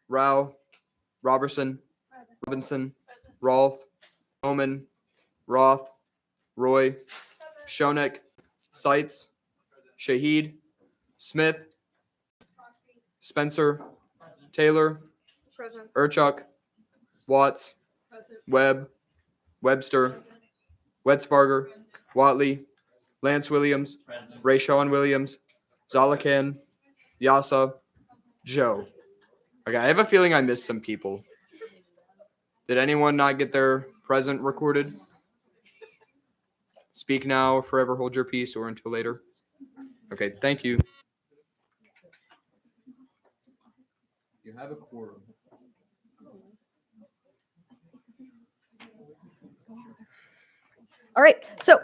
Rao, Robertson, Robinson, Rolfe, Bowman, Roth, Roy, Shonik, Seitz, Shahid, Smith, Spencer, Taylor, Present. Urchuk, Watts, Present. Webb, Webster, Wedsparger, Watley, Lance Williams, Rayshawn Williams, Zalakan, Yasa, Joe. Okay, I have a feeling I missed some people. Did anyone not get their present recorded? Speak now or forever hold your peace or until later. Okay, thank you. You have a quorum. All right, so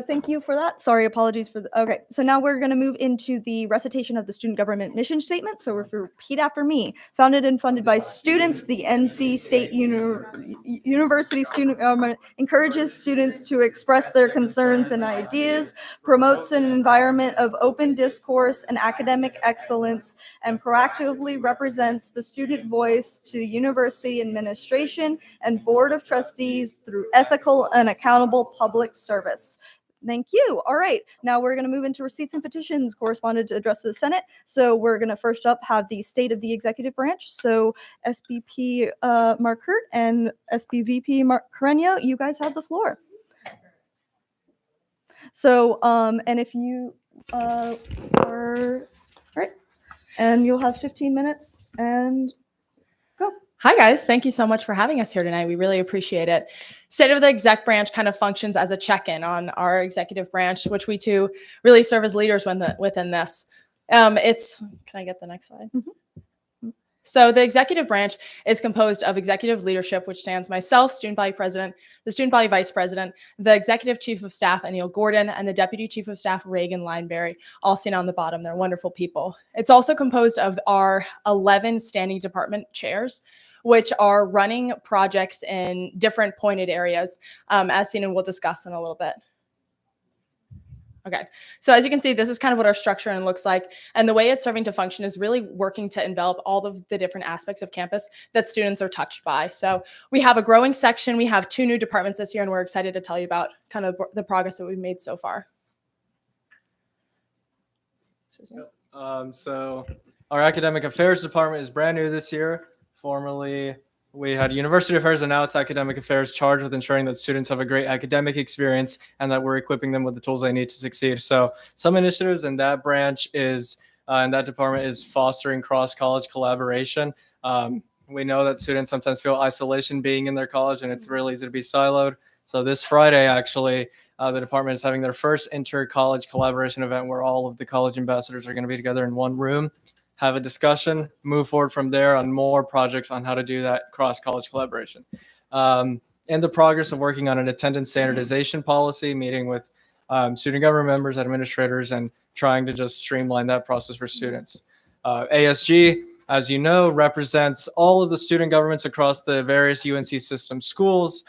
thank you for that. Sorry, apologies for the, okay. So now we're gonna move into the recitation of the student government mission statement. So if you repeat after me, founded and funded by students, the NC State University student government encourages students to express their concerns and ideas, promotes an environment of open discourse and academic excellence, and proactively represents the student voice to the university administration and board of trustees through ethical and accountable public service. Thank you. All right, now we're going to move into receipts and petitions corresponded to address to the Senate. So we're going to first up have the state of the executive branch. So SBP Mark Hurt and SBVP Mark Carreño, you guys have the floor. So, and if you are, all right, and you'll have 15 minutes and go. Hi guys, thank you so much for having us here tonight. We really appreciate it. State of the Exec branch kind of functions as a check-in on our executive branch, which we too really serve as leaders within this. Can I get the next slide? Mm-hmm. So the executive branch is composed of executive leadership, which stands myself, student body president, the student body vice president, the executive chief of staff, Anil Gordon, and the deputy chief of staff, Reagan Lineberry, all seen on the bottom. They're wonderful people. It's also composed of our 11 standing department chairs, which are running projects in different pointed areas, as seen and we'll discuss in a little bit. Okay, so as you can see, this is kind of what our structure looks like. And the way it's serving to function is really working to envelop all of the different aspects of campus that students are touched by. So we have a growing section. We have 2 new departments this year, and we're excited to tell you about kind of the progress that we've made so far. So our academic affairs department is brand new this year. Formerly, we had university affairs, and now it's academic affairs, charged with ensuring that students have a great academic experience and that we're equipping them with the tools they need to succeed. So some initiatives in that branch is, in that department, is fostering cross-college collaboration. We know that students sometimes feel isolation being in their college, and it's really easy to be siloed. So this Friday, actually, the department is having their first inter-college collaboration event where all of the college ambassadors are going to be together in one room, have a discussion, move forward from there on more projects on how to do that cross-college collaboration. In the progress of working on an attendance standardization policy, meeting with student government members, administrators, and trying to just streamline that process for students. ASG, as you know, represents all of the student governments across the various UNC system schools.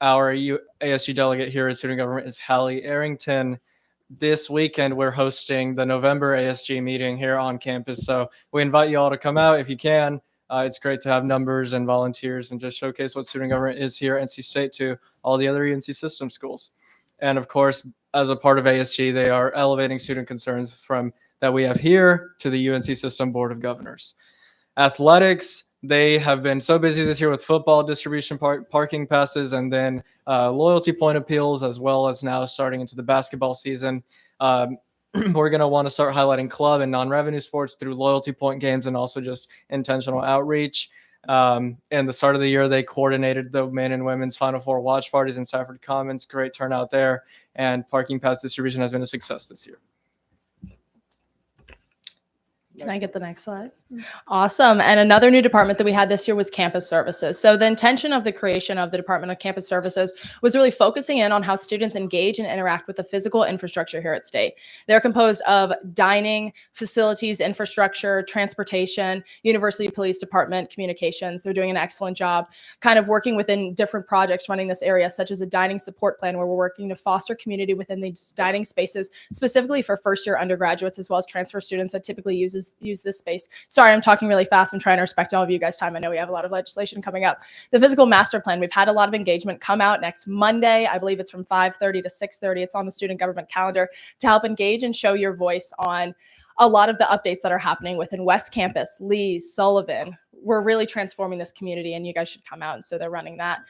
Our ASG delegate here at student government is Hallie Arrington. This weekend, we're hosting the November ASG meeting here on campus. So we invite you all to come out if you can. It's great to have numbers and volunteers and just showcase what student government is here at NC State to all the other UNC system schools. And of course, as a part of ASG, they are elevating student concerns from that we have here to the UNC System Board of Governors. Athletics, they have been so busy this year with football distribution, parking passes, and then loyalty point appeals, as well as now starting into the basketball season. We're going to want to start highlighting club and non-revenue sports through loyalty point games and also just intentional outreach. In the start of the year, they coordinated the men and women's Final Four watch parties in Stafford Commons. Great turnout there. And parking pass distribution has been a success this year. Can I get the next slide? Awesome. And another new department that we had this year was campus services. So the intention of the creation of the Department of Campus Services was really focusing in on how students engage and interact with the physical infrastructure here at State. They're composed of dining, facilities, infrastructure, transportation, university police department, communications. They're doing an excellent job kind of working within different projects running this area, such as a dining support plan where we're working to foster community within these dining spaces, specifically for first-year undergraduates as well as transfer students that typically use this space. Sorry, I'm talking really fast. I'm trying to respect all of you guys' time. I know we have a lot of legislation coming up. The physical master plan, we've had a lot of engagement come out next Monday. I believe it's from 5:30 to 6:30. It's on the student government calendar to help engage and show your voice on a lot of the updates that are happening within West Campus, Lee, Sullivan. We're really transforming this community, and you guys should come out. And so they're running that.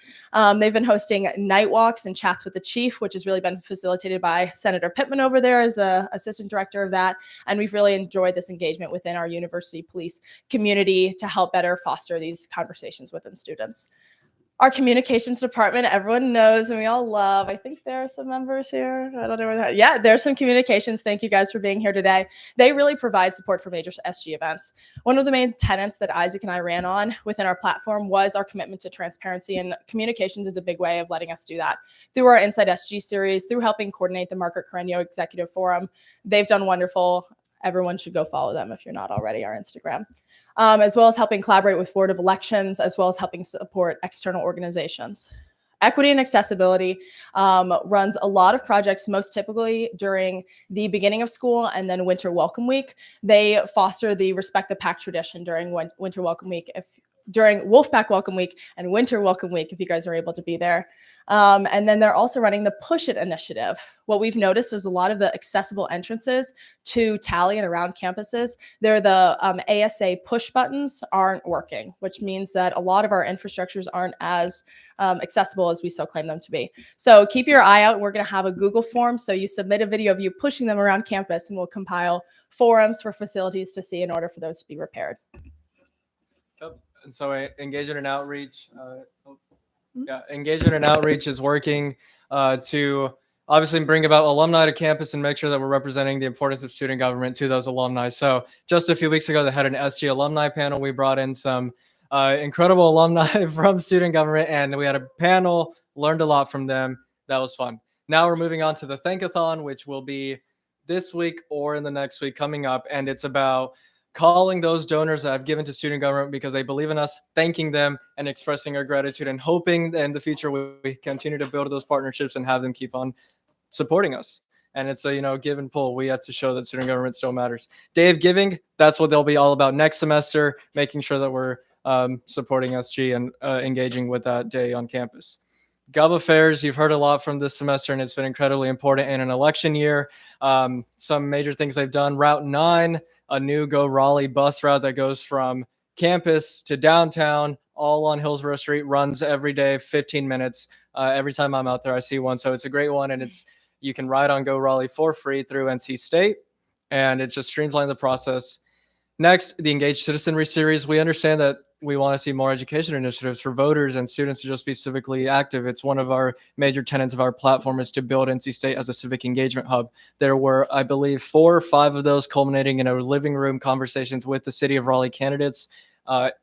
They've been hosting night walks and chats with the chief, which has really been facilitated by Senator Pittman over there as the assistant director of that. And we've really enjoyed this engagement within our university police community to help better foster these conversations within students. Our communications department, everyone knows and we all love. I think there are some members here. I don't know where they're at. Yeah, there's some communications. Thank you guys for being here today. They really provide support for major SG events. One of the main tenets that Isaac and I ran on within our platform was our commitment to transparency, and communications is a big way of letting us do that. Through our Inside SG series, through helping coordinate the Margaret Carreño Executive Forum, they've done wonderful. Everyone should go follow them if you're not already, our Instagram. As well as helping collaborate with Board of Elections, as well as helping support external organizations. Equity and accessibility runs a lot of projects, most typically during the beginning of school and then Winter Welcome Week. They foster the Respect the Pack tradition during Winter Welcome Week, during Wolfpack Welcome Week and Winter Welcome Week, if you guys are able to be there. And then they're also running the Push It initiative. What we've noticed is a lot of the accessible entrances to Tally and around campuses, they're the ASA push buttons aren't working, which means that a lot of our infrastructures aren't as accessible as we so claim them to be. So keep your eye out. We're going to have a Google form. So you submit a video of you pushing them around campus, and we'll compile forums for facilities to see in order for those to be repaired. Yep. And so engagement and outreach, engagement and outreach is working to obviously bring about alumni to campus and make sure that we're representing the importance of student government to those alumni. So just a few weeks ago, they had an SG alumni panel. We brought in some incredible alumni from student government, and we had a panel, learned a lot from them. That was fun. Now we're moving on to the Thankathon, which will be this week or in the next week coming up. And it's about calling those donors that have given to student government because they believe in us, thanking them and expressing our gratitude, and hoping that in the future we continue to build those partnerships and have them keep on supporting us. And it's a, give and pull. We have to show that student government still matters. Day of Giving, that's what they'll be all about next semester, making sure that we're supporting SG and engaging with that day on campus. Gov Affairs, you've heard a lot from this semester, and it's been incredibly important in an election year. Some major things they've done: Route 9, a new Go Raleigh bus route that goes from campus to downtown, all on Hillsborough Street, runs every day, 15 minutes. Every time I'm out there, I see one. So it's a great one, and you can ride on Go Raleigh for free through NC State, and it just streamlines the process. Next, the Engaged Citizenry series. We understand that we want to see more education initiatives for voters and students to just be civically active. It's one of our major tenets of our platform is to build NC State as a civic engagement hub. There were, I believe, 4 or 5 of those culminating in a living room conversations with the City of Raleigh candidates.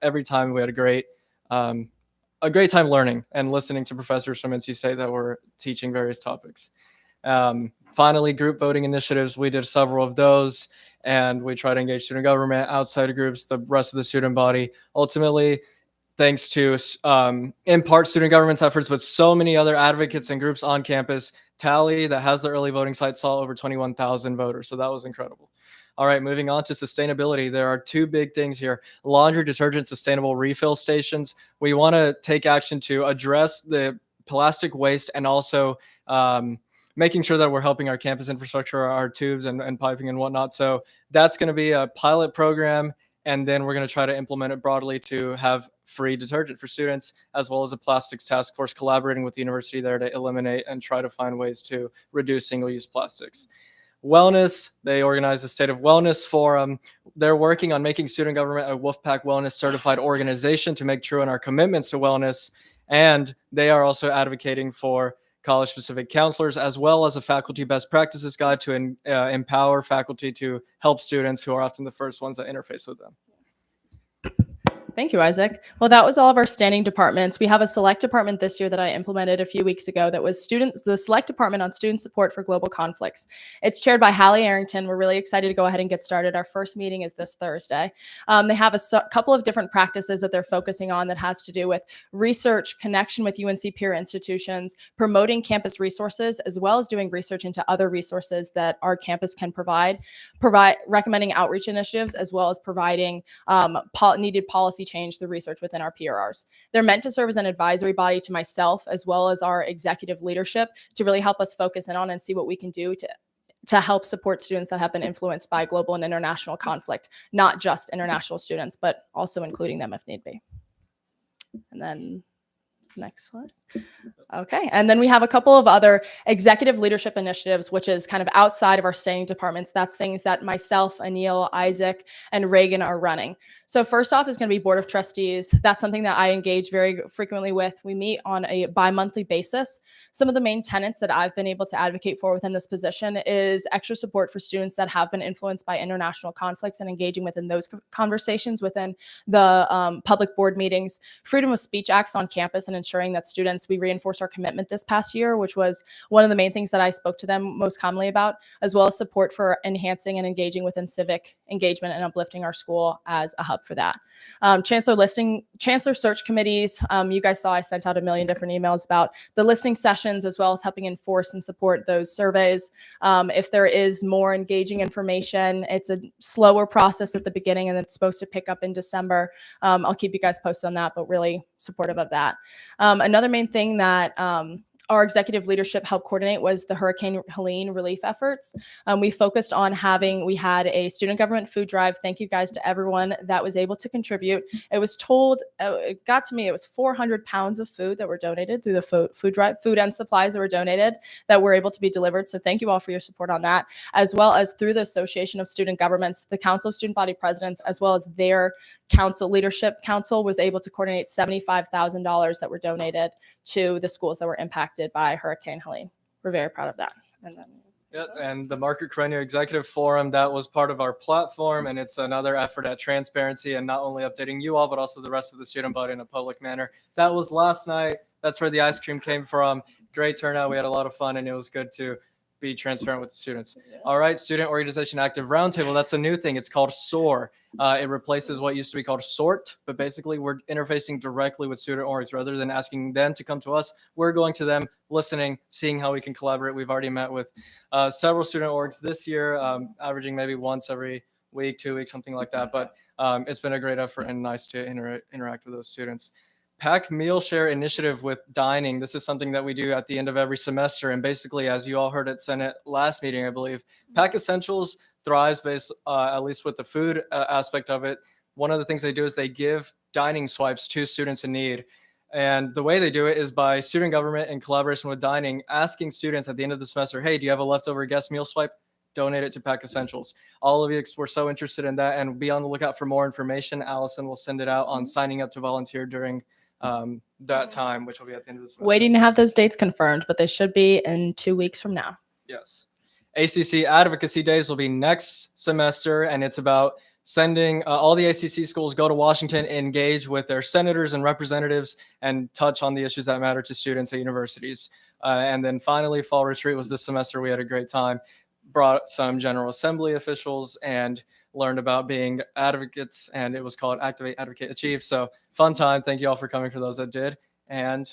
Every time we had a great time learning and listening to professors from NC State that were teaching various topics. Finally, group voting initiatives. We did several of those, and we try to engage student government, outside groups, the rest of the student body. Ultimately, thanks to in part student government's efforts, but so many other advocates and groups on campus, Tally, that has the early voting site, saw over 21,000 voters. So that was incredible. All right, moving on to sustainability. There are 2 big things here: laundry detergent sustainable refill stations. We want to take action to address the plastic waste, and also making sure that we're helping our campus infrastructure, our tubes and piping and whatnot. So that's going to be a pilot program, and then we're going to try to implement it broadly to have free detergent for students, as well as a plastics task force collaborating with the university there to eliminate and try to find ways to reduce single-use plastics. Wellness, they organize a State of Wellness Forum. They're working on making student government a Wolfpack Wellness certified organization to make true in our commitments to wellness. And they are also advocating for college-specific counselors, as well as a faculty best practices guide to empower faculty to help students who are often the first ones that interface with them. Thank you, Isaac. Well, that was all of our standing departments. We have a select department this year that I implemented a few weeks ago that was the select department on student support for global conflicts. It's chaired by Hallie Arrington. We're really excited to go ahead and get started. Our first meeting is this Thursday. They have a couple of different practices that they're focusing on that has to do with research, connection with UNC peer institutions, promoting campus resources, as well as doing research into other resources that our campus can provide recommending outreach initiatives, as well as providing needed policy change through research within our PRRs. They're meant to serve as an advisory body to myself, as well as our executive leadership, to really help us focus in on and see what we can do to help support students that have been influenced by global and international conflict, not just international students, but also including them if need be. And then next slide. Okay, and then we have a couple of other executive leadership initiatives, which is kind of outside of our standing departments. That's things that myself, Anil, Isaac, and Reagan are running. So first off is going to be Board of Trustees. That's something that I engage very frequently with. We meet on a bi-monthly basis. Some of the main tenets that I've been able to advocate for within this position is extra support for students that have been influenced by international conflicts and engaging within those conversations within the public board meetings, freedom of speech acts on campus, and ensuring that students, we reinforce our commitment this past year, which was one of the main things that I spoke to them most commonly about, as well as support for enhancing and engaging within civic engagement and uplifting our school as a hub for that. Chancellor search committees. You guys saw I sent out a million different emails about the listening sessions, as well as helping enforce and support those surveys. If there is more engaging information, it's a slower process at the beginning and it's supposed to pick up in December. I'll keep you guys posted on that, but really supportive of that. Another main thing that our executive leadership helped coordinate was the Hurricane Helene relief efforts. We focused on we had a student government food drive. Thank you guys to everyone that was able to contribute. It was told, it got to me, it was 400 pounds of food that were donated through the food drive, food and supplies that were donated that were able to be delivered. So thank you all for your support on that, as well as through the Association of Student Governments, the Council of Student Body Presidents, as well as their leadership council was able to coordinate $75,000 that were donated to the schools that were impacted by Hurricane Helene. We're very proud of that. And the Margaret Carreño Executive Forum, that was part of our platform, and it's another effort at transparency and not only updating you all, but also the rest of the student body in a public manner. That was last night. That's where the ice cream came from. Great turnout. We had a lot of fun, and it was good to be transparent with the students. All right, Student Organization Active Roundtable. That's a new thing. It's called SOAR. It replaces what used to be called SORT, but basically we're interfacing directly with student orgs rather than asking them to come to us. We're going to them, listening, seeing how we can collaborate. We've already met with several student orgs this year, averaging maybe once every week, 2 weeks, something like that. But it's been a great effort and nice to interact with those students. PAC Meal Share Initiative with dining. This is something that we do at the end of every semester. And basically, as you all heard at Senate last meeting, I believe, PAC Essentials thrives based, at least with the food aspect of it. One of the things they do is they give dining swipes to students in need. And the way they do it is by student government in collaboration with dining, asking students at the end of the semester, hey, do you have a leftover guest meal swipe? Donate it to PAC Essentials. All of you were so interested in that, and be on the lookout for more information. Allison will send it out on signing up to volunteer during that time, which will be at the end of the semester. Waiting to have those dates confirmed, but they should be in 2 weeks from now. Yes. ACC Advocacy Days will be next semester, and it's about sending all the ACC schools go to Washington, engage with their senators and representatives, and touch on the issues that matter to students at universities. And then finally, Fall Retreat was this semester. We had a great time. Brought some General Assembly officials and learned about being advocates, and it was called Activate, Advocate, Achieve. So fun time. Thank you all for coming, for those that did. And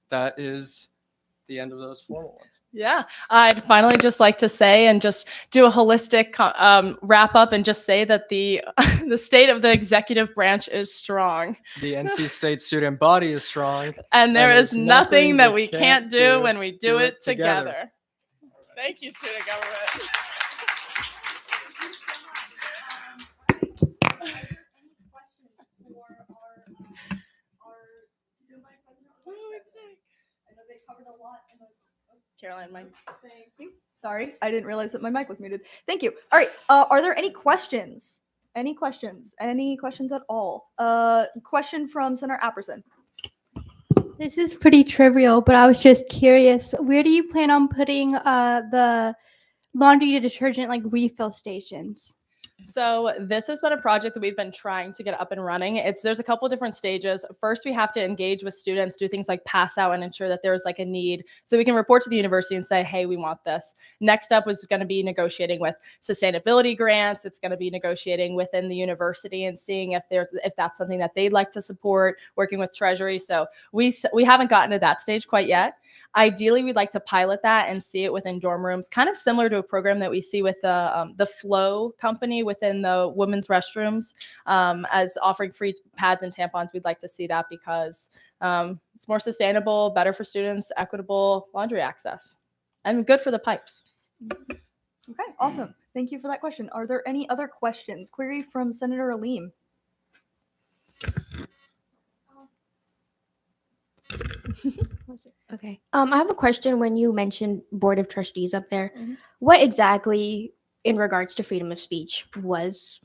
that is the end of those formal ones. Yeah, I'd finally just like to say and just do a holistic wrap up and just say that the the state of the executive branch is strong. The NC State student body is strong. And there is nothing that we can't do when we do it together. Thank you, student government. Caroline, Mike. Thank you. Sorry, I didn't realize that my mic was muted. Thank you. All right. Are there any questions? Any questions? Any questions at all? Question from Senator Apperson. This is pretty trivial, but I was just curious. Where do you plan on putting the laundry detergent like refill stations? So this has been a project that we've been trying to get up and running. There's a couple different stages. First, we have to engage with students, do things like pass out and ensure that there's like a need, so we can report to the university and say, hey, we want this. Next up was going to be negotiating with sustainability grants. It's going to be negotiating within the university and seeing if that's something that they'd like to support, working with Treasury. So we haven't gotten to that stage quite yet. Ideally, we'd like to pilot that and see it within dorm rooms, kind of similar to a program that we see with the Flow company within the women's restrooms, as offering free pads and tampons. We'd like to see that because it's more sustainable, better for students, equitable laundry access, and good for the pipes. Okay, awesome. Thank you for that question. Are there any other questions? Query from Senator Aleem. Okay. I have a question when you mentioned Board of Trustees up there. Mhm. What exactly, in regards to freedom of speech, was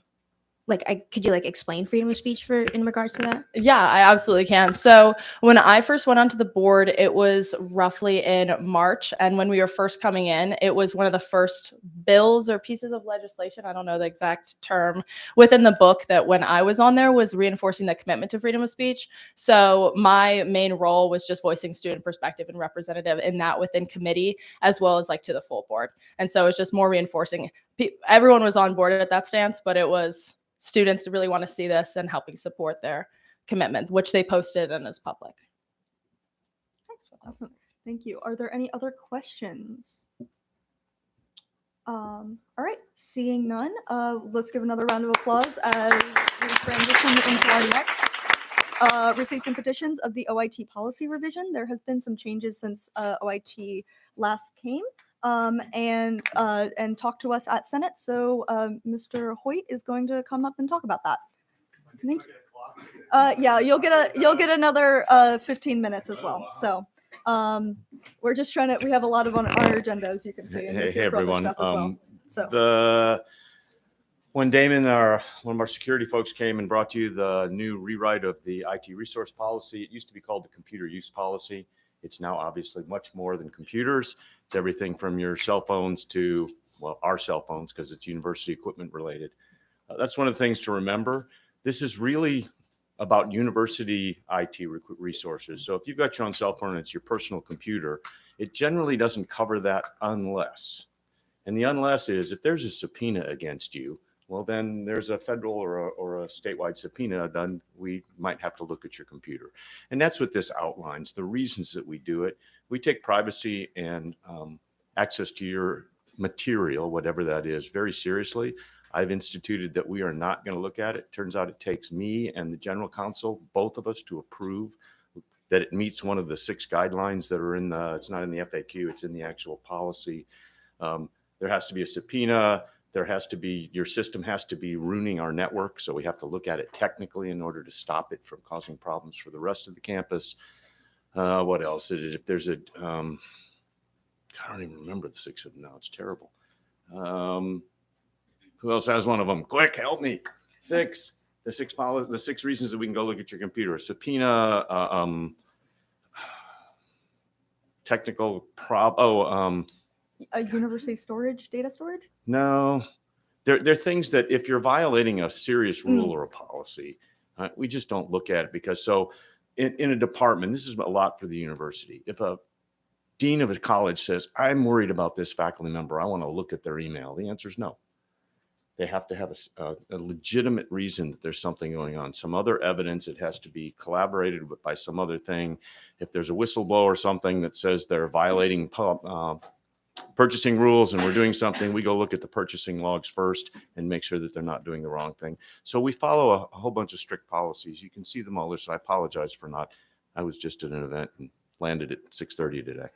could you explain freedom of speech in regards to that? Yeah, I absolutely can. So when I first went onto the board, it was roughly in March. And when we were first coming in, it was one of the first bills or pieces of legislation, I don't know the exact term, within the book that when I was on there was reinforcing the commitment to freedom of speech. So my main role was just voicing student perspective and representative in that within committee, as well as to the full board. And so it's just more reinforcing. Everyone was on board at that stance, but it was students to really want to see this and helping support their commitment, which they posted and is public. Awesome. Thank you. Are there any other questions? All right. Seeing none, let's give another round of applause as we transition into our next receipts and petitions of the OIT policy revision. There has been some changes since OIT last came. And talk to us at Senate. So Mr. Hoyt is going to come up and talk about that. Thank you. Yeah, you'll get another 15 minutes as well. So we're just trying to. We have a lot on our agenda, as you can see. And Hey everyone. stuff as well. So When Damon, one of our security folks, came and brought you the new rewrite of the IT resource policy, it used to be called the computer use policy. It's now obviously much more than computers. It's everything from your cell phones to, well, our cell phones, because it's university equipment related. That's one of the things to remember. This is really about university IT resources. So if you've got your own cell phone and it's your personal computer, it generally doesn't cover that unless. And the unless is if there's a subpoena against you, well, then there's a federal or a statewide subpoena, then we might have to look at your computer. And that's what this outlines, the reasons that we do it. We take privacy and access to your material, whatever that is, very seriously. I've instituted that we are not going to look at it. Turns out it takes me and the general counsel, both of us, to approve that it meets one of the 6 guidelines that are it's not in the FAQ, it's in the actual policy. There has to be a subpoena. Your system has to be ruining our network. So we have to look at it technically in order to stop it from causing problems for the rest of the campus. What else? If there's I don't even remember the 6 of them now. It's terrible. Who else has one of them? Quick, help me. 6. The 6 reasons that we can go look at your computer. Subpoena, technical university storage, data storage? No, they're things that if you're violating a serious rule or a policy, we just don't look at it because in a department, this is a lot for the university. If a dean of a college says, I'm worried about this faculty member, I want to look at their email, the answer is no. They have to have a legitimate reason that there's something going on, some other evidence. It has to be collaborated with by some other thing. If there's a whistleblower or something that says they're violating purchasing rules and we're doing something, we go look at the purchasing logs first and make sure that they're not doing the wrong thing. So we follow a whole bunch of strict policies. You can see them all listed. I apologize for not. I was just at an event and landed at 6:30 today.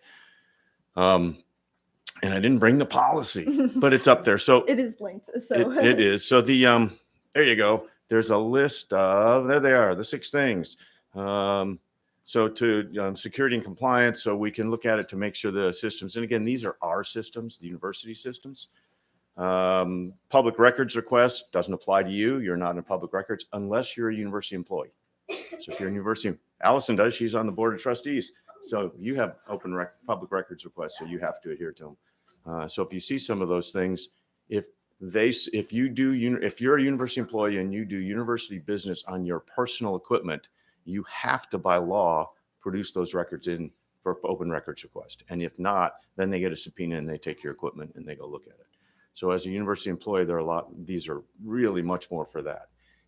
And I didn't bring the policy, but it's up there. So it is linked. So it is. So there you go. There's a list of, there they are, the 6 things. So to security and compliance, so we can look at it to make sure the systems, and again, these are our systems, the university systems. Public records request doesn't apply to you. You're not in public records unless you're a university employee. So if you're a university, Allison does, she's on the board of trustees. So you have public records requests, so you have to adhere to them. So if you see some of those things, if if you're a university employee and you do university business on your personal equipment, you have to by law produce those records in for open records request. And if not, then they get a subpoena and they take your equipment and they go look at it. So as a university employee, these are really much more for that.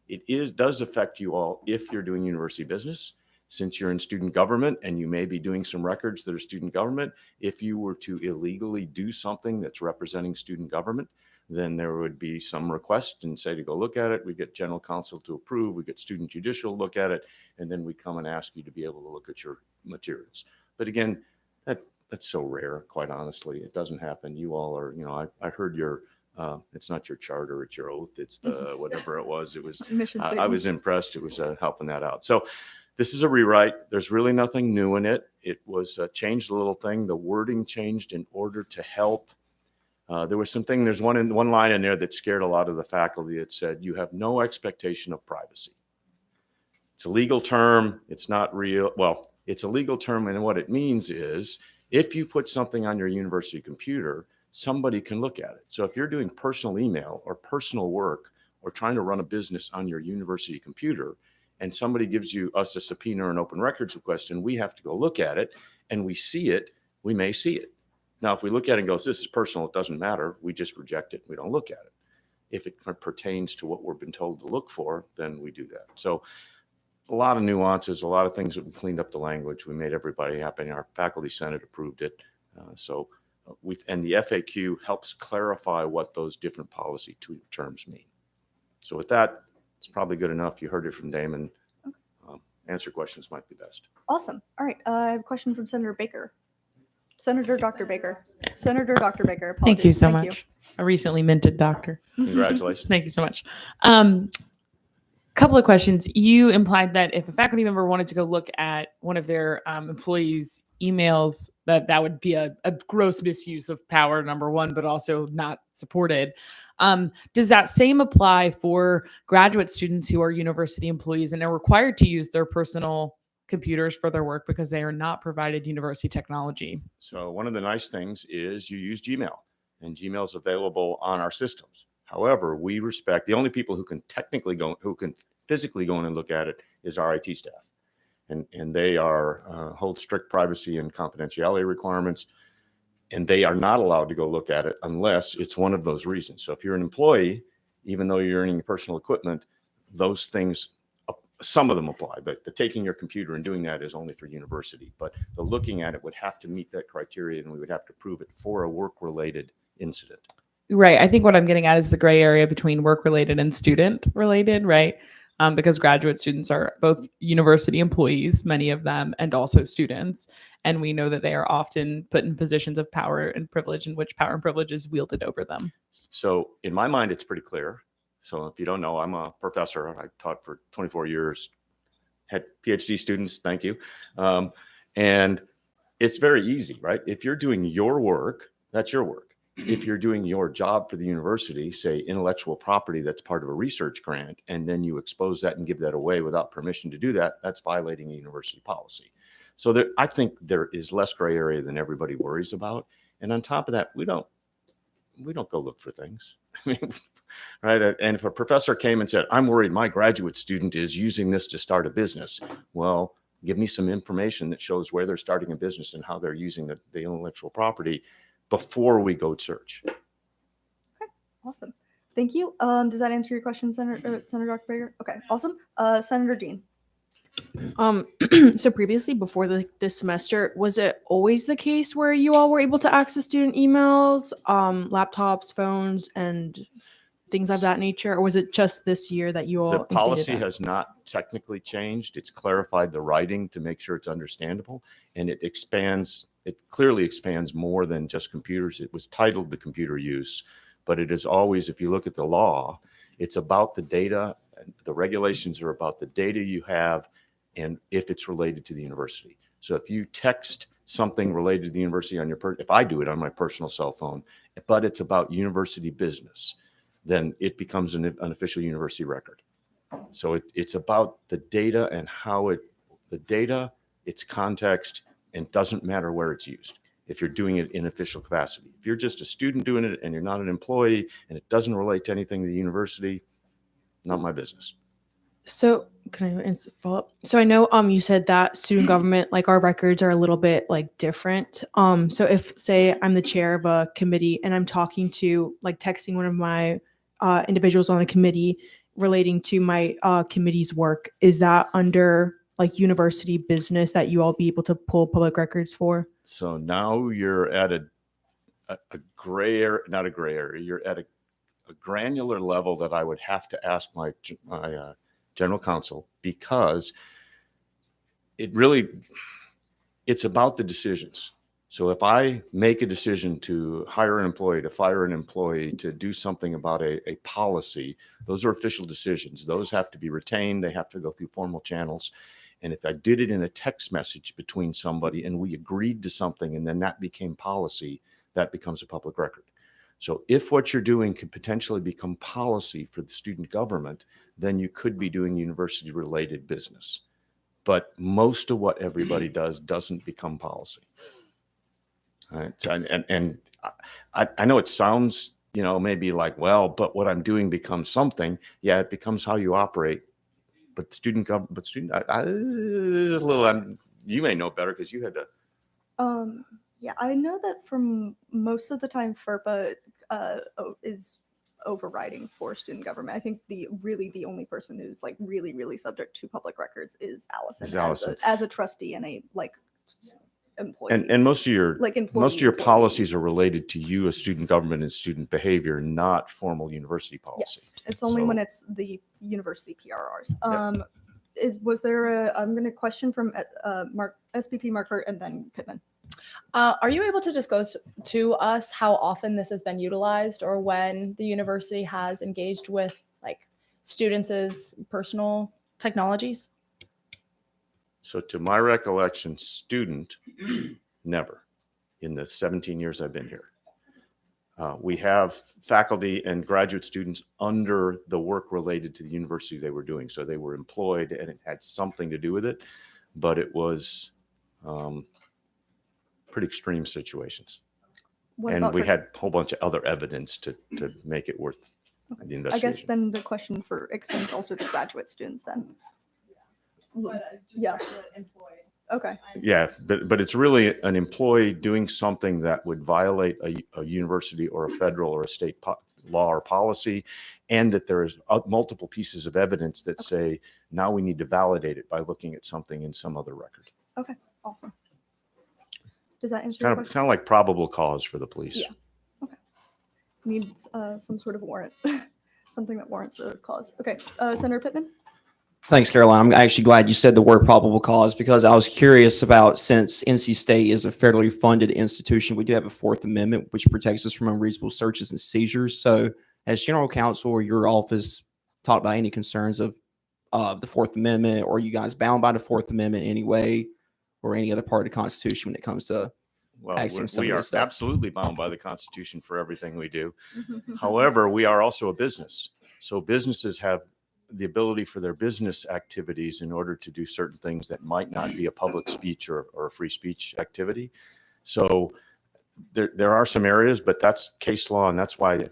It does affect you all if you're doing university business, since you're in student government and you may be doing some records that are student government. If you were to illegally do something that's representing student government, then there would be some request and say to go look at it. We get general counsel to approve, we get student judicial look at it, and then we come and ask you to be able to look at your materials. But again, that's so rare, quite honestly. It doesn't happen. You all are, I heard your, it's not your charter, it's your oath. It's the, whatever it was. Mission I statement. was impressed. It was helping that out. So this is a rewrite. There's really nothing new in it. It was changed a little thing. The wording changed in order to help. There was something, there's one line in there that scared a lot of the faculty. It said, you have no expectation of privacy. It's a legal term. It's not real. Well, it's a legal term. And what it means is if you put something on your university computer, somebody can look at it. So if you're doing personal email or personal work or trying to run a business on your university computer and somebody gives us a subpoena or an open records request and we have to go look at it and we see it, we may see it. Now, if we look at it and go, this is personal, it doesn't matter, we just reject it. We don't look at it. If it pertains to what we've been told to look for, then we do that. So a lot of nuances, a lot of things that we cleaned up the language. We made everybody happy. Our faculty senate approved it. And the FAQ helps clarify what those different policy terms mean. So with that, it's probably good enough. You heard it from Damon. Answer questions might be best. Awesome. All right. I have a question from Senator Baker. Senator Dr. Baker. Senator Dr. Baker. Thank you Apologies. so Thank much. A recently minted doctor. Congratulations. Thank you so much. Couple of questions. You implied that if a faculty member wanted to go look at one of their employees' emails, that would be a gross misuse of power, number one, but also not supported. Does that same apply for graduate students who are university employees and are required to use their personal computers for their work because they are not provided university technology? So one of the nice things is you use Gmail, and Gmail is available on our systems. However, we respect the only people who can physically go in and look at it is our IT staff, and they hold strict privacy and confidentiality requirements, and they are not allowed to go look at it unless it's one of those reasons. So if you're an employee, even though you're earning personal equipment, those things, some of them apply, but the taking your computer and doing that is only for university. But the looking at it would have to meet that criteria, and we would have to prove it for a work-related incident. Right. I think what I'm getting at is the gray area between work-related and student-related, right? Because graduate students are both university employees, many of them, and also students. And we know that they are often put in positions of power and privilege in which power and privilege is wielded over them. So in my mind, it's pretty clear. So if you don't know, I'm a professor. I taught for 24 years, had PhD students, thank you. And it's very easy, right? If you're doing your work, that's your work. If you're doing your job for the university, say intellectual property that's part of a research grant, and then you expose that and give that away without permission to do that, that's violating a university policy. So I think there is less gray area than everybody worries about. And on top of that, we don't go look for things. I mean, right? And if a professor came and said, I'm worried my graduate student is using this to start a business, well, give me some information that shows where they're starting a business and how they're using the intellectual property before we go search. Okay, awesome. Thank you. Does that answer your question, Senator Dr. Baker? Okay, awesome. Senator Dean. So previously, before this semester, was it always the case where you all were able to access student emails, laptops, phones, and things of that nature? Or was it just this year that you all The policy instated that? has not technically changed. It's clarified the writing to make sure it's understandable, and it clearly expands more than just computers. It was titled the computer use, but it is always, if you look at the law, it's about the data. The regulations are about the data you have and if it's related to the university. So if you text something related to the university on if I do it on my personal cell phone, but it's about university business, then it becomes an official university record. So it's about the data and how the data, its context, and doesn't matter where it's used. if you're doing it in official capacity. If you're just a student doing it and you're not an employee and it doesn't relate to anything to the university, not my business. So can I follow up? So I know you said that student government, like our records are a little bit like different. So if say I'm the chair of a committee and I'm talking to like texting one of my individuals on a committee relating to my committee's work, is that under like university business that you all be able to pull public records for? So now you're at a gray area, not a gray area, you're at a granular level that I would have to ask my general counsel, because it's about the decisions. So if I make a decision to hire an employee, to fire an employee, to do something about a policy, those are official decisions. Those have to be retained. They have to go through formal channels. And if I did it in a text message between somebody and we agreed to something and then that became policy, that becomes a public record. So if what you're doing could potentially become policy for the student government, then you could be doing university related business. But most of what everybody does doesn't become policy. All right. So, and I know it sounds, maybe like, well, but what I'm doing becomes something. Yeah, it becomes how you operate. But student government, you may know better because you had to. Yeah, I know that from most of the time FERPA is overriding for student government. I think the only person who's like really subject to public records is Allison, as a trustee and a employee. And most of your employee. policies are related to you as student government and student behavior, not formal university policy. Yes, it's only when it's the university PRRs. Was there I'm going to question from SPP Marker and then Pittman. Are you able to disclose to us how often this has been utilized, or when the university has engaged with like students' personal technologies? So to my recollection, student, never in the 17 years I've been here. We have faculty and graduate students under the work related to the university they were doing. So they were employed and it had something to do with it, but it was pretty extreme situations. And we had a whole bunch of other evidence to make it worth the investigation. I guess then the question extends also to graduate students then. Yeah. Okay. Yeah, but it's really an employee doing something that would violate a university or a federal or a state law or policy, and that there is multiple pieces of evidence that say now we need to validate it by looking at something in some other record. Okay, awesome. Does that answer your question? Kind of like probable cause for the police. Yeah. Okay. Needs some sort of warrant, something that warrants a cause. Okay, Senator Pittman. Thanks, Caroline. I'm actually glad you said the word probable cause, because I was curious about, since NC State is a federally funded institution, we do have a Fourth Amendment, which protects us from unreasonable searches and seizures. So has General Counsel or your office talked about any concerns of the Fourth Amendment, or are you guys bound by the Fourth Amendment anyway, or any other part of the Constitution when it comes to accessing some we of are this stuff? absolutely bound by the Constitution for everything we do. However, we are also a business. So businesses have the ability for their business activities in order to do certain things that might not be a public speech or a free speech activity. So there are some areas, but that's case law. And that's why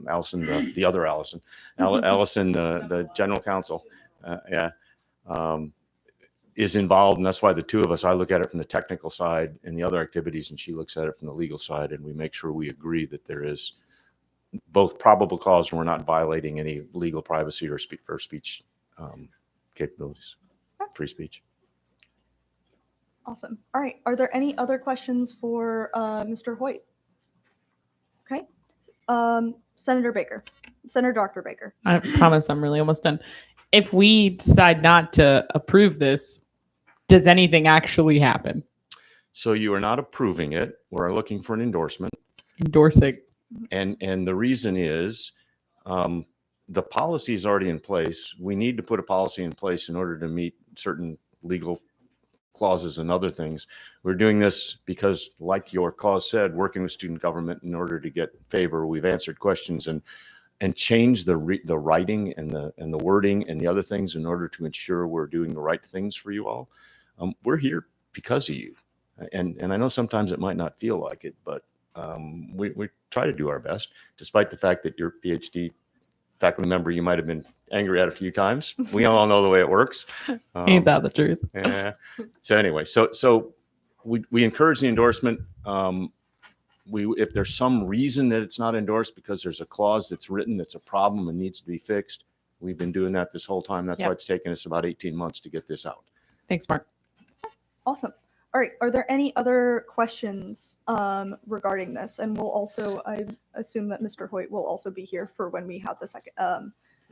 Allison, the other Allison, Allison, the general counsel, is involved. And that's why the two of us, I look at it from the technical side and the other activities, and she looks at it from the legal side. And we make sure we agree that there is both probable cause and we're not violating any legal privacy or speech capabilities, free speech. Awesome. All right. Are there any other questions for Mr. Hoyt? Okay. Senator Baker, Senator Dr. Baker. I promise I'm really almost done. If we decide not to approve this, does anything actually happen? So you are not approving it. We're looking for an endorsement. Endorsing. And the reason is the policy is already in place. We need to put a policy in place in order to meet certain legal clauses and other things. We're doing this because, like your cause said, working with student government in order to get favor. We've answered questions and changed the writing and the wording and the other things in order to ensure we're doing the right things for you all. We're here because of you. And I know sometimes it might not feel like it, but we try to do our best, despite the fact that your PhD faculty member, you might have been angry at a few times. We all know the way it works. Ain't that the truth? Yeah. So anyway, so we encourage the endorsement. If there's some reason that it's not endorsed because there's a clause that's written that's a problem and needs to be fixed, we've been doing that this whole time. That's why Yep. it's taken us about 18 months to get this out. Thanks, Mark. Awesome. All right. Are there any other questions regarding this? And we'll also, I assume that Mr. Hoyt will also be here for when we have the second.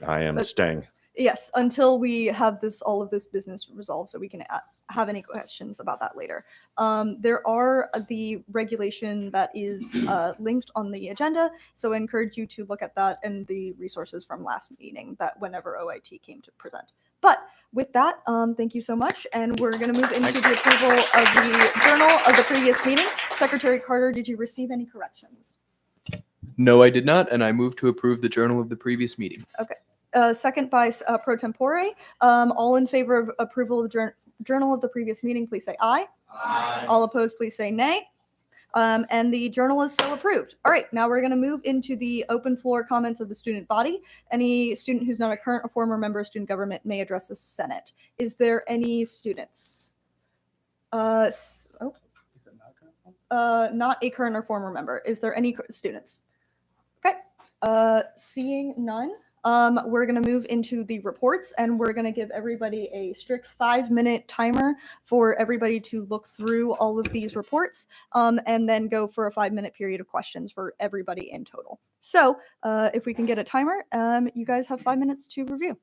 I am But- staying. Yes, until we have all of this business resolved, so we can have any questions about that later. There are the regulation that is linked on the agenda, so I encourage you to look at that and the resources from last meeting that whenever OIT came to present. But with that, thank you so much, and we're going to move into the approval of the journal of the previous meeting. Secretary Carter, did you receive any corrections? No, I did not, and I move to approve the journal of the previous meeting. Second by pro tempore. All in favor of approval of journal of the previous meeting, please say aye. Aye. All opposed, please say nay. And the journal is so approved. All right, now we're going to move into the open floor comments of the student body. Any student who's not a current or former member of student government may address the Senate. Is there any students? Not a current or former member. Is there any students? Okay. Seeing none. We're going to move into the reports, and we're going to give everybody a strict 5-minute timer for everybody to look through all of these reports, and then go for a 5-minute period of questions for everybody in total. So if we can get a timer, you guys have 5 minutes to review.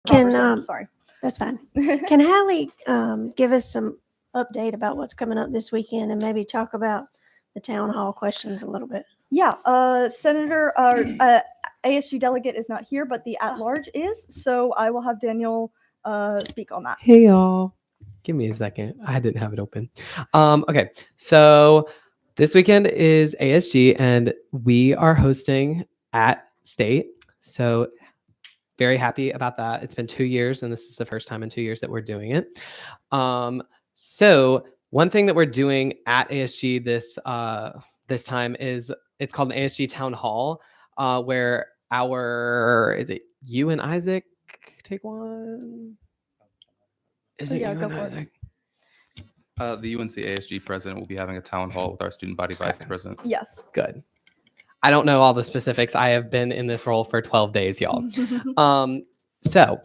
Can Robertson, sorry. that's fine. Can Hallie give us some update about what's coming up this weekend and maybe talk about the town hall questions a little bit? Yeah, Senator ASG delegate is not here, but the at-large is. So I will have Daniel speak on that. Hey y'all. Give me a second. I didn't have it open. Okay, so this weekend is ASG and we are hosting at State. So very happy about that. It's been 2 years and this is the first time in 2 years that we're doing it. So one thing that we're doing at ASG this time is it's called an ASG Town Hall, where is it you and Isaac take one? Is it Yeah, you go and for it. Isaac? The UNC ASG president will be having a town hall with our student body vice president. Yes. Good. I don't know all the specifics. I have been in this role for 12 days, y'all. So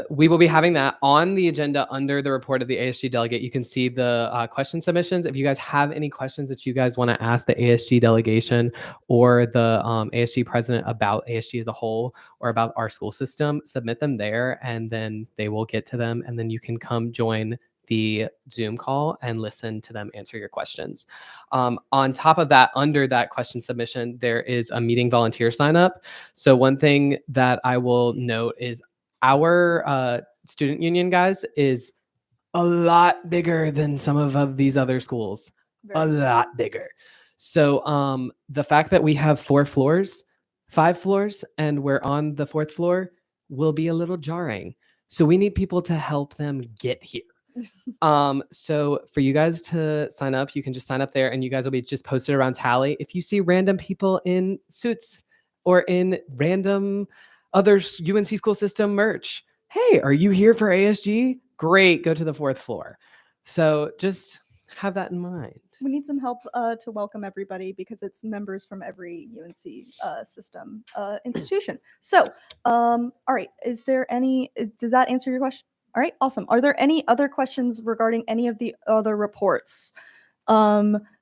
we will be having that on the agenda under the report of the ASG delegate. You can see the question submissions. If you guys have any questions that you guys want to ask the ASG delegation or the ASG president about ASG as a whole or about our school system, submit them there and then they will get to them. And then you can come join the Zoom call and listen to them answer your questions. On top of that, under that question submission, there is a meeting volunteer sign up. So one thing that I will note is our student union, guys, is a lot bigger than some of these other schools. A lot bigger. So the fact that we have 5 floors, and we're on the 4th floor will be a little jarring. So we need people to help them get here. So for you guys to sign up, you can just sign up there and you guys will be just posted around Tally. If you see random people in suits or in random other UNC school system merch, hey, are you here for ASG? Great, go to the 4th floor. So just have that in mind. We need some help to welcome everybody because it's members from every UNC system institution. So, all right, does that answer your question? All right, awesome. Are there any other questions regarding any of the other reports? Senator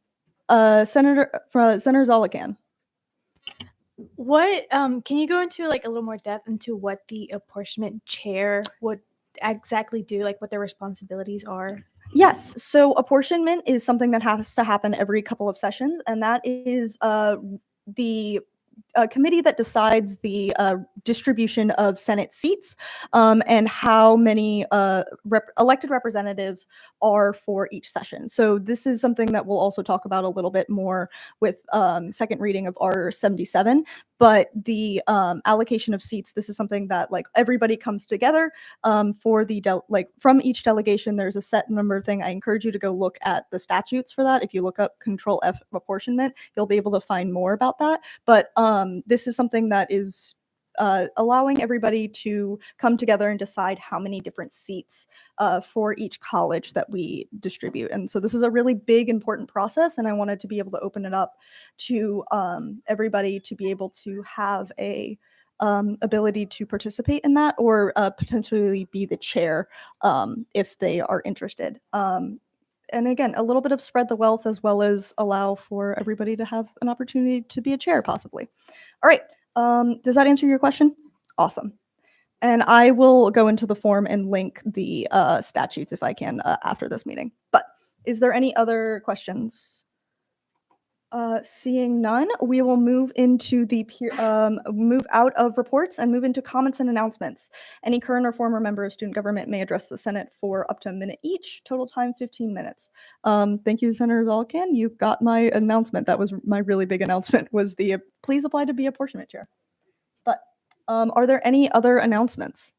Zolican. What can you go into like a little more depth into what the apportionment chair would exactly do, like what their responsibilities are? Yes, so apportionment is something that has to happen every couple of sessions, and that is the committee that decides the distribution of Senate seats and how many elected representatives are for each session. So this is something that we'll also talk about a little bit more with second reading of R77. But the allocation of seats, this is something that like everybody comes together for the from each delegation. There's a set number thing. I encourage you to go look at the statutes for that. If you look up Control F apportionment, you'll be able to find more about that. But this is something that is allowing everybody to come together and decide how many different seats for each college that we distribute. And so this is a really big, important process, and I wanted to be able to open it up to everybody to be able to have a ability to participate in that or potentially be the chair if they are interested. And again, a little bit of spread the wealth as well as allow for everybody to have an opportunity to be a chair possibly. All right. Does that answer your question? Awesome. And I will go into the form and link the statutes if I can after this meeting. But is there any other questions? Seeing none, we will move into the move out of reports and move into comments and announcements. Any current or former member of student government may address the Senate for up to a minute each. Total time 15 minutes. Thank you, Senator Zolican. You got my announcement. That was my really big announcement. Was the please apply to be apportionment chair. But are there any other announcements?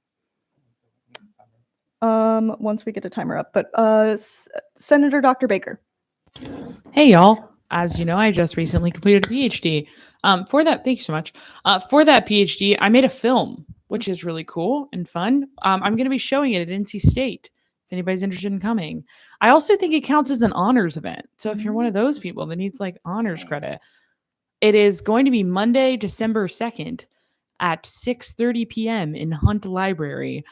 Once we get a timer up. But Senator Dr. Baker. Hey, y'all. As you know, I just recently completed a PhD. Thank you so much. For that PhD, I made a film, which is really cool and fun. I'm going to be showing it at NC State if anybody's interested in coming. I also think it counts as an honors event. So if you're one of those people that needs like honors credit, it is going to be Monday, December 2nd at 6:30 p.m. in Hunt Library.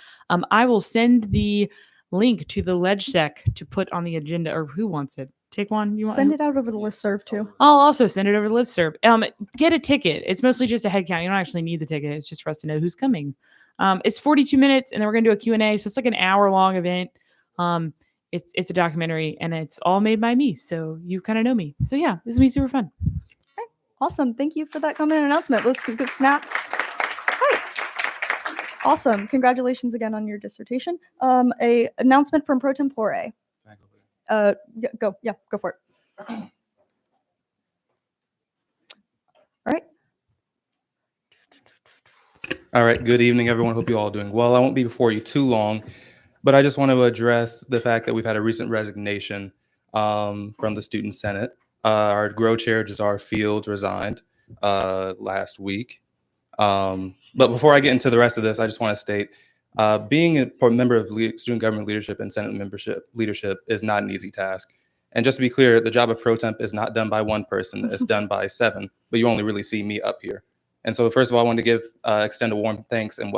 I will send the link to the LegSec to put on the agenda, or who wants it? take one? You want Send it out over the listserv too. I'll also send it over to listserv. Get a ticket. It's mostly just a head count. You don't actually need the ticket. It's just for us to know who's coming. It's 42 minutes, and then we're gonna do a Q&A. So it's like an hour-long event. It's a documentary, and it's all made by me. So you kind of know me. So yeah, this is gonna be super fun. Awesome. Thank you for that comment and announcement. Let's give snaps. Hi. Awesome. Congratulations again on your dissertation. A announcement from pro tempore. Go for it. All right. All right. Good evening, everyone. Hope you all doing well. I won't be before you too long, but I just want to address the fact that we've had a recent resignation from the Student Senate. Our GROW chair, Jazar Fields, resigned last week. But before I get into the rest of this, I just want to state, being a member of student government leadership and Senate leadership is not an easy task. And just to be clear, the job of pro temp is not done by one person, it's done by 7, but you only really see me up here. And so first of all, I want to extend a warm thanks and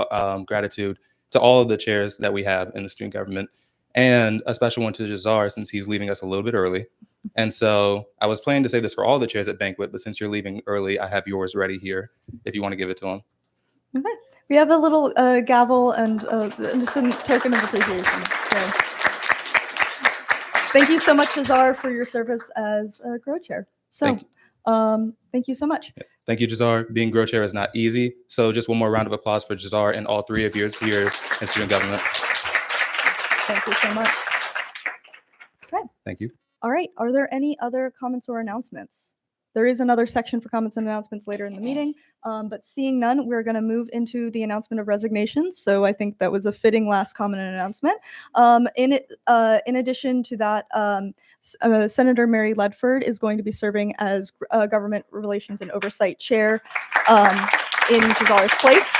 gratitude to all of the chairs that we have in the student government, and a special one to Jazar, since he's leaving us a little bit early. And so I was planning to say this for all the chairs at Banquet, but since you're leaving early, I have yours ready here if you want to give it to him. Okay. We have a little gavel and some token of appreciation. So thank you so much, Jazar, for your service as GROW chair. So thank you so much. Thank you, Jazar. Being GROW chair is not easy. So just one more round of applause for Jazar and all 3 of your years in student government. Thank you so much. Okay. Thank you. All right. Are there any other comments or announcements? There is another section for comments and announcements later in the meeting, but seeing none, we're going to move into the announcement of resignations. So I think that was a fitting last comment and announcement. In addition to that, Senator Mary Ledford is going to be serving as Government Relations and Oversight Chair in Jazar's place.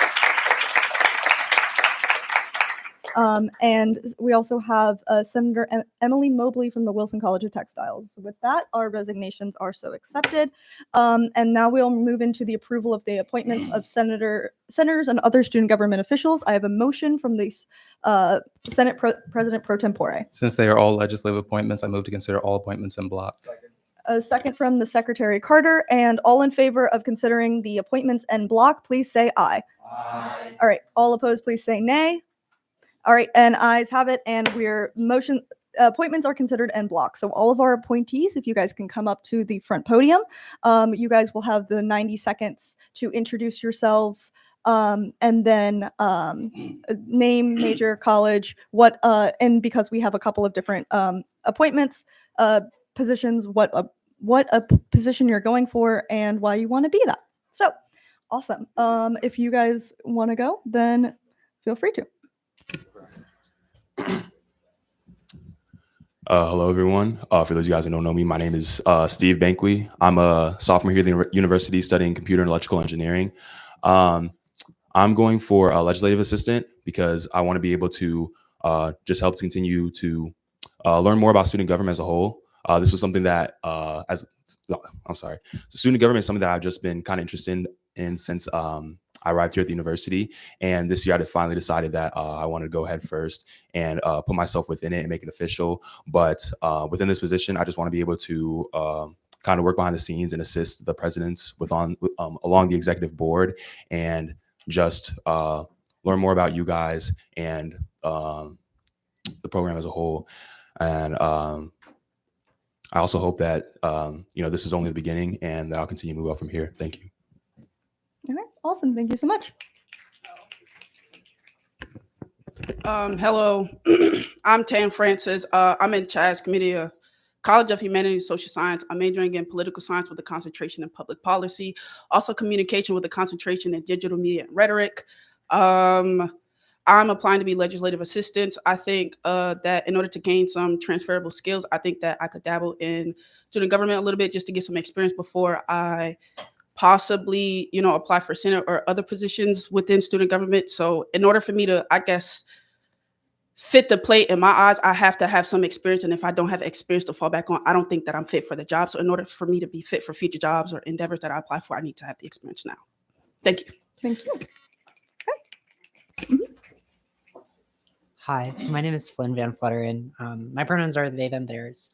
And we also have Senator Emily Mobley from the Wilson College of Textiles. With that, our resignations are so accepted. And now we'll move into the approval of the appointments of senators and other student government officials. I have a motion from the Senate President pro tempore. Since they are all legislative appointments, I move to consider all appointments in block. A second from the Secretary Carter, and all in favor of considering the appointments en bloc, please say aye. Aye. All right, all opposed, please say nay. All right, and ayes have it, and appointments are considered en bloc. So all of our appointees, if you guys can come up to the front podium, you guys will have the 90 seconds to introduce yourselves, and then name, major, college, and because we have a couple of different appointments, positions, what a position you're going for, and why you want to be that. So awesome. If you guys want to go, then feel free to. Hello, everyone. For those of you guys who don't know me, my name is Steve Banqui. I'm a sophomore here at the university studying computer and electrical engineering. I'm going for a legislative assistant because I want to be able to just help to continue to learn more about student government as a whole. This was something that, student government is something that I've just been kind of interested in since I arrived here at the university, and this year I finally decided that I wanted to go ahead first and put myself within it and make it official. But within this position, I just want to be able to kind of work behind the scenes and assist the presidents along the executive board, and just learn more about you guys and the program as a whole. And I also hope that this is only the beginning, and that I'll continue to move up from here. Thank you. All right, awesome. Thank you so much. Hello, I'm Tan Francis. I'm in Chad's Committee of College of Humanities and Social Science. I'm majoring in political science with a concentration in public policy, also communication with a concentration in digital media and rhetoric. I'm applying to be legislative assistant. I think that in order to gain some transferable skills, I think that I could dabble in student government a little bit just to get some experience before I possibly, apply for Senate or other positions within student government. So in order for me to, I guess, fit the plate in my eyes, I have to have some experience. And if I don't have experience to fall back on, I don't think that I'm fit for the job. So in order for me to be fit for future jobs or endeavors that I apply for, I need to have the experience now. Thank you. Thank you. Hi, my name is Flynn Van Flutteren. My pronouns are they, them, theirs.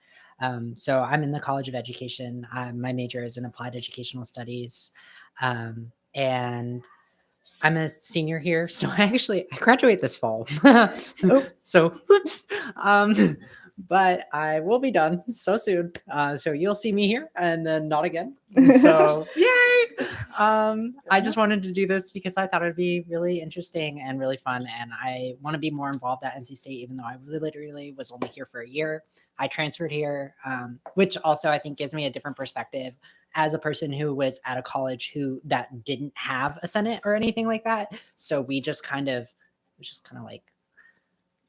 So I'm in the College of Education. My major is in applied educational studies. And I'm a senior here. So I graduate this fall. So whoops. But I will be done so soon. So you'll see me here and then not again. So yay! I just wanted to do this because I thought it'd be really interesting and really fun. And I want to be more involved at NC State, even though I literally was only here for a year. I transferred here, which also I think gives me a different perspective as a person who was at a college that didn't have a Senate or anything like that. So we just kind of like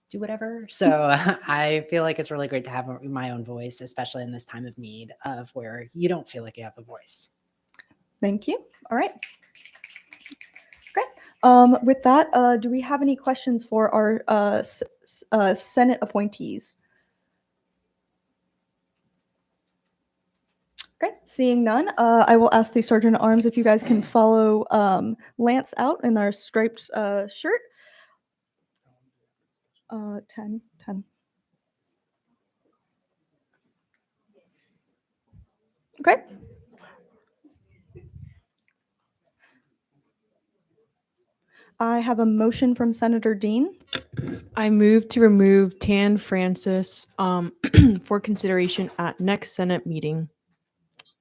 do whatever. So I feel like it's really great to have my own voice, especially in this time of need of where you don't feel like you have a voice. Thank you. All right. Great. With that, do we have any questions for our Senate appointees? Great. Seeing none, I will ask the Sergeant at Arms if you guys can follow Lance out in our striped shirt. 10. Okay. I have a motion from Senator Dean. I move to remove Tan Francis for consideration at next Senate meeting.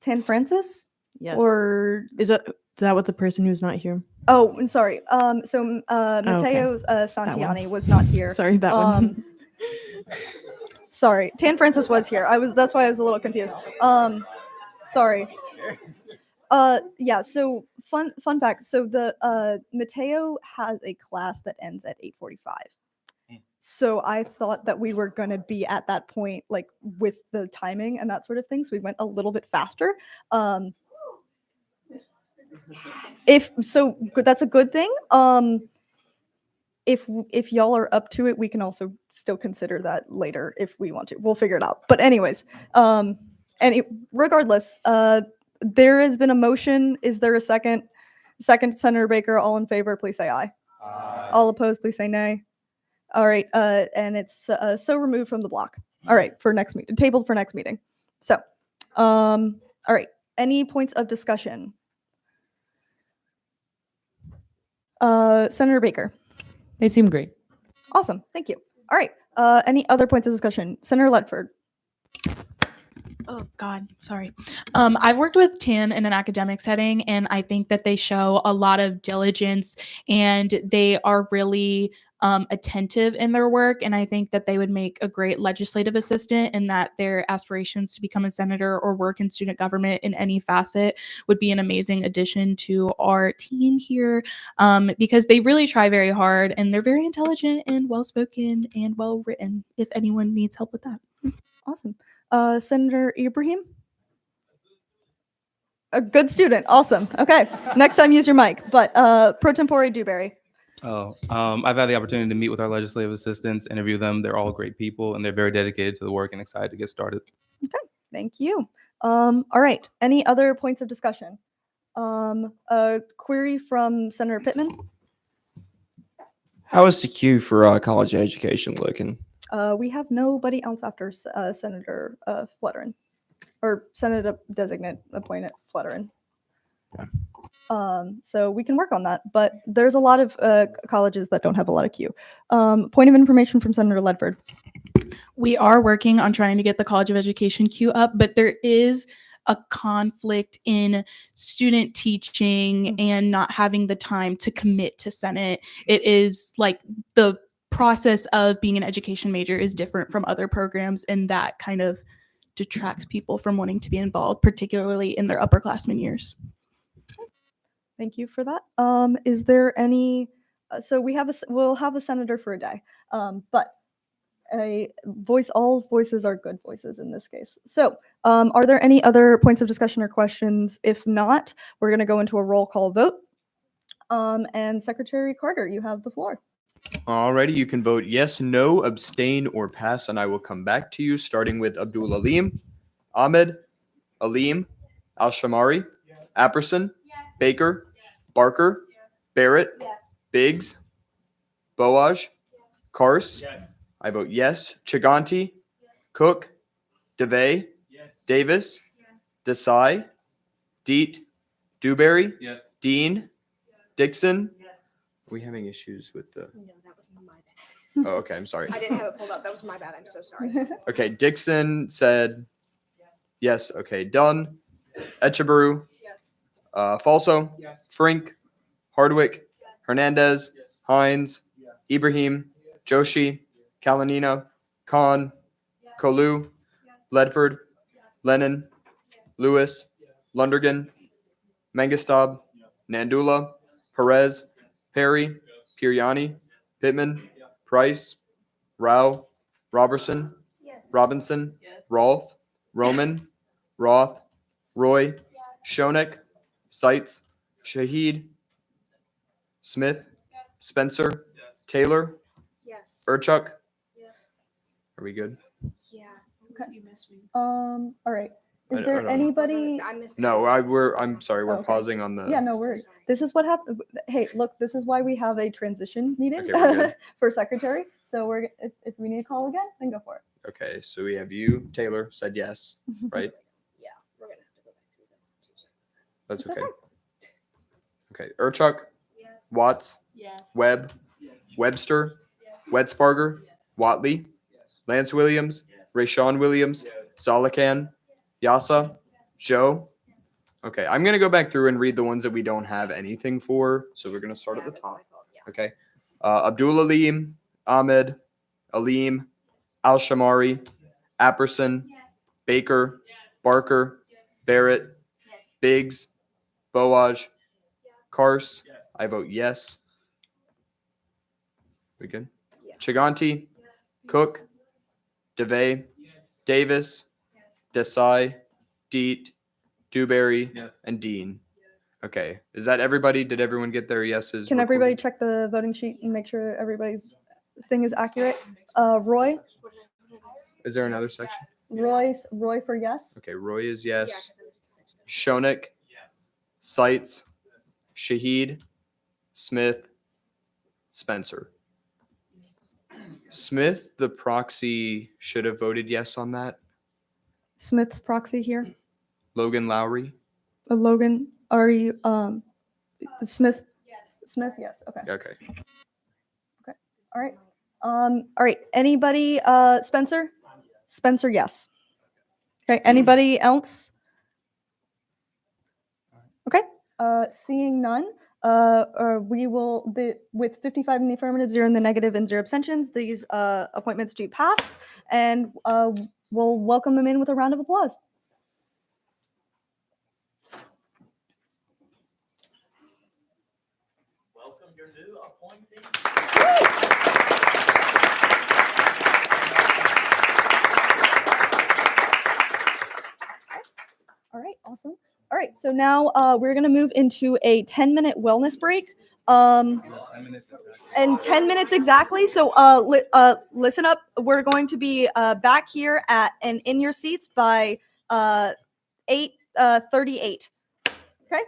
Tan Francis? Yes. Or is that what the person who's not here? Oh, I'm sorry. So okay. Matteo That Santiani one. was not here. Sorry, that one. Sorry, Tan Francis was here. That's why I was a little confused. Sorry. Yeah, so fun fact. So the Matteo has a class that ends at 8:45. So I thought that we were going to be at that point, like with the timing and that sort of thing. So we went a little bit faster. That's a good thing. If y'all are up to it, we can also still consider that later if we want to. We'll figure it out. But anyways, regardless, there has been a motion. Is there a second? Second, Senator Baker. All in favor, please say aye. Aye. All opposed, please say nay. All right, and it's so removed from the block. All right, for next meeting, tabled for next meeting. So, all right, any points of discussion? Senator Baker. They seem great. Awesome, thank you. All right, any other points of discussion? Senator Ledford. Oh God, sorry. I've worked with TAN in an academic setting, and I think that they show a lot of diligence and they are really attentive in their work. And I think that they would make a great legislative assistant, and that their aspirations to become a senator or work in student government in any facet would be an amazing addition to our team here, because they really try very hard and they're very intelligent and well-spoken and well-written, if anyone needs help with that. Awesome. Senator Ibrahim? A good student. Awesome. Okay. Next time, use your mic. But pro tempore Dewberry. I've had the opportunity to meet with our legislative assistants, interview them. They're all great people, and they're very dedicated to the work and excited to get started. Okay. Thank you. All right. Any other points of discussion? A query from Senator Pittman. How is the queue for college education looking? We have nobody else after Senator Flutterin, or Senator Designate appointed Flutterin. So we can work on that, but there's a lot of colleges that don't have a lot of queue. Point of information from Senator Ledford. We are working on trying to get the College of Education queue up, but there is a conflict in student teaching and not having the time to commit to Senate. It is like the process of being an education major is different from other programs, and that kind of detracts people from wanting to be involved, particularly in their upperclassmen years. Thank you for that. Is there any? So we'll have a senator for a day, but all voices are good voices in this case. So, are there any other points of discussion or questions? If not, we're going to go into a roll call vote. And Secretary Carter, you have the floor. Alrighty, you can vote yes, no, abstain, or pass, and I will come back to you, starting with Abdul Alim, Ahmed, Alim, Al-Shamari, Apperson, Baker, Barker, Barrett, Biggs, Boaj, Kars. I vote yes. Chiganti, Cook, DeVay, Davis, Desai, Deet, Dewberry, Dean, Dixon. Are we having issues with the? No, that was my bad. Oh, okay. I'm sorry. I didn't have it pulled up. That was my bad. I'm so sorry. Okay, Dixon said yes. Okay, Dunn, Echebaroo, Falso, Frink, Hardwick, Hernandez, Hines, Ibrahim, Joshi, Kalanina, Khan, Kolu, Ledford, Lennon, Lewis, Lundergan, Mangastab, Nandula, Perez, Perry, Piriani, Pittman, Price, Rao, Robertson, Robinson, Rolfe, Roman, Roth, Roy, Shonik, Seitz, Shahid, Smith, Spencer, Taylor, Yes. Urchuk. Are we good? Yeah. Okay. You missed me. All right. Is I there don't know. anybody? I missed No, I'm sorry. We're Okay. pausing on the. Yeah, no worries. This is what happened. Hey, look, this is why we have a transition meeting Okay, we're good. for secretary. So if we need to call again, then go for it. Okay, so we have you, Taylor, said yes, right? Yeah, we're gonna have to go back through them. I'm so sorry. That's It's okay. Okay, Urchuk, Watts, Webb, Webster, Wedsparger, Watley, Lance Williams, Rayshawn Williams, Zalakan, Yasa, Joe. Okay, I'm gonna go back through and read the ones that we don't have anything for. So we're gonna start at the top. Okay, Abdul Alim, Ahmed, Alim, Al Shamari, Apperson, Baker, Barker, Barrett, Biggs, Boaj, Kars. I vote yes. We good? Chiganti, Cook, DeVay, Davis, Desai, Deet, Dewberry, and Dean. Okay, is that everybody? Did everyone get their yeses? Can recorded? everybody check the voting sheet and make sure everybody's thing is accurate? Roy, Is there another section? Roy for yes. Okay, Roy is yes. Shonik, Seitz, Shahid, Smith, Spencer. Smith, the proxy, should have voted yes on that. Smith's proxy here. Logan Lowry. Logan, are you Smith? Smith, yes. Okay. Okay. All right. All right. Anybody? Spencer? Spencer, yes. Okay. Anybody else? Okay. Seeing none, we will be with 55 in the affirmative, 0 in the negative, and 0 abstentions. These appointments do pass, and we'll welcome them in with a round of applause. Welcome your new appointee. All right, awesome. All right, so now we're gonna move into a 10-minute wellness break. And 10 minutes exactly. So listen up. We're going to be back here at and in your seats by 8:38. Okay.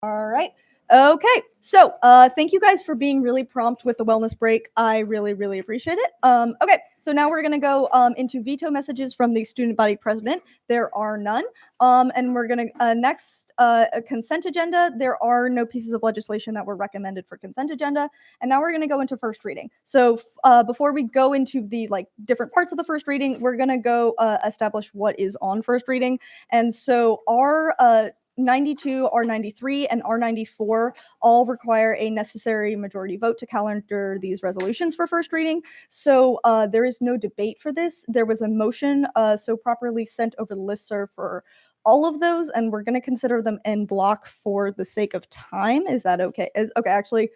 All right. Okay. So thank you guys for being really prompt with the wellness break. I really, really appreciate it. Okay. So now we're going to go into veto messages from the student body president. There are none. And we're going to next a consent agenda. There are no pieces of legislation that were recommended for consent agenda. And now we're going to go into first reading. So before we go into the different parts of the first reading, we're going to go establish what is on first reading. And so our 92, R93, and R94 all require a necessary majority vote to calendar these resolutions for first reading. So there is no debate for this. There was a motion so properly sent over the listserv for all of those, and we're going to consider them en bloc for the sake of time. Is that okay? Okay, actually,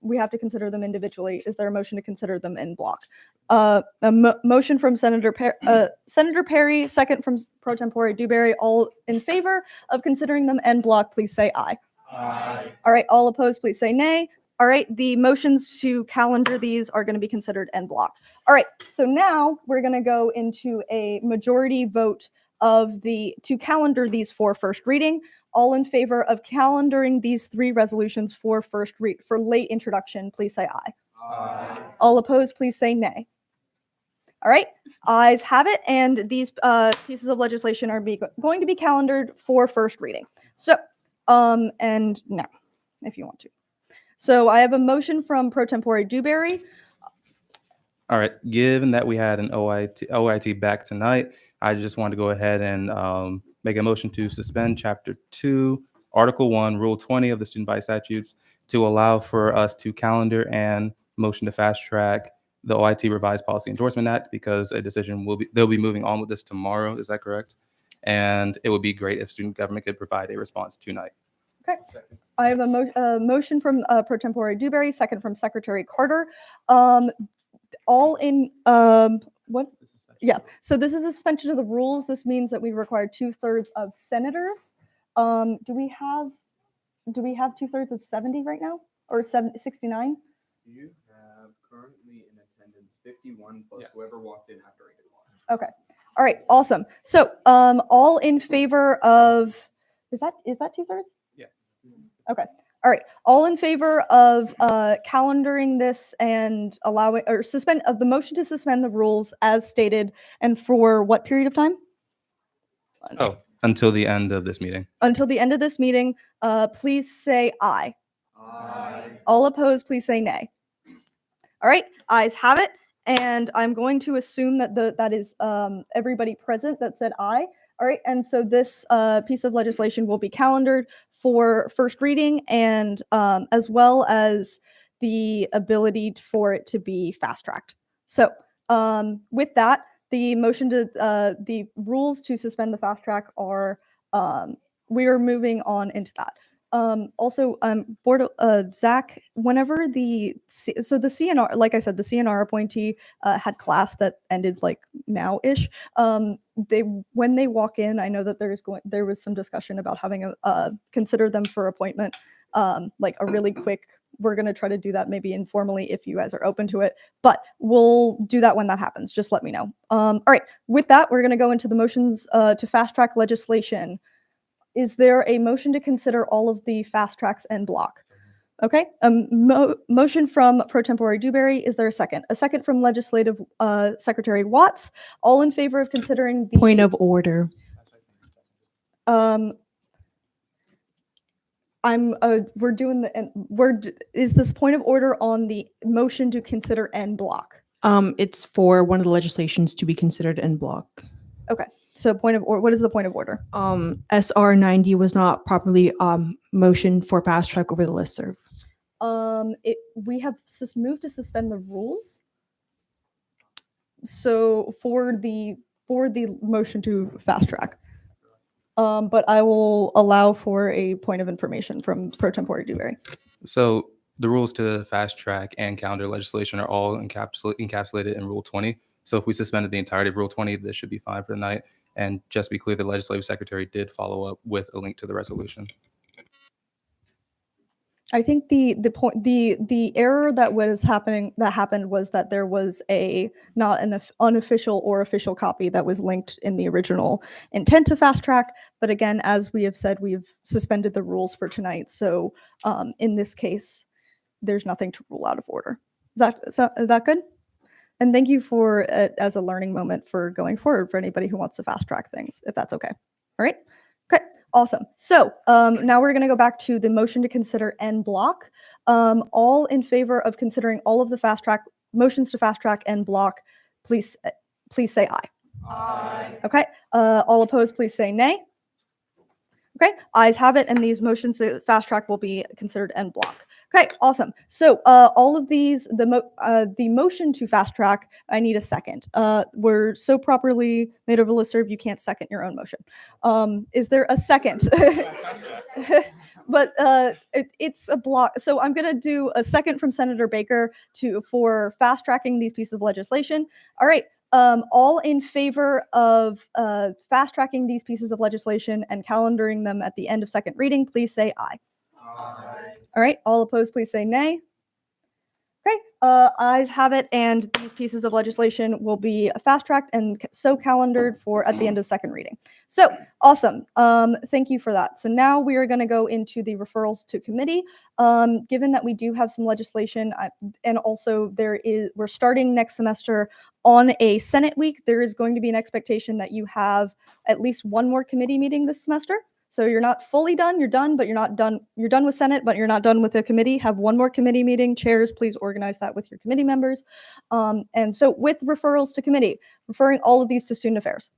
we have to consider them individually. Is there a motion to consider them en bloc? Motion from Senator Perry, second from Pro Tempore Dewberry. All in favor of considering them en bloc, please say aye. Aye. All right, all opposed, please say nay. All right, the motions to calendar these are going to be considered en bloc. All right, so now we're going to go into a majority vote to calendar these for first reading. All in favor of calendaring these three resolutions for for late introduction, please say aye. Aye. All opposed, please say nay. All right, ayes have it, and these pieces of legislation are going to be calendared for first reading. So, and now, if you want to. So I have a motion from Pro Tempore Dewberry. All right, given that we had an OIT back tonight, I just want to go ahead and make a motion to suspend Chapter 2, Article 1, Rule 20 of the Student Body Statutes to allow for us to calendar and motion to fast track the OIT Revised Policy Endorsement Act, because a decision they'll be moving on with this tomorrow. Is that correct? And it would be great if student government could provide a response tonight. Okay. I have a motion from Pro Tempore Dewberry, second from Secretary Carter. All in what? Yeah. So this is a suspension of the rules. This means that we require 2/3 of senators. Do we have 2/3 of 70 right now, or 69? You have currently in attendance 51 plus whoever walked in after I did one. Okay. All right. Awesome. So all in favor of is that 2/3? Yeah. Okay. All right. All in favor of calendaring this and allowing or suspend of the motion to suspend the rules as stated, and for what period of time? Oh, until the end of this meeting. Until the end of this meeting, please say aye. Aye. All opposed, please say nay. All right. Ayes have it, and I'm going to assume that that is everybody present that said aye. All right. And so this piece of legislation will be calendared for first reading, and as well as the ability for it to be fast tracked. So with that, the motion to the rules to suspend the fast track are we are moving on into that. Also, Board Zach, whenever the CNR, like I said, the CNR appointee had class that ended like now-ish. When they walk in, I know that there was some discussion about having consider them for appointment, like a really quick. We're gonna try to do that maybe informally if you guys are open to it, but we'll do that when that happens. Just let me know. All right, with that, we're gonna go into the motions to fast track legislation. Is there a motion to consider all of the fast tracks en bloc? Okay, motion from Pro Tempore Dewberry. Is there a second? A second from Legislative Secretary Watts. All in favor of considering the Point of order. Is this point of order on the motion to consider en bloc? It's for one of the legislations to be considered en bloc. Okay. So what is the point of order? SR 90 was not properly motioned for fast track over the listserv. We have moved to suspend the rules. So for the motion to fast track. But I will allow for a point of information from Pro Tempore Dewberry. So the rules to fast track and calendar legislation are all encapsulated in Rule 20. So if we suspended the entirety of Rule 20, this should be fine for tonight. And just to be clear, the legislative secretary did follow up with a link to the resolution. I think the error that happened was that there was not an unofficial or official copy that was linked in the original intent to fast track. But again, as we have said, we've suspended the rules for tonight. So in this case, there's nothing to rule out of order. Is that good? And thank you for it as a learning moment for going forward for anybody who wants to fast track things, if that's okay. All right. Okay. Awesome. So now we're going to go back to the motion to consider en bloc. All in favor of considering all of the motions to fast track en bloc, please say aye. Aye. Okay. All opposed, please say nay. Okay. Ayes have it, and these motions to fast track will be considered en bloc. Okay, awesome. So all of these, the motion to fast track, I need a second. We're so properly made over listserv, you can't second your own motion. Is there a second? But it's a block. So I'm going to do a second from Senator Baker for fast tracking these pieces of legislation. All right. All in favor of fast tracking these pieces of legislation and calendaring them at the end of second reading, please say aye. Aye. All right, all opposed, please say nay. Okay, ayes have it, and these pieces of legislation will be fast-tracked and so calendared for at the end of second reading. So, awesome. Thank you for that. So now we are going to go into the referrals to committee. Given that we do have some legislation, and also we're starting next semester on a Senate week, there is going to be an expectation that you have at least one more committee meeting this semester. So you're not fully done, you're done, but you're not done. You're done with Senate, but you're not done with the committee. Have one more committee meeting. Chairs, please organize that with your committee members. And so with referrals to committee, referring all of these to student affairs.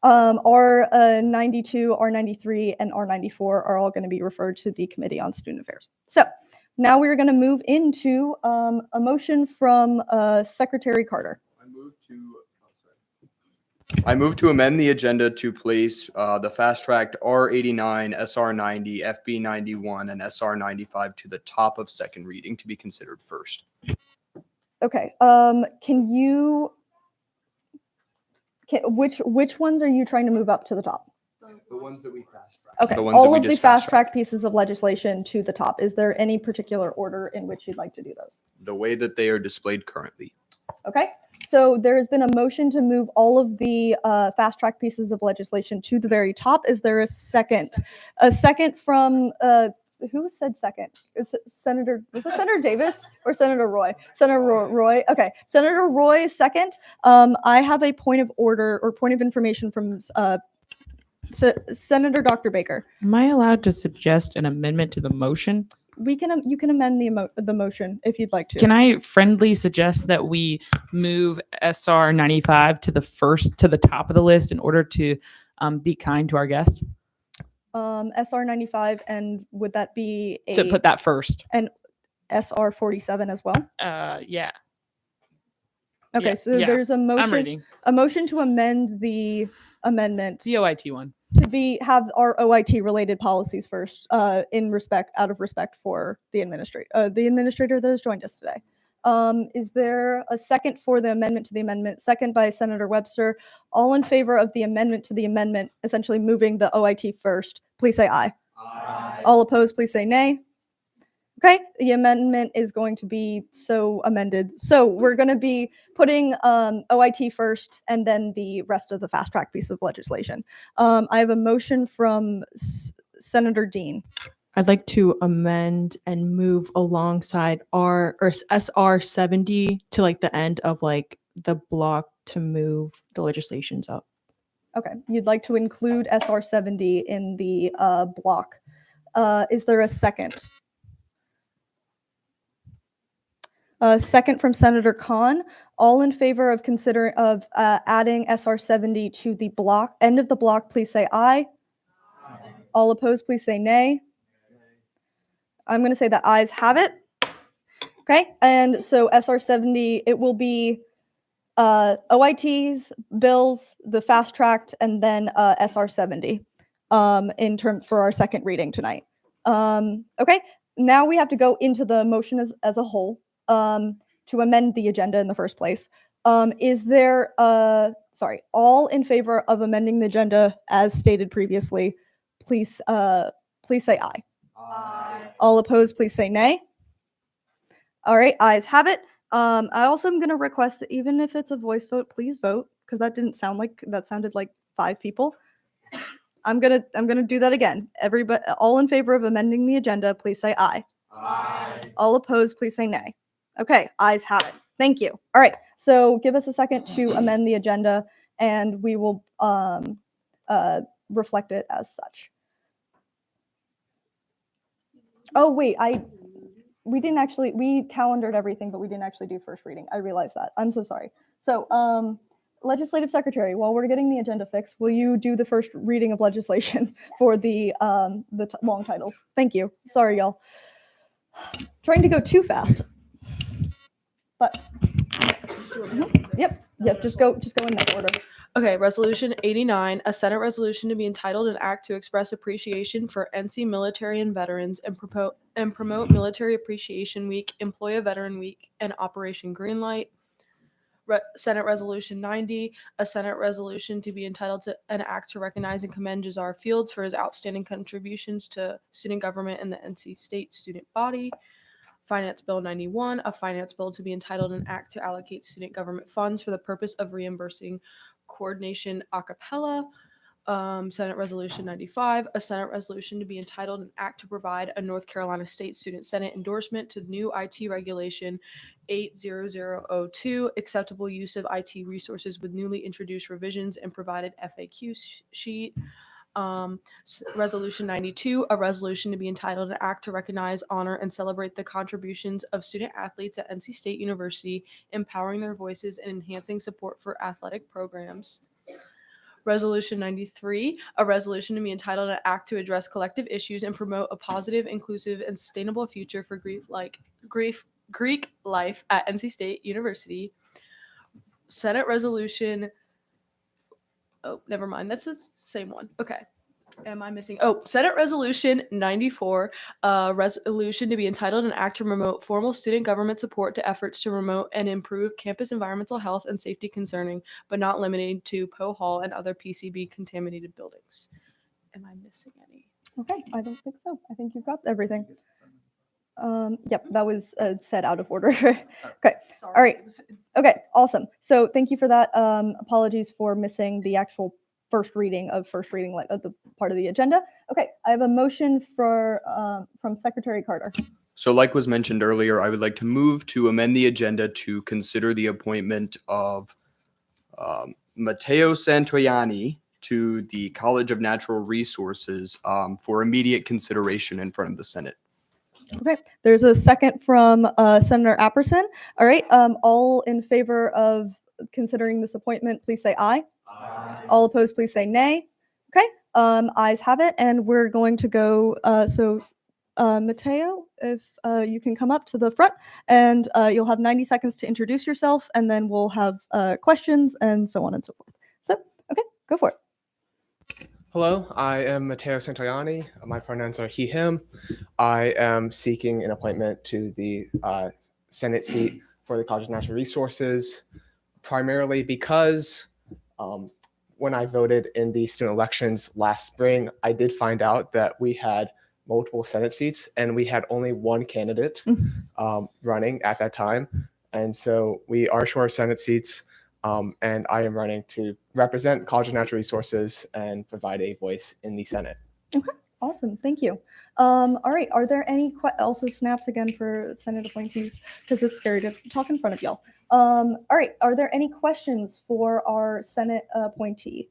R92, R93, and R94 are all going to be referred to the Committee on Student Affairs. So now we're going to move into a motion from Secretary Carter. I move to amend the agenda to place the fast-tracked R89, SR90, FB91, and SR95 to the top of second reading to be considered first. Okay. Which ones are you trying to move up to the top? The ones that we fast-tracked. Okay. All of the fast-track pieces of legislation to the top. Is there any particular order in which you'd like to do those? The way that they are displayed currently. Okay. So there has been a motion to move all of the fast-track pieces of legislation to the very top. Is there a second? A second from who said second? Was that Senator Davis or Senator Roy? Senator Roy. Okay. Senator Roy, second. I have a point of order or point of information from Senator Dr. Baker. Am I allowed to suggest an amendment to the motion? You can amend the motion if you'd like to. Can I friendly suggest that we move SR 95 to the top of the list in order to be kind to our guest? SR 95, and would that be To put that first. And SR 47 as well? Yeah. Okay, Yeah, so yeah. there's a I'm ready. motion to amend the amendment. The OIT one. To have our OIT related policies first, out of respect for the administrator that has joined us today. Is there a second for the amendment to the amendment? Second by Senator Webster. All in favor of the amendment to the amendment, essentially moving the OIT first, please say aye. Aye. All opposed, please say nay. Okay, the amendment is going to be so amended. So we're going to be putting OIT first and then the rest of the fast track piece of legislation. I have a motion from Senator Dean. I'd like to amend and move alongside SR 70 to like the end of like the block to move the legislations up. Okay, you'd like to include SR 70 in the block. Is there a second? Second from Senator Khan. All in favor of adding SR 70 to the block end of the block, please say aye. Aye. All opposed, please say nay. I'm going to say that ayes have it. Okay, and so SR 70, it will be OITs, bills, the fast tracked, and then SR 70 for our second reading tonight. Okay, now we have to go into the motion as a whole. To amend the agenda in the first place. Is there, all in favor of amending the agenda as stated previously, please say aye. Aye. All opposed, please say nay. All right, ayes have it. I also am going to request that even if it's a voice vote, please vote, because that didn't sound like that sounded like 5 people. I'm gonna do that again. Everybody, all in favor of amending the agenda, please say aye. Aye. All opposed, please say nay. Okay, ayes have it. Thank you. All right, so give us a second to amend the agenda, and we will reflect it as such. Oh wait, we calendared everything, but we didn't actually do first reading. I realize that. I'm so sorry. So, Legislative Secretary, while we're getting the agenda fixed, will you do the first reading of legislation for the long titles? Thank you. Sorry, y'all. Trying to go too fast. But yep, just go in that order. Okay, Resolution 89, a Senate resolution to be entitled an act to express appreciation for NC military and veterans and promote Military Appreciation Week, Employ a Veteran Week, and Operation Greenlight. Senate Resolution 90, a Senate resolution to be entitled to an act to recognize and commend Jazar Fields for his outstanding contributions to student government and the NC State student body. Finance Bill 91, a finance bill to be entitled an act to allocate student government funds for the purpose of reimbursing coordination a cappella. Senate Resolution 95, a Senate resolution to be entitled an act to provide a North Carolina State Student Senate endorsement to new IT regulation 80002, acceptable use of IT resources with newly introduced revisions and provided FAQ sheet. Resolution 92, a resolution to be entitled an act to recognize, honor, and celebrate the contributions of student athletes at NC State University, empowering their voices and enhancing support for athletic programs. Resolution 93, a resolution to be entitled an act to address collective issues and promote a positive, inclusive, and sustainable future for Greek life at NC State University. Senate Resolution, oh, never mind, that's the same one. Okay. Am I missing? Oh, Senate Resolution 94, a resolution to be entitled an act to promote formal student government support to efforts to promote and improve campus environmental health and safety concerning, but not limited to Poe Hall and other PCB contaminated buildings. Am I missing any? Okay, I don't think so. I think you've got everything. Yep, that was said out of order. Okay, all right. Okay, awesome. So thank you for that. Apologies for missing the actual first reading of the part of the agenda. Okay, I have a motion from Secretary Carter. So like was mentioned earlier, I would like to move to amend the agenda to consider the appointment of Matteo Santoianni to the College of Natural Resources for immediate consideration in front of the Senate. Okay, there's a second from Senator Apperson. All right, all in favor of considering this appointment, please say aye. Aye. All opposed, please say nay. Okay, ayes have it, and we're going to go, Matteo, if you can come up to the front, and you'll have 90 seconds to introduce yourself, and then we'll have questions and so on and so forth. So, okay, go for it. Hello, I am Matteo Santoianni. My pronouns are he, him. I am seeking an appointment to the Senate seat for the College of Natural Resources, primarily because when I voted in the student elections last spring, I did find out that we had multiple Senate seats and we had only one candidate running at that time. And so we are short of Senate seats. And I am running to represent College of Natural Resources and provide a voice in the Senate. Okay, awesome. Thank you. All right, are there any also snaps again for Senate appointees, because it's scary to talk in front of y'all. All right, are there any questions for our Senate appointee?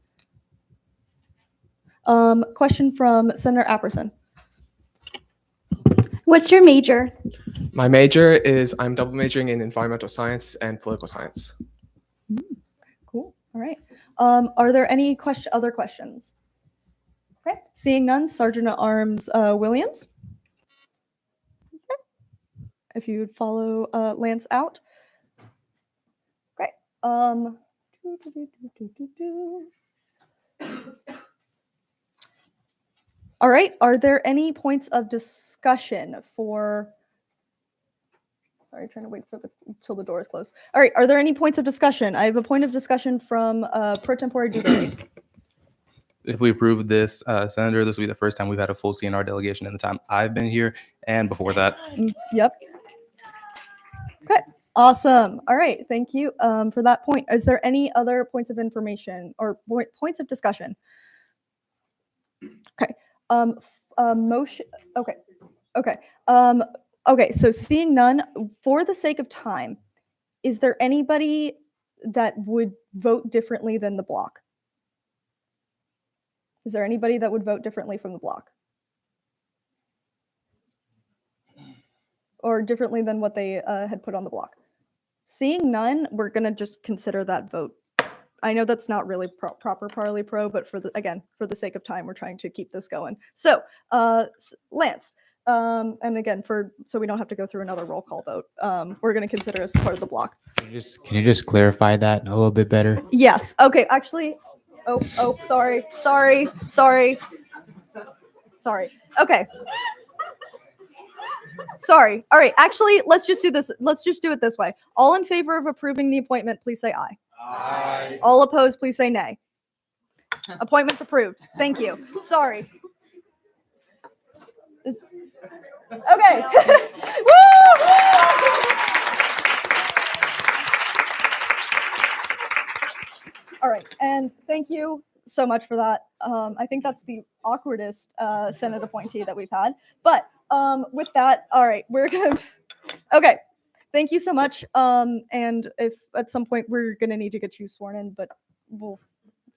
Question from Senator Apperson. What's your major? My major is I'm double majoring in environmental science and political science. Cool. All right. Are there any other questions? Okay. Seeing none, Sergeant at Arms Williams. Okay. If you would follow Lance out. Okay. All right. Are there any points of discussion for? Sorry, trying to wait for till the door is closed. All right. Are there any points of discussion? I have a point of discussion from Pro Tempore Dewberry. if we approve this, Senator, this will be the first time we've had a full CNR delegation in the time I've been here and before that. Yep. Okay. Awesome. All right. Thank you for that point. Is there any other points of information or points of discussion? Okay. Motion. Okay. Okay. Okay. So seeing none, for the sake of time, is there anybody that would vote differently than the block? Is there anybody that would vote differently from the block? Or differently than what they had put on the block? Seeing none, we're going to just consider that vote. I know that's not really proper parley pro, but for the sake of time, we're trying to keep this going. So, Lance, and again, so we don't have to go through another roll call vote, we're going to consider as part of the block. Can you just clarify that a little bit better? Yes. Okay. Actually, sorry. Okay. Sorry. All right. Actually, let's just do this. Let's just do it this way. All in favor of approving the appointment, please say aye. Aye. All opposed, please say nay. Appointment's approved. Thank you. Sorry. Okay. Woo! All right. And thank you so much for that. I think that's the awkwardest Senate appointee that we've had. But with that, all right, we're gonna. Okay, thank you so much. And if at some point we're gonna need to get you sworn in, but we'll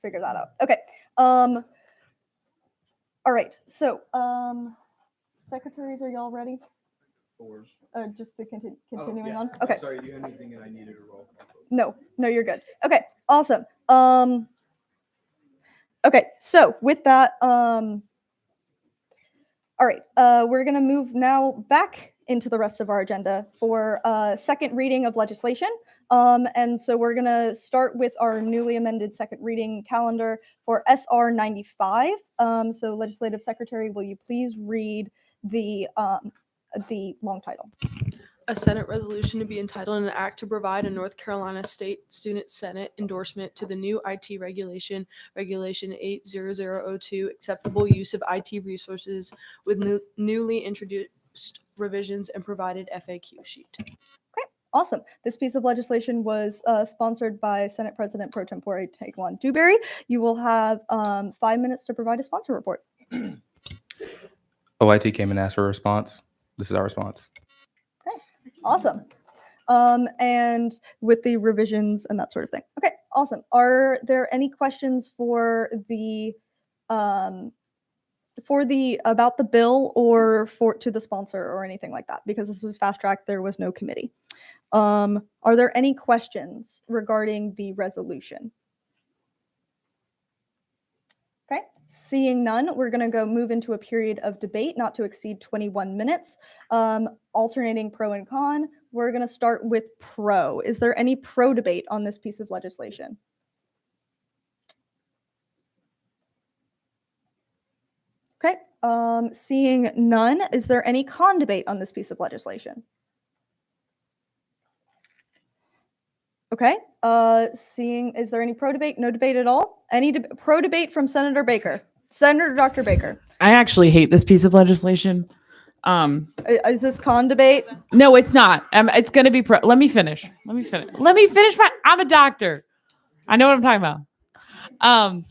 figure that out. Okay. All right. So, secretaries, are y'all ready? Just to continuing on. Okay. Sorry, you had anything that I needed to roll call? No, you're good. Okay, awesome. Okay, so with that, all right, we're gonna move now back into the rest of our agenda for second reading of legislation. And so we're gonna start with our newly amended second reading calendar for SR 95. So Legislative Secretary, will you please read the long title? A Senate resolution to be entitled an act to provide a North Carolina State Student Senate endorsement to the new IT regulation, Regulation 80002, acceptable use of IT resources with newly introduced revisions and provided FAQ sheet. Okay, awesome. This piece of legislation was sponsored by Senate President Pro Tempore Taekwon Dewberry. You will have 5 minutes to provide a sponsor report. OIT came and asked for a response. This is our response. Awesome. And with the revisions and that sort of thing. Okay, awesome. Are there any questions for the about the bill or to the sponsor or anything like that? Because this was fast track, there was no committee. Are there any questions regarding the resolution? Okay, seeing none, we're going to move into a period of debate not to exceed 21 minutes, alternating pro and con. We're going to start with pro. Is there any pro debate on this piece of legislation? Okay, seeing none, is there any con debate on this piece of legislation? Okay, is there any pro debate? No debate at all? Any pro debate from Senator Baker? Senator Dr. Baker. I actually hate this piece of legislation. Is this con debate? No, it's not. It's going to be pro. Let me finish. I'm a doctor. I know what I'm talking about.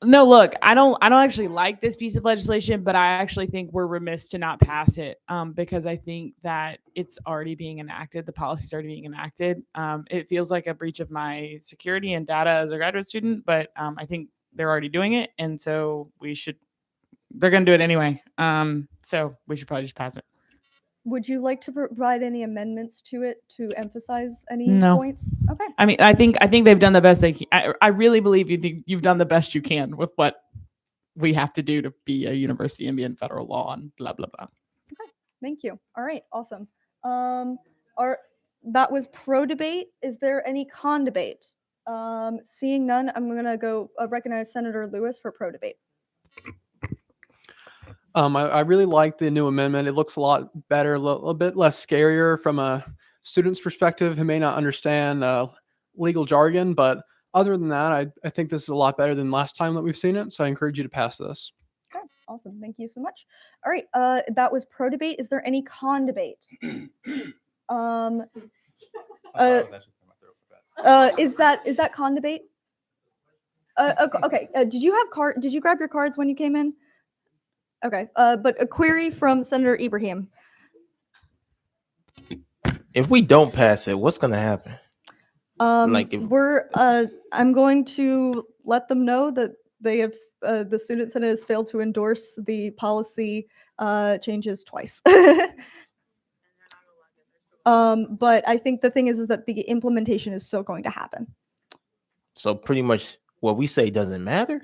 No, look, I don't actually like this piece of legislation, but I actually think we're remiss to not pass it because I think that it's already being enacted. The policy's already being enacted. It feels like a breach of my security and data as a graduate student, but I think they're already doing it. And so they're going to do it anyway. So we should probably just pass it. Would you like to provide any amendments to it to emphasize any No. points? Okay. I mean, I think they've done the best they can. I really believe you've done the best you can with what we have to do to be a university and be in federal law and blah, blah, blah. Okay. Thank you. All right. Awesome. That was pro debate. Is there any con debate? Seeing none, I'm going to go recognize Senator Lewis for pro debate. I really like the new amendment. It looks a lot better, a little bit less scarier from a student's perspective who may not understand legal jargon, but other than that, I think this is a lot better than last time that we've seen it. So I encourage you to pass this. Okay, awesome. Thank you so much. All right, that was pro debate. Is there any con debate? Is that con debate? Okay. Did you grab your cards when you came in? Okay. But a query from Senator Ibrahim. If we don't pass it, what's gonna happen? Like if- I'm going to let them know that they have the Student Senate has failed to endorse the policy changes twice. But I think the thing is that the implementation is still going to happen. So pretty much what we say doesn't matter.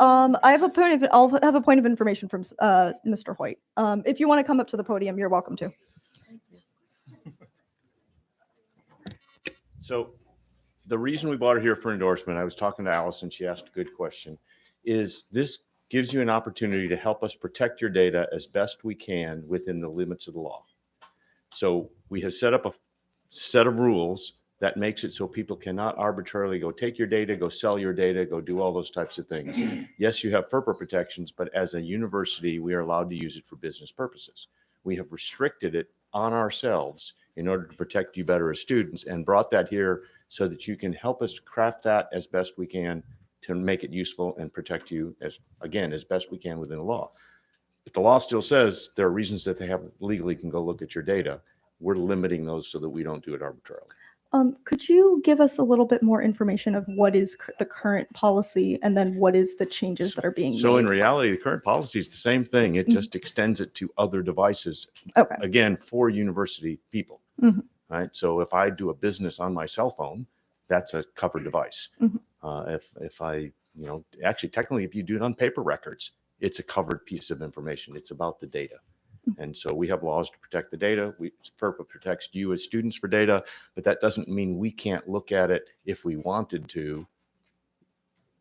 I'll have a point of information from Mr. Hoyt. If you want to come up to the podium, you're welcome to. So the reason we brought her here for endorsement, I was talking to Allison, she asked a good question, is this gives you an opportunity to help us protect your data as best we can within the limits of the law. So we have set up a set of rules that makes it so people cannot arbitrarily go take your data, go sell your data, go do all those types of things. Yes, you have FERPA protections, but as a university, we are allowed to use it for business purposes. We have restricted it on ourselves in order to protect you better as students and brought that here so that you can help us craft that as best we can to make it useful and protect you as best we can within the law. But the law still says there are reasons that they have legally can go look at your data. We're limiting those so that we don't do it arbitrarily. Could you give us a little bit more information of what is the current policy and then what is the changes that are being So made? in reality, the current policy is the same thing. It just extends it to other devices. Okay. Again, for university people, Mhm. right? So if I do a business on my cell phone, that's a covered device. Mhm. If I, actually technically, if you do it on paper records, it's a covered piece of information. It's about the data. And so we have laws to protect the data. FERPA protects you as students for data, but that doesn't mean we can't look at it if we wanted to.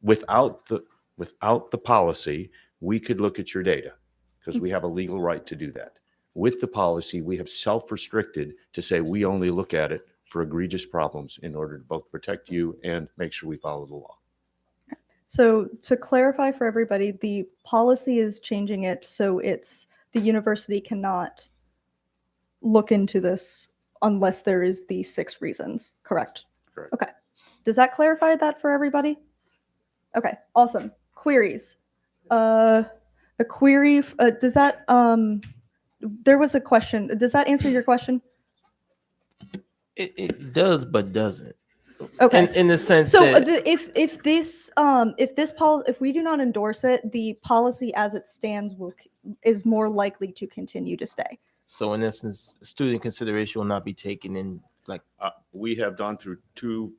Without the policy, we could look at your data because we have a legal right to do that. With the policy, we have self-restricted to say we only look at it for egregious problems in order to both protect you and make sure we follow the law. So to clarify for everybody, the policy is changing it so the university cannot look into this unless there is the 6 reasons, correct? Correct. Okay. Does that clarify that for everybody? Okay, awesome. Queries. A query, does that, there was a question. Does that answer your question? It does, but doesn't. Okay. In the sense So that if we do not endorse it, the policy as it stands is more likely to continue to stay. so in essence, student consideration will not be taken in like We have gone through two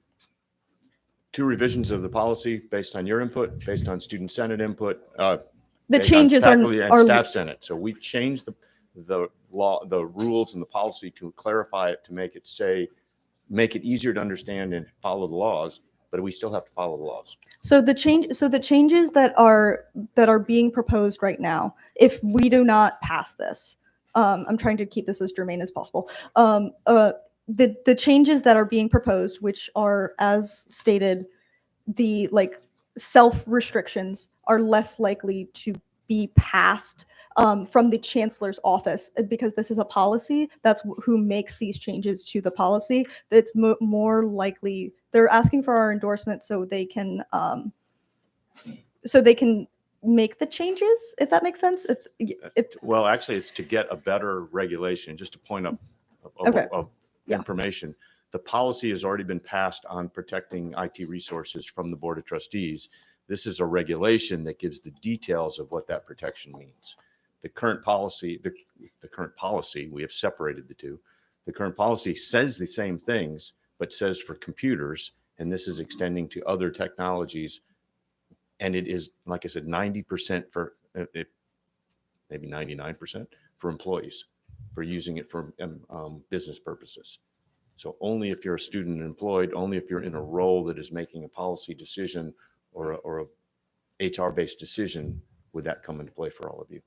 revisions of the policy based on your input, based on student senate input. The based on changes faculty and are staff senate. So we've changed the law, the rules and the policy to clarify it, to make it easier to understand and follow the laws, but we still have to follow the laws. So the changes that are being proposed right now, if we do not pass this, I'm trying to keep this as germane as possible. The changes that are being proposed, which are as stated, the self restrictions are less likely to be passed from the chancellor's office because this is a policy. That's who makes these changes to the policy. That's more likely they're asking for our endorsement so they can make the changes, if that makes sense. Well, actually, it's to get a better regulation. Just to point up of information, the policy has already been passed on protecting IT resources from the Board of Trustees. This is a regulation that gives the details of what that protection means. The current policy, we have separated the two. The current policy says the same things, but says for computers, and this is extending to other technologies. And it is, like I said, 90% for maybe 99% for employees for using it for business purposes. So only if you're a student and employed, only if you're in a role that is making a policy decision or a HR-based decision, would that come into play for all of you.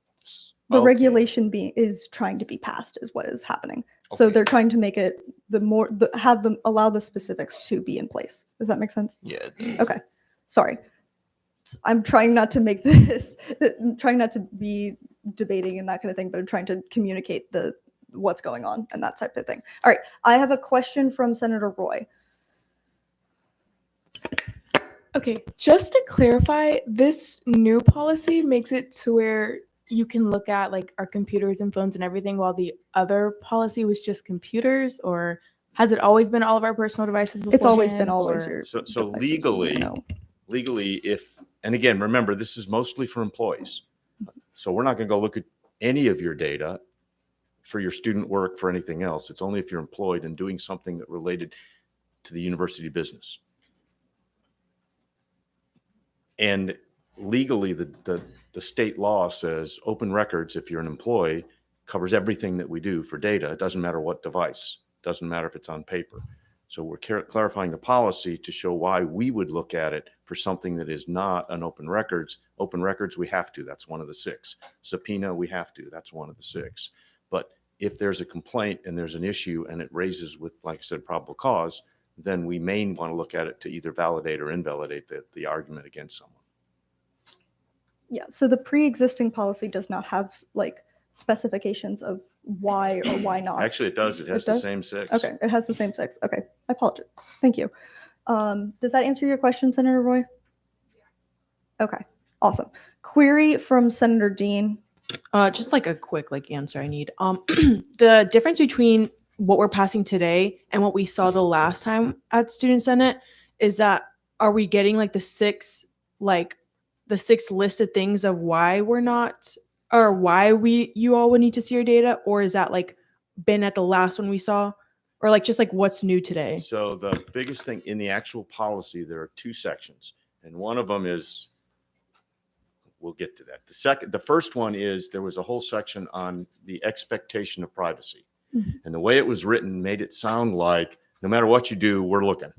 The regulation is trying to be passed is what is happening. So they're trying to make it allow the specifics to be in place. Does that make sense? Yeah. Okay. Sorry. I'm trying not to make this, trying not to be debating and that kind of thing, but I'm trying to communicate what's going on and that type of thing. All right. I have a question from Senator Roy. Okay, just to clarify, this new policy makes it to where you can look at like our computers and phones and everything, while the other policy was just computers, or has it always been all of our personal devices? It's always been beforehand, always or- your. So legally, if, and again, remember, this is mostly for employees. So we're not going to go look at any of your data for your student work, for anything else. It's only if you're employed and doing something that related to the university business. And legally, the state law says open records, if you're an employee, covers everything that we do for data. It doesn't matter what device, doesn't matter if it's on paper. So we're clarifying the policy to show why we would look at it for something that is not an open records. Open records, we have to. That's one of the 6. Subpoena, we have to. That's one of the 6. But if there's a complaint and there's an issue and it raises with, like I said, probable cause, then we may want to look at it to either validate or invalidate the argument against someone. Yeah. So the pre-existing policy does not have like specifications of why or why not. Actually, it does. It has the same 6. Okay. It has the same 6. Okay. I apologize. Thank you. Does that answer your question, Senator Roy? Okay. Awesome. Query from Senator Dean. Just like a quick answer I need. The difference between what we're passing today and what we saw the last time at Student Senate is that, are we getting like the 6 listed things of why we're not, or why you all would need to see your data, or is that like been at the last one we saw, or like just like what's new today? So the biggest thing in the actual policy, there are 2 sections, and one of them is, we'll get to that. The first one is there was a whole section on the expectation of privacy. And the way it was written made it sound like no matter what you do, we're looking,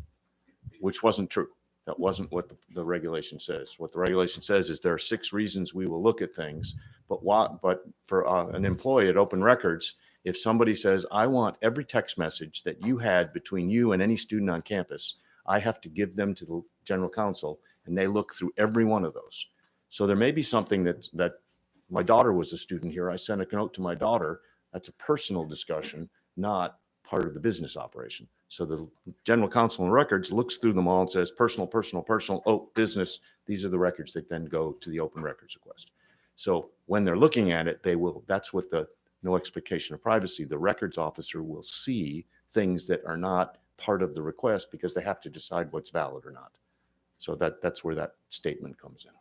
which wasn't true. That wasn't what the regulation says. What the regulation says is there are 6 reasons we will look at things. But for an employee at Open Records, if somebody says, I want every text message that you had between you and any student on campus, I have to give them to the general counsel, and they look through every one of those. So there may be something that my daughter was a student here. I sent a note to my daughter. That's a personal discussion, not part of the business operation. So the general counsel on records looks through them all and says, personal, personal, personal, oh, business. These are the records that then go to the open records request. So when they're looking at it, that's what the no expectation of privacy, the records officer will see things that are not part of the request because they have to decide what's valid or not. So that's where that statement comes in.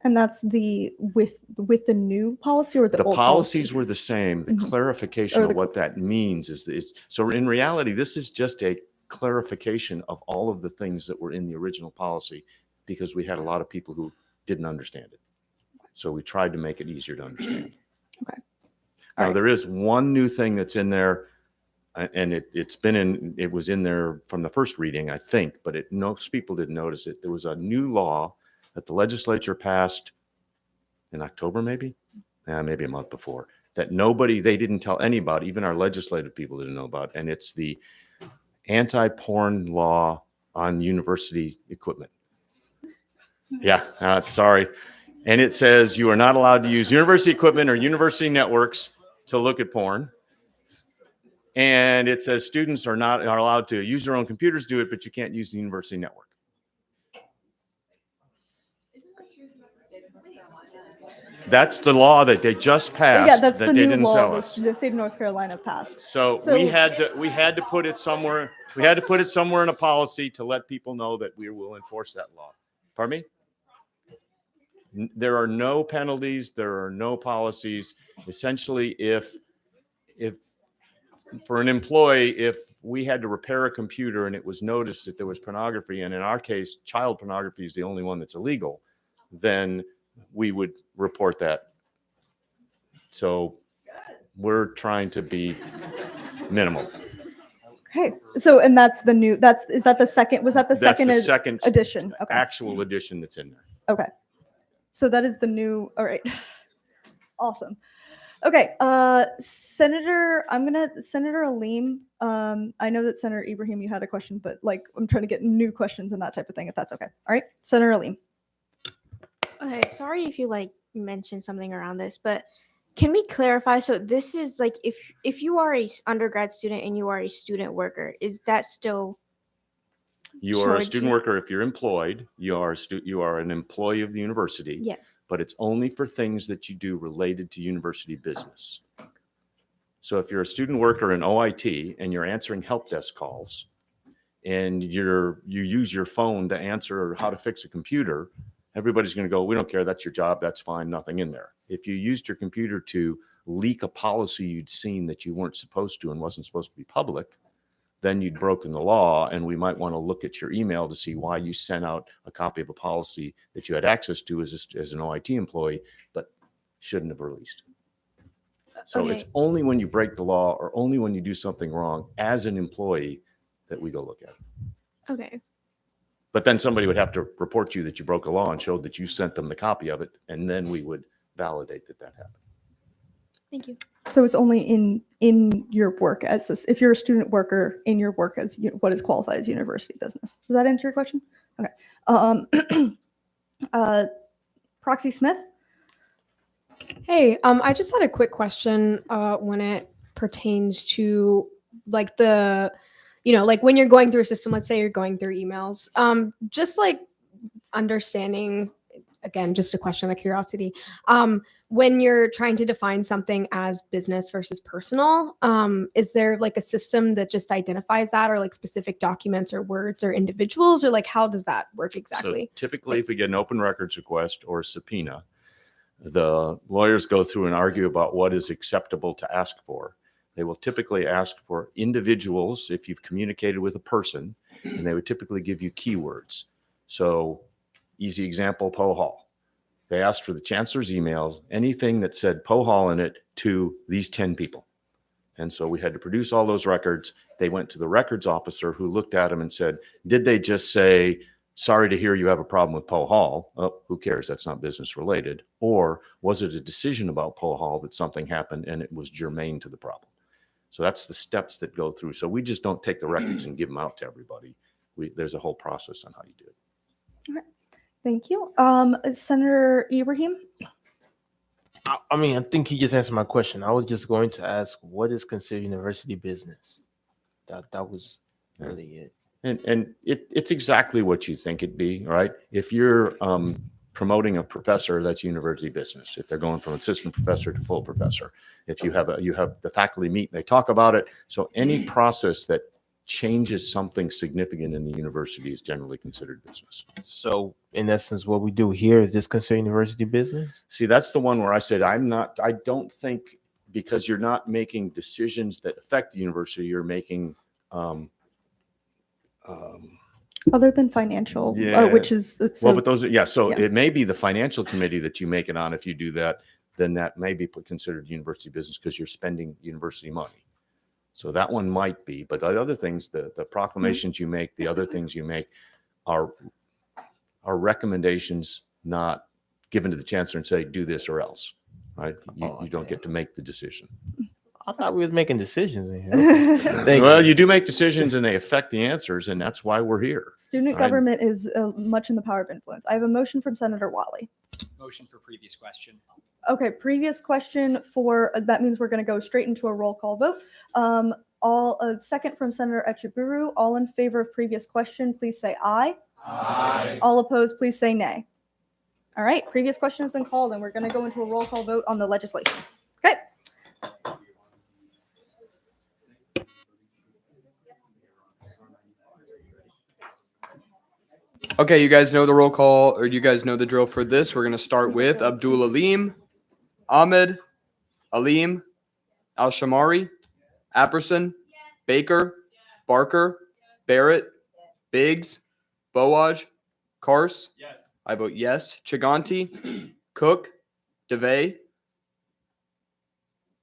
And that's with the new policy or the old policies policy? were the same. The Mhm. clarification Or of the- what that means is so in reality, this is just a clarification of all of the things that were in the original policy because we had a lot of people who didn't understand it. So we tried to make it easier to understand. Okay. Now there is one new thing that's in there, and it was in there from the first reading, I think, but most people didn't notice it. There was a new law that the legislature passed in October, maybe a month before, that they didn't tell anybody, even our legislative people didn't know about. And it's the anti-porn law on university equipment. Yeah, sorry. And it says you are not allowed to use university equipment or university networks to look at porn. And it says students are allowed to use their own computers, do it, but you can't use the university network. That's the law that they just passed. Yeah, that's that the they new didn't law tell that us. the state of North Carolina passed. So we had to put it somewhere. We had to put it somewhere in a policy to let people know that we will enforce that law. Pardon me? There are no penalties. There are no policies. Essentially, if for an employee, if we had to repair a computer and it was noticed that there was pornography, and in our case, child pornography is the only one that's illegal, then we would report that. So we're trying to be minimal. Okay. So, and that's the new, is that the second, was that the That's second, the second edition? Okay. actual edition that's in there. Okay. So that is the new, all right. Awesome. Okay, Senator Aleem. I know that Senator Ibrahim, you had a question, but like I'm trying to get new questions and that type of thing. If that's okay. All right, Senator Aleem. Okay, sorry if you like mentioned something around this, but can we clarify? So this is like if you are a undergrad student and you are a student worker, is that still You are a charge student you? worker if you're employed. You are an employee of the university. Yes. But it's only for things that you do related to university business. So if you're a student worker in OIT and you're answering help desk calls and you use your phone to answer how to fix a computer, everybody's going to go, we don't care. That's your job. That's fine. Nothing in there. If you used your computer to leak a policy you'd seen that you weren't supposed to and wasn't supposed to be public, then you'd broken the law, and we might want to look at your email to see why you sent out a copy of a policy that you had access to as an OIT employee, but shouldn't have released. So it's only when you break the law or only when you do something wrong as an employee that we go look at it. Okay. But then somebody would have to report you that you broke a law and showed that you sent them the copy of it, and then we would validate that happened. Thank you. So it's only in your work if you're a student worker in your work as what is qualified as university business. Does that answer your question? Okay. Proxy Smith. Hey, I just had a quick question when it pertains to like like when you're going through a system, let's say you're going through emails, just like understanding, again, just a question of curiosity. When you're trying to define something as business versus personal, is there like a system that just identifies that, or like specific documents or words or individuals, or like how does that work exactly? So typically, if we get an open records request or a subpoena, the lawyers go through and argue about what is acceptable to ask for. They will typically ask for individuals if you've communicated with a person, and they would typically give you keywords. So easy example, Poe Hall. They asked for the chancellor's emails, anything that said Poe Hall in it to these 10 people. And so we had to produce all those records. They went to the records officer who looked at them and said, did they just say, sorry to hear you have a problem with Poe Hall? Oh, who cares? That's not business related. Or was it a decision about Poe Hall that something happened and it was germane to the problem? So that's the steps that go through. So we just don't take the records and give them out to everybody. There's a whole process on how you do it. All right. Thank you. Senator Ibrahim. I mean, I think he just answered my question. I was just going to ask, what is considered university business? That was really it. And it's exactly what you think it'd be, right? If you're promoting a professor, that's university business. If they're going from assistant professor to full professor, if you have the faculty meet, they talk about it. So any process that changes something significant in the university is generally considered business. So in essence, what we do here is this considered university business? See, that's the one where I said, I don't think, because you're not making decisions that affect the university, you're making Other than financial, which is but those are, so it may be the financial committee that you make it on. If you do that, then that may be considered university business because you're spending university money. So that one might be, but the other things, the proclamations you make, the other things you make are recommendations not given to the chancellor and say, do this or else, right? You don't get to make the decision. I thought we was making decisions in here. You do make decisions and they affect the answers, and that's why we're here. Student government is much in the power of influence. I have a motion from Senator Wally. Motion for previous question. Okay, previous question that means we're going to go straight into a roll call vote. A second from Senator Echeburu. All in favor of previous question, please say aye. Aye. All opposed, please say nay. All right, previous question has been called, and we're going to go into a roll call vote on the legislation. Okay. Okay, you guys know the roll call, or you guys know the drill for this. We're going to start with Abdul Aleem, Ahmed, Aleem, Al-Shamari, Apperson, Baker, Barker, Barrett, Biggs, Boaj, Kars. Yes. I vote yes. Chiganti, Cook, DeVay.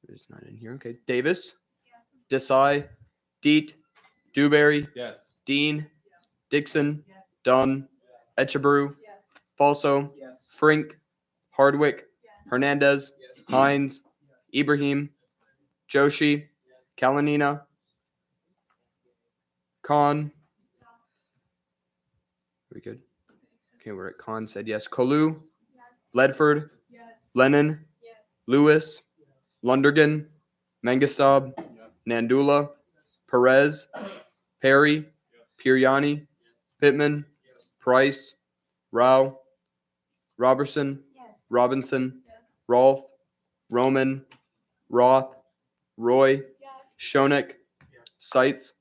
It's not in here. Okay. Davis, Desai, Deet, Dewberry, Yes. Dean, Dixon, Dunn, Echeburu, Falso, Frink, Hardwick, Hernandez, Hines, Ibrahim, Joshi, Kalanina, Khan. We good? Okay, we're at Khan said yes. Kalu, Ledford, Lennon, Lewis, Lundergan, Mangastab, Nandula, Perez, Perry, Piriani, Pittman, Price, Rao, Robertson, Robinson, Rolfe, Roman, Roth, Roy, Shonik, Seitz,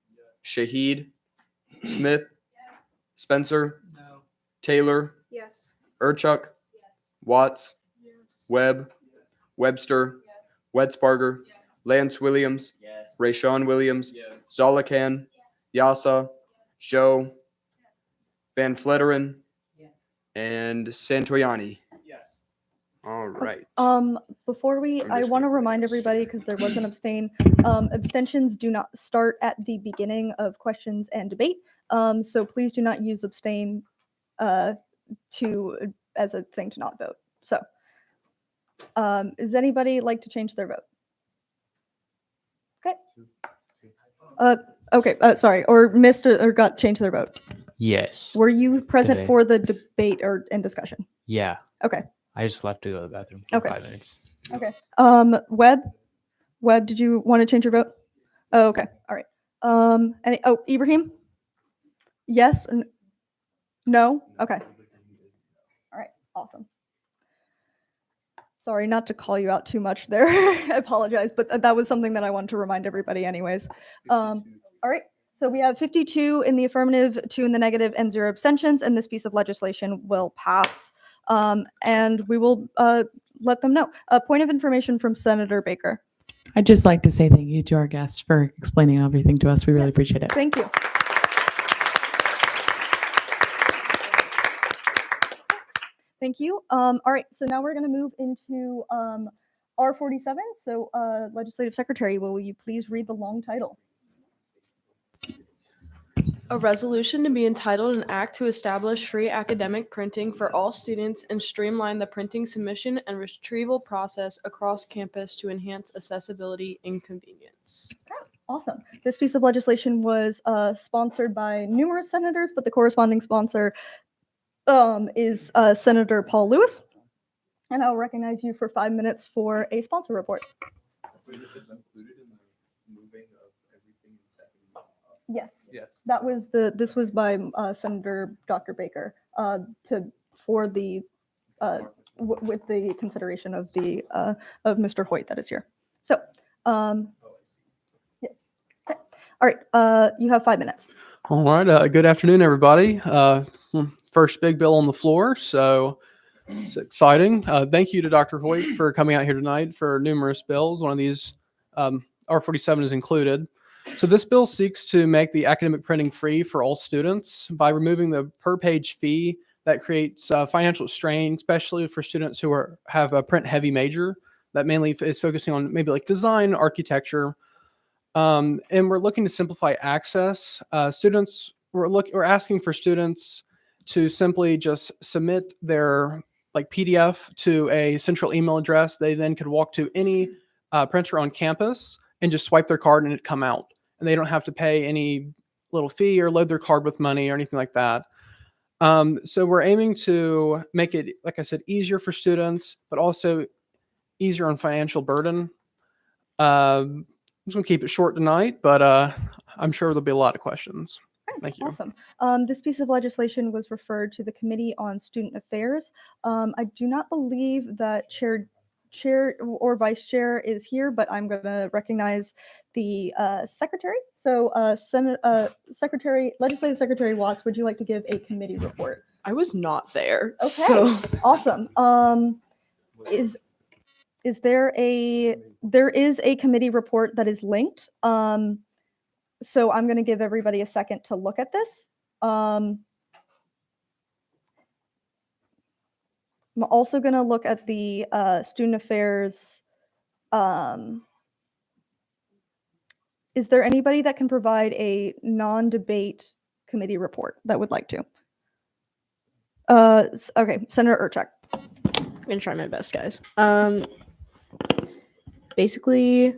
Shahid, Smith, Spencer, Taylor, Yes. Urchuk, Watts, Webb, Webster, Wedsparger, Lance Williams, Rayshawn Williams, Zolakan, Yasa, Joe, Van Fletteren, and Santoyani. Yes. All right. Before I want to remind everybody, because there was an abstain, abstentions do not start at the beginning of questions and debate. So please do not use abstain as a thing to not vote. So, does anybody like to change their vote? Okay. Okay. Sorry, or missed or got changed their vote. Yes. Were you present Today. for the debate and discussion? Yeah. Okay. I just left to go to the bathroom for Okay. 5 minutes. Okay. Webb, did you want to change your vote? Oh, okay. All right. Ibrahim? Yes? No? Okay. All right. Awesome. Sorry, not to call you out too much there. I apologize, but that was something that I wanted to remind everybody anyways. All right. So we have 52 in the affirmative, 2 in the negative, and 0 abstentions, and this piece of legislation will pass. And we will let them know. A point of information from Senator Baker. I'd just like to say thank you to our guests for explaining everything to us. We really appreciate it. Thank you. Thank you. All right, so now we're going to move into R47. So Legislative Secretary, will you please read the long title? A resolution to be entitled an act to establish free academic printing for all students and streamline the printing submission and retrieval process across campus to enhance accessibility and convenience. Awesome. This piece of legislation was sponsored by numerous senators, but the corresponding sponsor is Senator Paul Lewis. And I'll recognize you for 5 minutes for a sponsor report. Yes. Yes. That was this was by Senator Dr. Baker with the consideration of of Mr. Hoyt that is here. So, yes. Okay. All right. You have 5 minutes. All right. Good afternoon, everybody. First big bill on the floor, so it's exciting. Thank you to Dr. Hoyt for coming out here tonight for numerous bills. One of these, R47 is included. So this bill seeks to make the academic printing free for all students by removing the per-page fee that creates financial strain, especially for students who have a print-heavy major that mainly is focusing on maybe like design, architecture, and we're looking to simplify access. We're asking for students to simply just submit their PDF to a central email address. They then could walk to any printer on campus and just swipe their card and it'd come out. And they don't have to pay any little fee or load their card with money or anything like that. So we're aiming to make it, like I said, easier for students, but also easier on financial burden. I'm just going to keep it short tonight, but I'm sure there'll be a lot of questions. Thank you. Awesome. This piece of legislation was referred to the Committee on Student Affairs. I do not believe that Chair or Vice Chair is here, but I'm going to recognize the Secretary. So, Legislative Secretary Watts, would you like to give a committee report? I was not there. Okay. So Awesome. There is a committee report that is linked. So I'm going to give everybody a second to look at this. I'm also going to look at the student affairs. Is there anybody that can provide a non-debate committee report that would like to? Okay, Senator Urchuk. I'm gonna try my best, guys. Basically,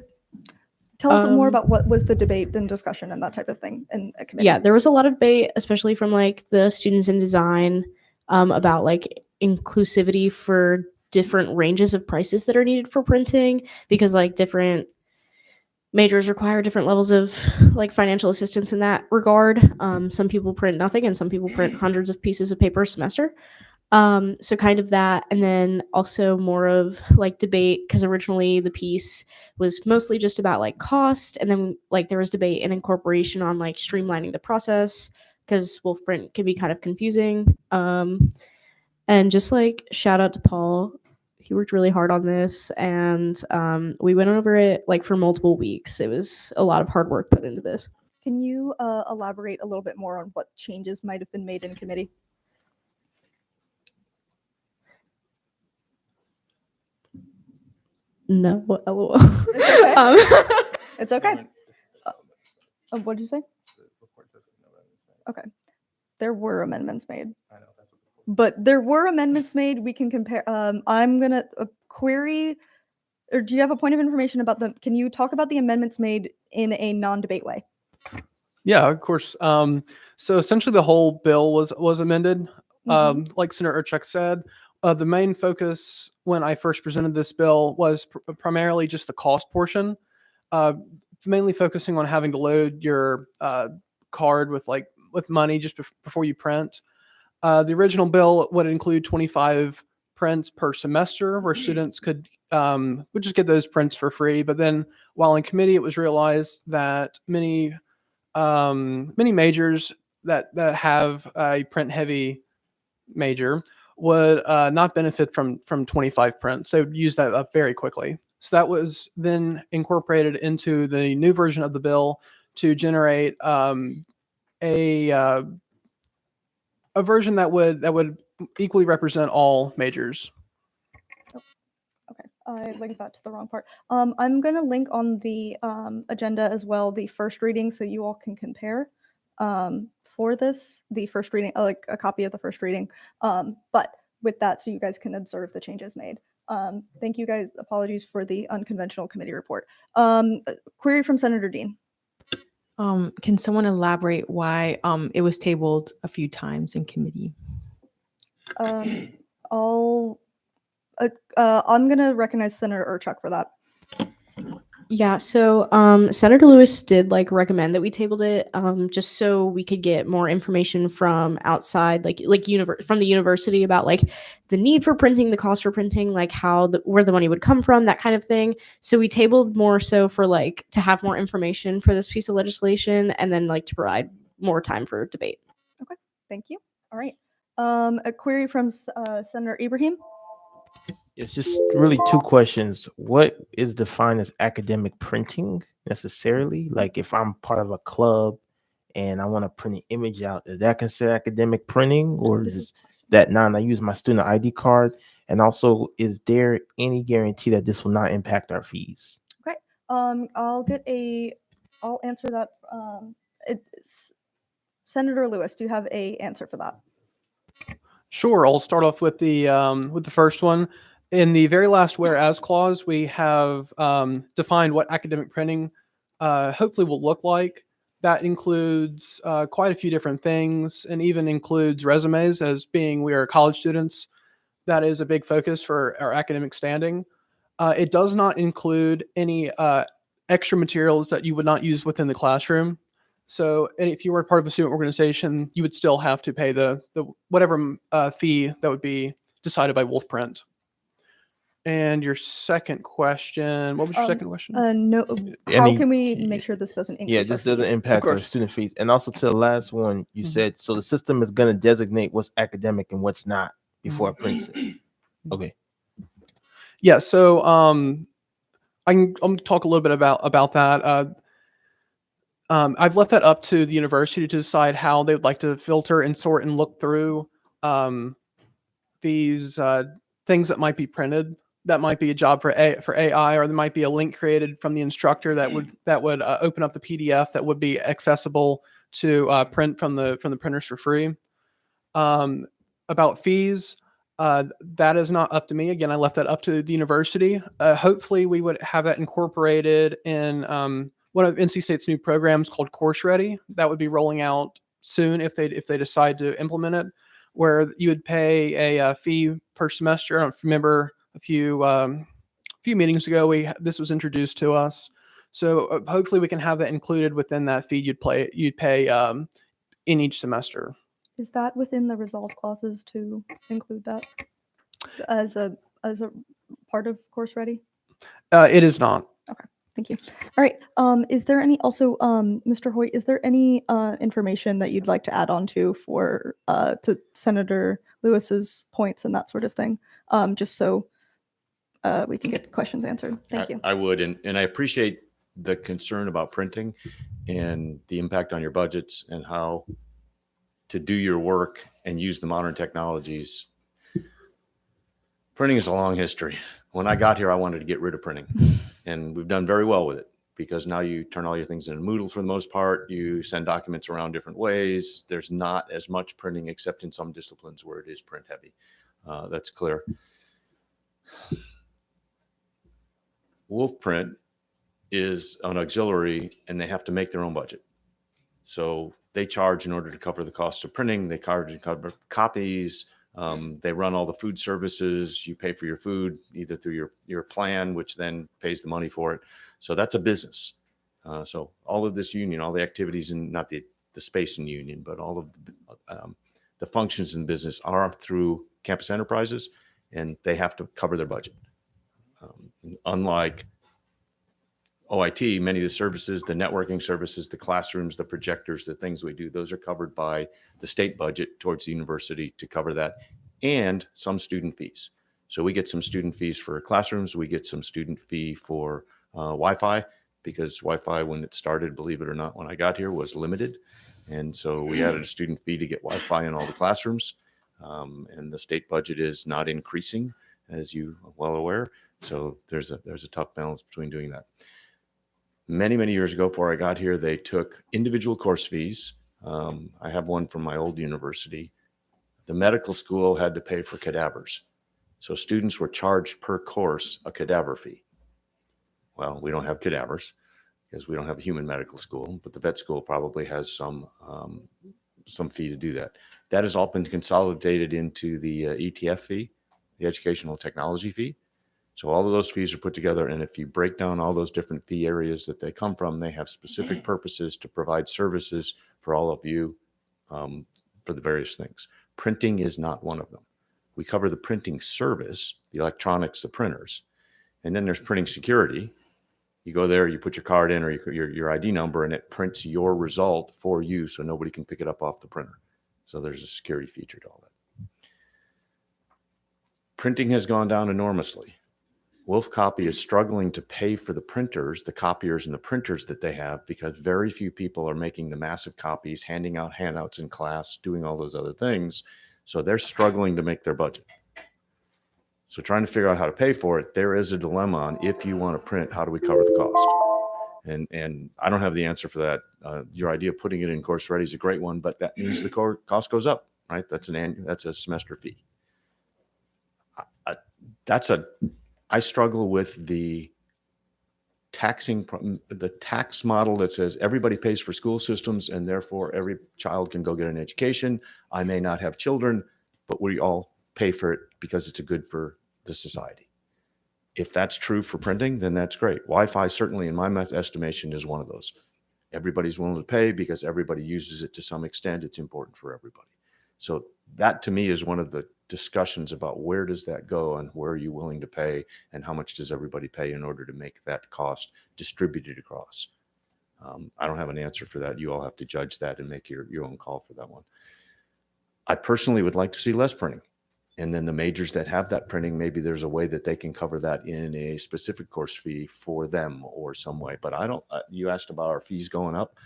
tell us more Um, about what was the debate and discussion and that type of thing in a committee. Yeah, there was a lot of debate, especially from like the students in design, about like inclusivity for different ranges of prices that are needed for printing, because like different majors require different levels of like financial assistance in that regard. Some people print nothing and some people print hundreds of pieces of paper a semester. So kind of that, and then also more of like debate, because originally the piece was mostly just about like cost, and then like there was debate and incorporation on like streamlining the process, because Wolf print can be kind of confusing. And just like shout out to Paul, he worked really hard on this, and we went over it like for multiple weeks. It was a lot of hard work put into this. Can you elaborate a little bit more on what changes might have been made in committee? No, lol. It's okay. What did you say? Okay. There were amendments made. But there were amendments made. We can compare. I'm going to query, or do you have a point of information about them? Can you talk about the amendments made in a non-debate way? Yeah, of course. So essentially, the whole bill was amended. Like Senator Urchuk said, the main focus when I first presented this bill was primarily just the cost portion, mainly focusing on having to load your card with money just before you print. The original bill would include 25 prints per semester, where students would just get those prints for free. But then, while in committee, it was realized that many majors that have a print-heavy major would not benefit from 25 prints. They would use that up very quickly. So that was then incorporated into the new version of the bill to generate a version that would equally represent all majors. Okay, I linked that to the wrong part. I'm going to link on the agenda as well the first reading, so you all can compare for this, the first reading, like a copy of the first reading. But with that, so you guys can observe the changes made. Thank you guys. Apologies for the unconventional committee report. Query from Senator Dean. Can someone elaborate why it was tabled a few times in committee? I'm going to recognize Senator Urchuk for that. Yeah, so Senator Lewis did like recommend that we tabled it, just so we could get more information from outside, from the university about like the need for printing, the cost for printing, like where the money would come from, that kind of thing. So we tabled more so for like to have more information for this piece of legislation, and then like to provide more time for debate. Okay, thank you. All right. A query from Senator Ibrahim. It's just really two questions. What is defined as academic printing necessarily? Like if I'm part of a club and I want to print an image out, is that considered academic printing, or is that not? I use my student ID card. And also, is there any guarantee that this will not impact our fees? Okay. I'll answer that. Senator Lewis, do you have a answer for that? Sure. I'll start off with the first one. In the very last whereas clause, we have defined what academic printing hopefully will look like. That includes quite a few different things, and even includes resumes, as being we are college students. That is a big focus for our academic standing. It does not include any extra materials that you would not use within the classroom. So if you were part of a student organization, you would still have to pay the whatever fee that would be decided by Wolf Print. And your second question, what was your second question? No. How can we make sure this doesn't increase? Yeah, this doesn't impact our student fees. And also to the last one, you said, so the system is going to designate what's academic and what's not before it prints it. Okay. Yeah, so I'm going to talk a little bit about that. I've left that up to the university to decide how they would like to filter and sort and look through these things that might be printed. That might be a job for AI, or there might be a link created from the instructor that would open up the PDF that would be accessible to print from the printers for free. About fees, That is not up to me. Again, I left that up to the university. Hopefully, we would have that incorporated in one of NC State's new programs called Course Ready. That would be rolling out soon if they decide to implement it, where you would pay a fee per semester. I don't remember a few meetings ago this was introduced to us. So hopefully we can have that included within that fee you'd pay in each semester. Is that within the resolve clauses to include that as a part of Course Ready? It is not. Okay, thank you. All right. Is there any also, Mr. Hoyt? Is there any information that you'd like to add on to to Senator Lewis's points and that sort of thing, just so we can get questions answered? Thank you. I would, and I appreciate the concern about printing and the impact on your budgets and how to do your work and use the modern technologies. Printing is a long history. When I got here, I wanted to get rid of printing, and we've done very well with it because now you turn all your things into Moodle for the most part. You send documents around different ways. There's not as much printing except in some disciplines where it is print heavy. That's clear. Wolf Print is an auxiliary and they have to make their own budget. So they charge in order to cover the cost of printing. They charge to cover copies. They run all the food services. You pay for your food either through your plan, which then pays the money for it. So that's a business. So all of this union, all the activities, and not the space in union, but all of the functions in business are through campus enterprises, and they have to cover their budget. Unlike OIT, many of the services, the networking services, the classrooms, the projectors, the things we do, those are covered by the state budget towards the university to cover that, and some student fees. So we get some student fees for classrooms. We get some student fee for Wi-Fi, because Wi-Fi, when it started, believe it or not, when I got here, was limited. And so we added a student fee to get Wi-Fi in all the classrooms. And the state budget is not increasing, as you are well aware. So there's a tough balance between doing that. Many, many years ago, before I got here, they took individual course fees. I have one from my old university. The medical school had to pay for cadavers. So students were charged per course a cadaver fee. Well, we don't have cadavers because we don't have a human medical school, but the vet school probably has some fee to do that. That has all been consolidated into the ETF fee, the educational technology fee. So all of those fees are put together, and if you break down all those different fee areas that they come from, they have specific purposes to provide services for all of you for the various things. Printing is not one of them. We cover the printing service, the electronics, the printers, and then there's printing security. You go there, you put your card in or your ID number, and it prints your result for you so nobody can pick it up off the printer. So there's a security feature to all that. Printing has gone down enormously. Wolf Copy is struggling to pay for the printers, the copiers and the printers that they have, because very few people are making the massive copies, handing out handouts in class, doing all those other things. So they're struggling to make their budget. So trying to figure out how to pay for it, there is a dilemma on if you want to print, how do we cover the cost? And I don't have the answer for that. Your idea of putting it in Course Ready is a great one, but that means the cost goes up, right? That's a semester fee. I struggle with the tax model that says everybody pays for school systems and therefore every child can go get an education. I may not have children, but we all pay for it because it's good for the society. If that's true for printing, then that's great. Wi-Fi certainly, in my estimation, is one of those. Everybody's willing to pay because everybody uses it to some extent. It's important for everybody. So that to me is one of the discussions about where does that go and where are you willing to pay and how much does everybody pay in order to make that cost distributed across. I don't have an answer for that. You all have to judge that and make your own call for that one. I personally would like to see less printing. And then the majors that have that printing, maybe there's a way that they can cover that in a specific course fee for them or some way. But I don't, you asked about our fees going up.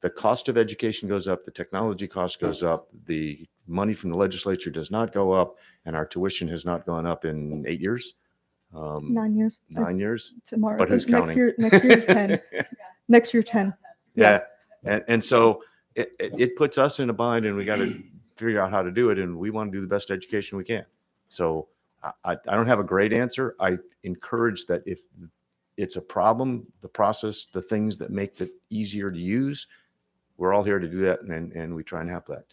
The cost of education goes up, the technology cost goes up, the money from the legislature does not go up, and our tuition has not gone up in 8 years. 9 years. 9 years. Tomorrow. But who's counting? Next year's 10. Next year 10. Yeah. And so it puts us in a bind, and we got to figure out how to do it, and we want to do the best education we can. So I don't have a great answer. I encourage that if it's a problem, the process, the things that make it easier to use, we're all here to do that, and we try and help that.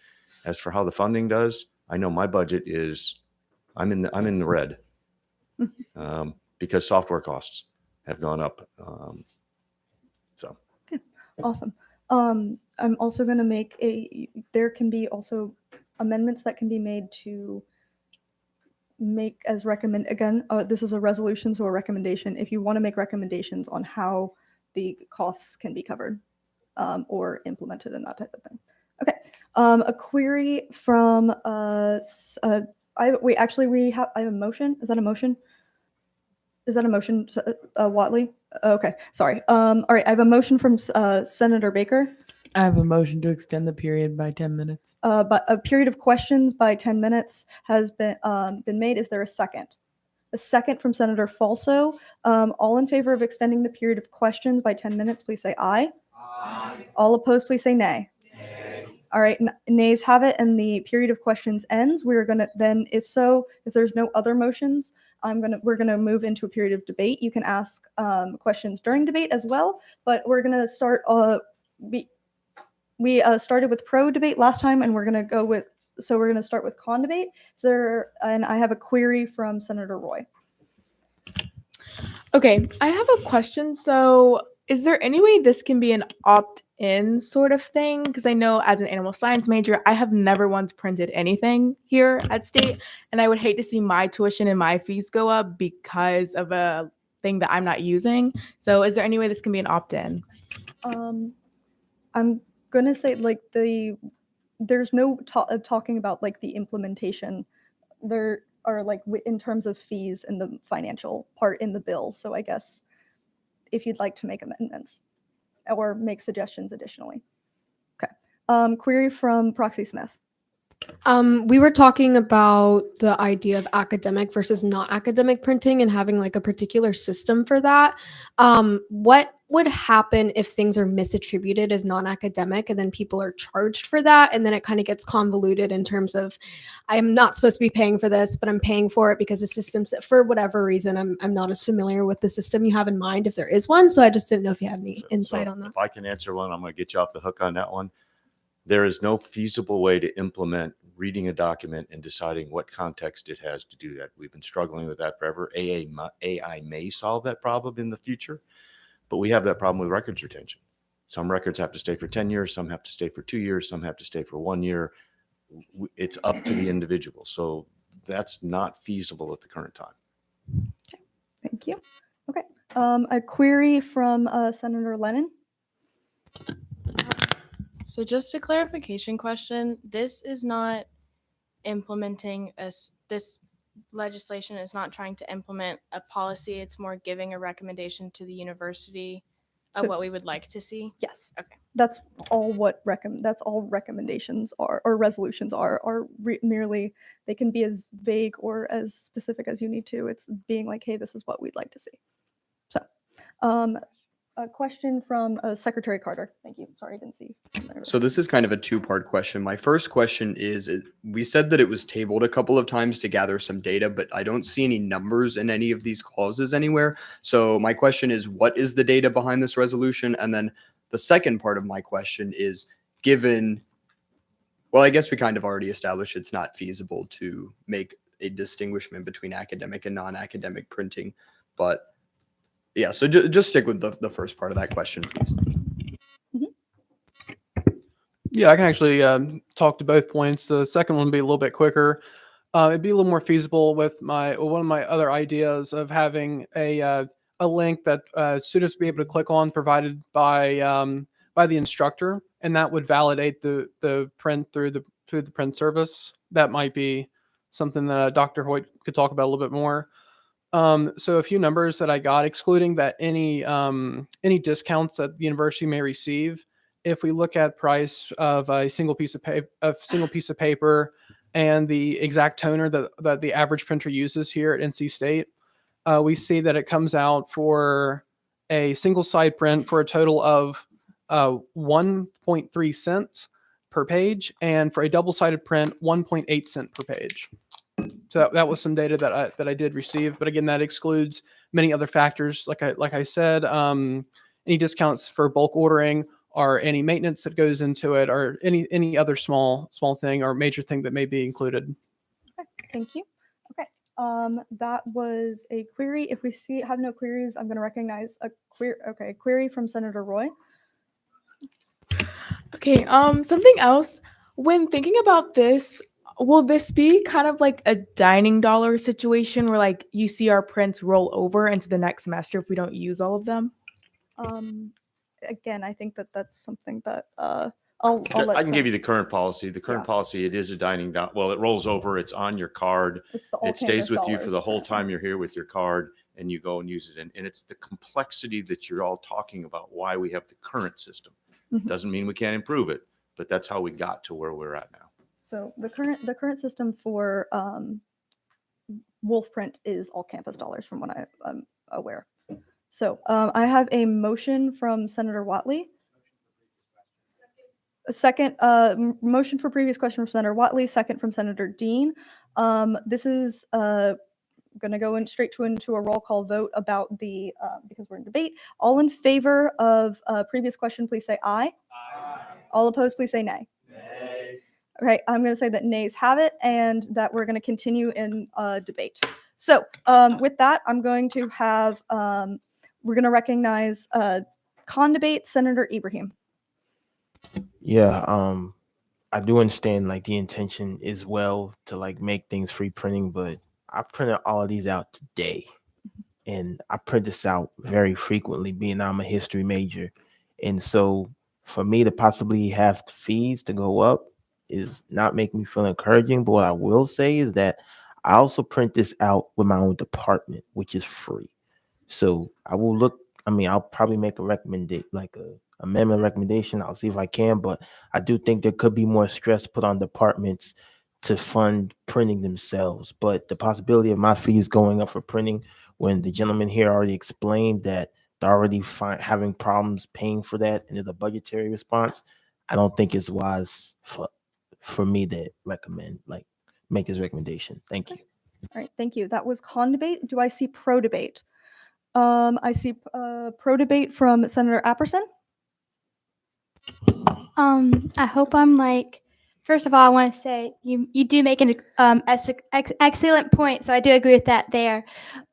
As for how the funding does, I know my budget is, I'm in the red because software costs have gone up. So. Awesome. I'm also going to make there can be also amendments that can be made to make as recommend, again, this is a resolution, so a recommendation. If you want to make recommendations on how the costs can be covered or implemented and that type of thing. Okay. A query from, I have a motion. Is that a motion? Is that a motion, Watley? Okay, sorry. All right, I have a motion from Senator Baker. I have a motion to extend the period by 10 minutes. But a period of questions by 10 minutes has been made. Is there a second? A second from Senator Falso. All in favor of extending the period of questions by 10 minutes, please say aye. Aye. All opposed, please say nay. Nay. All right, nays have it, and the period of questions ends. We're gonna then, if there's no other motions, we're gonna move into a period of debate. You can ask questions during debate as well, but we're gonna start. We started with pro debate last time, and we're gonna start with con debate. And I have a query from Senator Roy. Okay, I have a question. So, is there any way this can be an opt-in sort of thing? Because I know as an animal science major, I have never once printed anything here at State, and I would hate to see my tuition and my fees go up because of a thing that I'm not using. So, is there any way this can be an opt-in? I'm gonna say there's no talking about like the implementation. There are like in terms of fees and the financial part in the bill. So I guess if you'd like to make amendments or make suggestions additionally. Okay. Query from Proxy Smith. We were talking about the idea of academic versus not academic printing and having like a particular system for that. What would happen if things are misattributed as non-academic and then people are charged for that? And then it kind of gets convoluted in terms of, I'm not supposed to be paying for this, but I'm paying for it because the system's, for whatever reason, I'm not as familiar with the system you have in mind if there is one. So I just didn't know if you had any insight on that. If I can answer one, I'm going to get you off the hook on that one. There is no feasible way to implement reading a document and deciding what context it has to do that. We've been struggling with that forever. AI may solve that problem in the future, but we have that problem with records retention. Some records have to stay for 10 years, some have to stay for 2 years, some have to stay for 1 year. It's up to the individual. So that's not feasible at the current time. Okay, thank you. Okay, a query from Senator Lennon. So just a clarification question. This is not implementing this legislation is not trying to implement a policy. It's more giving a recommendation to the university of So- what we would like to see. Yes. Okay. That's all that's all recommendations are or resolutions are merely, they can be as vague or as specific as you need to. It's being like, hey, this is what we'd like to see. So, a question from Secretary Carter. Thank you. Sorry, I didn't see. So this is kind of a two-part question. My first question is, we said that it was tabled a couple of times to gather some data, but I don't see any numbers in any of these clauses anywhere. So my question is, what is the data behind this resolution? And then the second part of my question is, well, I guess we kind of already established it's not feasible to make a distinguishment between academic and non-academic printing, but yeah, so just stick with the first part of that question, please. Yeah, I can actually talk to both points. The second one would be a little bit quicker. It'd be a little more feasible with one of my other ideas of having a link that students would be able to click on, provided by the instructor, and that would validate the print through the print service. That might be something that Dr. Hoyt could talk about a little bit more. So a few numbers that I got, excluding that any discounts that the university may receive. If we look at price of a single piece of paper, and the exact toner that the average printer uses here at NC State, we see that it comes out for a single side print for a total of 1.3 cents per page, and for a double-sided print, 1.8 cent per page. So that was some data that I did receive, but again, that excludes many other factors. Like I said, any discounts for bulk ordering, or any maintenance that goes into it, or any other small thing or major thing that may be included. Thank you. Okay. That was a query. If we have no queries, I'm going to recognize a query from Senator Roy. Okay, something else. When thinking about this, will this be kind of like a dining dollar situation where like you see our prints roll over into the next semester if we don't use all of them? Again, I think that's something that I'll let I can give you Sen- the current policy. The current policy, it is a dining down. Well, it rolls over. It's on your card. It's the all It stays campus with you for dollars the whole currently. time you're here with your card, and you go and use it. And it's the complexity that you're all talking about, why we have the current system. Mhm. Doesn't mean we can't improve it, but that's how we got to where we're at now. So the current system for Wolf Print is all campus dollars, from what I'm aware. So I have a motion from Senator Watley. A second motion for previous question from Senator Watley. Second from Senator Dean. This is going to go straight into a roll call vote about the because we're in debate. All in favor of previous question, please say aye. Aye. All opposed, please say nay. Nay. Okay, I'm going to say that nays have it, and that we're going to continue in debate. So with that, I'm going to have we're going to recognize debate Senator Ibrahim. Yeah, I do understand like the intention is well to like make things free printing, but I printed all of these out today, and I print this out very frequently, being I'm a history major, and so for me to possibly have the fees to go up is not making me feel encouraging. But what I will say is that I also print this out with my own department, which is free. So I will look. I mean, I'll probably make a recommendation, like a amendment recommendation. I'll see if I can, but I do think there could be more stress put on departments to fund printing themselves. But the possibility of my fees going up for printing, when the gentleman here already explained that they're already having problems paying for that, and there's a budgetary response, I don't think it's wise for me to make this recommendation. Thank you. All right, thank you. That was debate. Do I see debate? I see debate from Senator Apperson. I hope I'm like. First of all, I want to say you do make an excellent point, so I do agree with that there.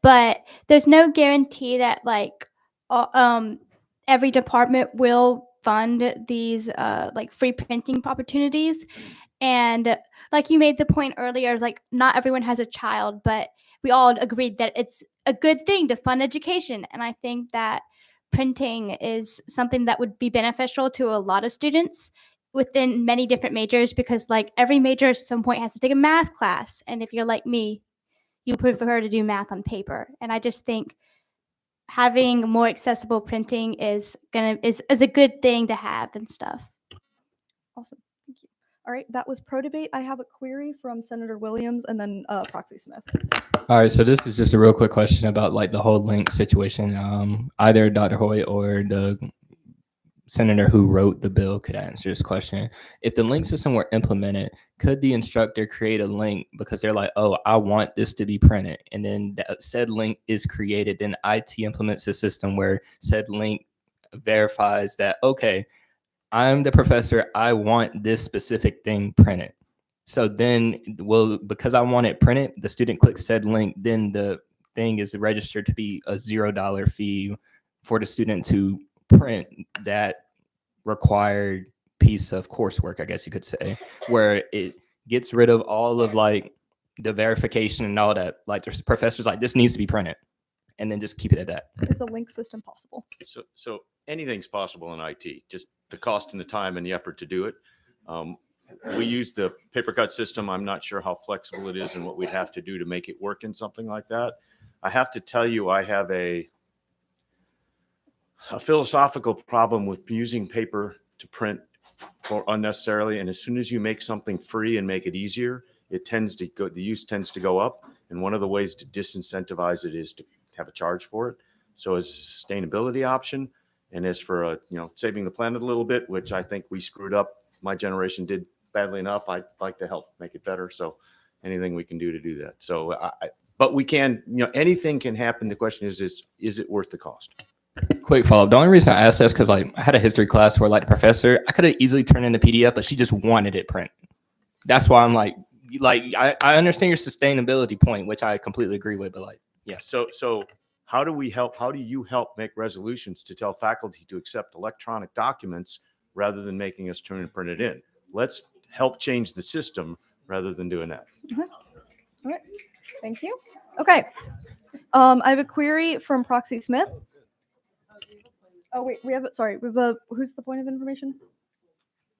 But there's no guarantee that like every department will fund these like free printing opportunities. And like you made the point earlier, like not everyone has a child, but we all agreed that it's a good thing to fund education. And I think that printing is something that would be beneficial to a lot of students within many different majors, because like every major at some point has to take a math class. And if you're like me, you prefer to do math on paper. And I just think having more accessible printing is a good thing to have and stuff. Awesome. Thank you. All right, that was debate. I have a query from Senator Williams and then Proxy Smith. All right, so this is just a real quick question about like the whole link situation. Either Dr. Hoyt or the senator who wrote the bill could answer this question. If the link system were implemented, could the instructor create a link because they're like, oh, I want this to be printed, and then that said link is created, then IT implements a system where said link verifies that, okay, I'm the professor, I want this specific thing printed. So then, because I want it printed, the student clicks said link, then the thing is registered to be a $0 fee for the student to print that required piece of coursework, I guess you could say, where it gets rid of all of like the verification and all that. Like there's professors like, this needs to be printed, and then just keep it at that. Is a link system possible? So anything's possible in IT, just the cost and the time and the effort to do it. We use the paper cut system. I'm not sure how flexible it is and what we'd have to do to make it work in something like that. I have to tell you, I have a philosophical problem with using paper to print for unnecessarily. And as soon as you make something free and make it easier, it tends to go, the use tends to go up. And one of the ways to disincentivize it is to have a charge for it. So as a sustainability option, And as for, saving the planet a little bit, which I think we screwed up, my generation did badly enough, I'd like to help make it better. So anything we can do to do that. So, but we can, anything can happen. The question is it worth the cost? Quick follow up. The only reason I asked this because like I had a history class where like the professor, I could have easily turned in the PDF, but she just wanted it print. That's why I'm like I understand your sustainability point, which I completely agree with, but yeah. So how do you help make resolutions to tell faculty to accept electronic documents rather than making us turn and print it in? Let's help change the system rather than doing that. All right. Thank you. Okay. I have a query from Proxy Smith. Oh, wait, we have who's the point of information?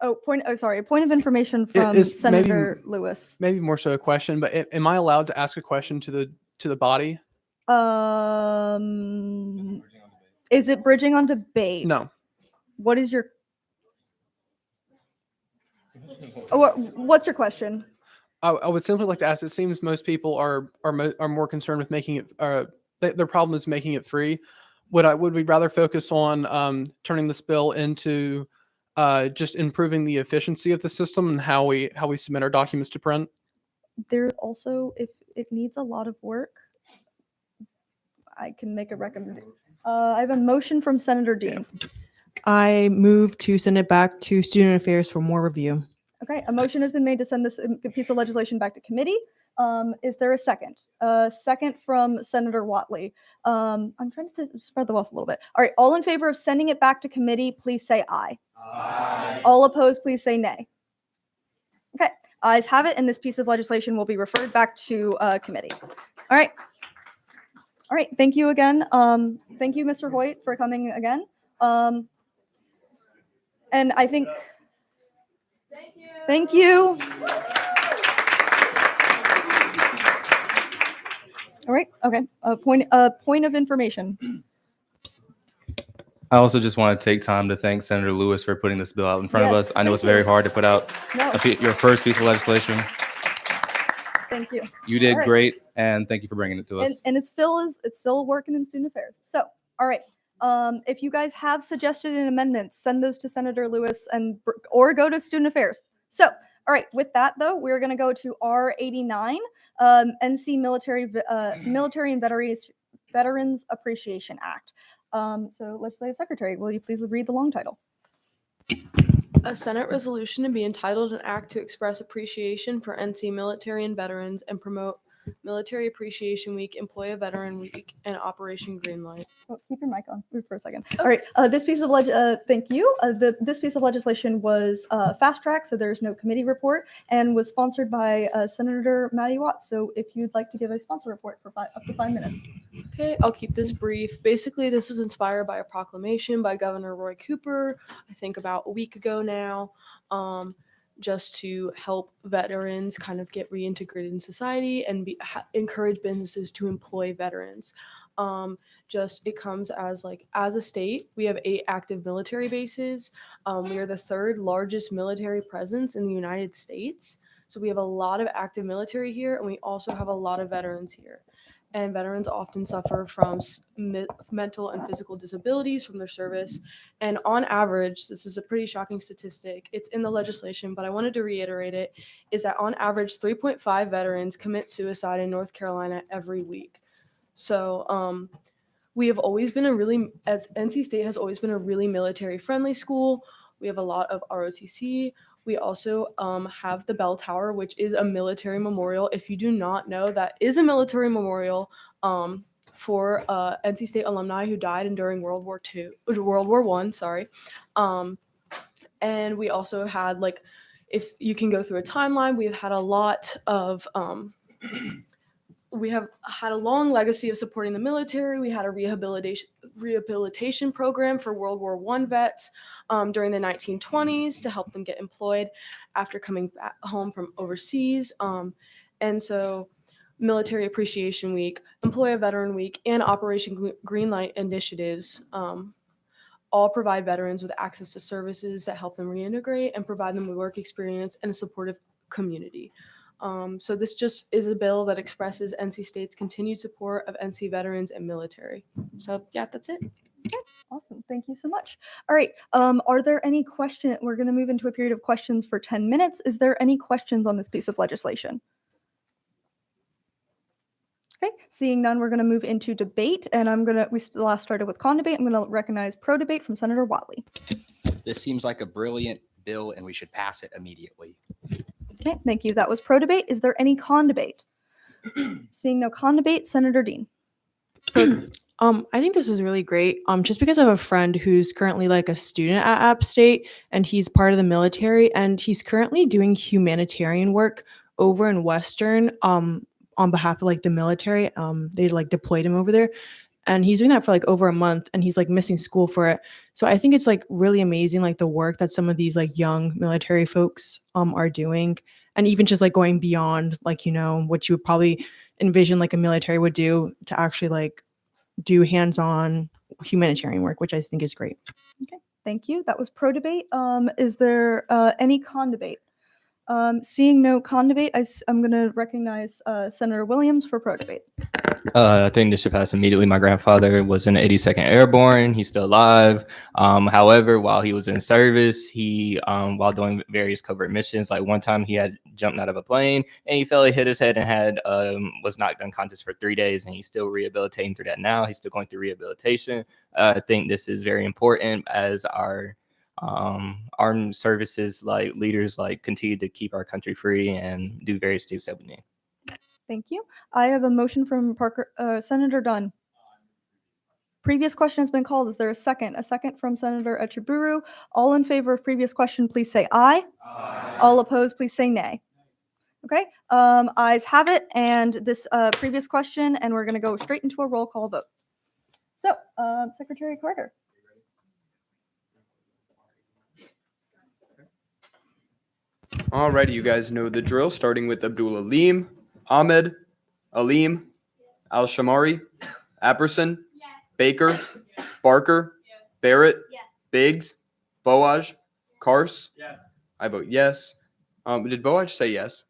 A point of information from It's Senator Lewis. Maybe more so a question, but am I allowed to ask a question to the body? Is it bridging on debate? No. What is your what's your question? I would simply like to ask. It seems most people are more concerned with making it. Their problem is making it free. Would we rather focus on turning this bill into just improving the efficiency of the system and how we submit our documents to print? There also, if it needs a lot of work, I can make a recommendation. I have a motion from Senator Dean. I move to send it back to Student Affairs for more review. Okay, a motion has been made to send this piece of legislation back to committee. Is there a second? Second from Senator Whatley. I'm trying to spread the wealth a little bit. All right, all in favor of sending it back to committee, please say aye. Aye. All opposed, please say nay. Okay, ayes have it, and this piece of legislation will be referred back to committee. All right. All right, thank you again. Thank you, Mr. Hoyt, for coming again. And I think, thank you. All right, okay, a point of information. I also just want to take time to thank Senator Lewis for putting this bill out in front of Yes, us. I know thank it's very you. hard to put out No. your first piece of legislation. Thank you. You did All right. great, and thank you for bringing it to us. And it's still working in student affairs. So, all right. If you guys have suggested amendments, send those to Senator Lewis or go to student affairs. So, all right. With that though, we're going to go to R89, NC Military and Veterans Appreciation Act. So, Legislative Secretary, will you please read the long title? A Senate resolution to be entitled an act to express appreciation for NC military and veterans and promote Military Appreciation Week, Employ a Veteran Week, and Operation Greenlight. Oh, keep your mic on for a second. All right. This piece of thank you. This piece of legislation was fast track, so there's no committee report, and was sponsored by Senator Maddie Watts. So if you'd like to give a sponsor report for up to 5 minutes. Okay, I'll keep this brief. Basically, this was inspired by a proclamation by Governor Roy Cooper, I think about a week ago now, just to help veterans kind of get reintegrated in society and encourage businesses to employ veterans. It comes as as a state, we have 8 active military bases. We are the 3rd largest military presence in the United States. So we have a lot of active military here, and we also have a lot of veterans here. And veterans often suffer from mental and physical disabilities from their service. And on average, this is a pretty shocking statistic. It's in the legislation, but I wanted to reiterate it, is that on average, 3.5 veterans commit suicide in North Carolina every week. So we have always been as NC State has always been a really military-friendly school. We have a lot of ROTC. We also have the Bell Tower, which is a military memorial. If you do not know, that is a military memorial for NC State alumni who died during World War I. Sorry, and we also had if you can go through a timeline, we've had a lot of. We have had a long legacy of supporting the military. We had a rehabilitation program for World War I vets during the 1920s to help them get employed after coming back home from overseas. And so Military Appreciation Week, Employ a Veteran Week, and Operation Greenlight initiatives all provide veterans with access to services that help them reintegrate and provide them with work experience and a supportive community. So this just is a bill that expresses NC State's continued support of NC veterans and military. So yeah, that's it. Awesome. Thank you so much. All right. Are there any questions? We're going to move into a period of questions for 10 minutes. Is there any questions on this piece of legislation? Okay, seeing none, we're going to move into debate, and we last started with con debate. I'm going to recognize pro debate from Senator Watley. This seems like a brilliant bill and we should pass it immediately. Okay, thank you. That was pro debate. Is there any con debate? Seeing no con debate, Senator Dean. I think this is really great. Just because I have a friend who's currently like a student at App State and he's part of the military and he's currently doing humanitarian work over in Western on behalf of like the military. They like deployed him over there and he's doing that for like over a month and he's like missing school for it. So I think it's like really amazing, like the work that some of these like young military folks are doing. And even just like going beyond like, you know, what you would probably envision like a military would do to actually like do hands-on humanitarian work, which I think is great. Okay, thank you. That was pro debate. Is there any con debate? Seeing no con debate, I'm going to recognize Senator Williams for pro debate. I think this should pass immediately. My grandfather was in the 82nd Airborne. He's still alive. However, while he was in service, he, while doing various covert missions, like one time he had jumped out of a plane and he fell, he hit his head and had, was knocked unconscious for 3 days and he's still rehabilitating through that now. He's still going through rehabilitation. I think this is very important as our armed services like leaders like continue to keep our country free and do various things that we need. Thank you. I have a motion from Senator Dunn. Previous question has been called. Is there a second? A second from Senator Echeburu. All in favor of previous question, please say aye. Aye. All opposed, please say nay. Okay. Ayes have it. And this previous question, and we're going to go straight into a roll call vote. So, Secretary Carter. Alrighty, you guys know the drill, starting with Abdul Aleem, Ahmed, Aleem, Al-Shamari, Apperson, Baker, Barker, Barrett, Biggs, Boaj, Kars. I vote yes. Did Boaj say yes?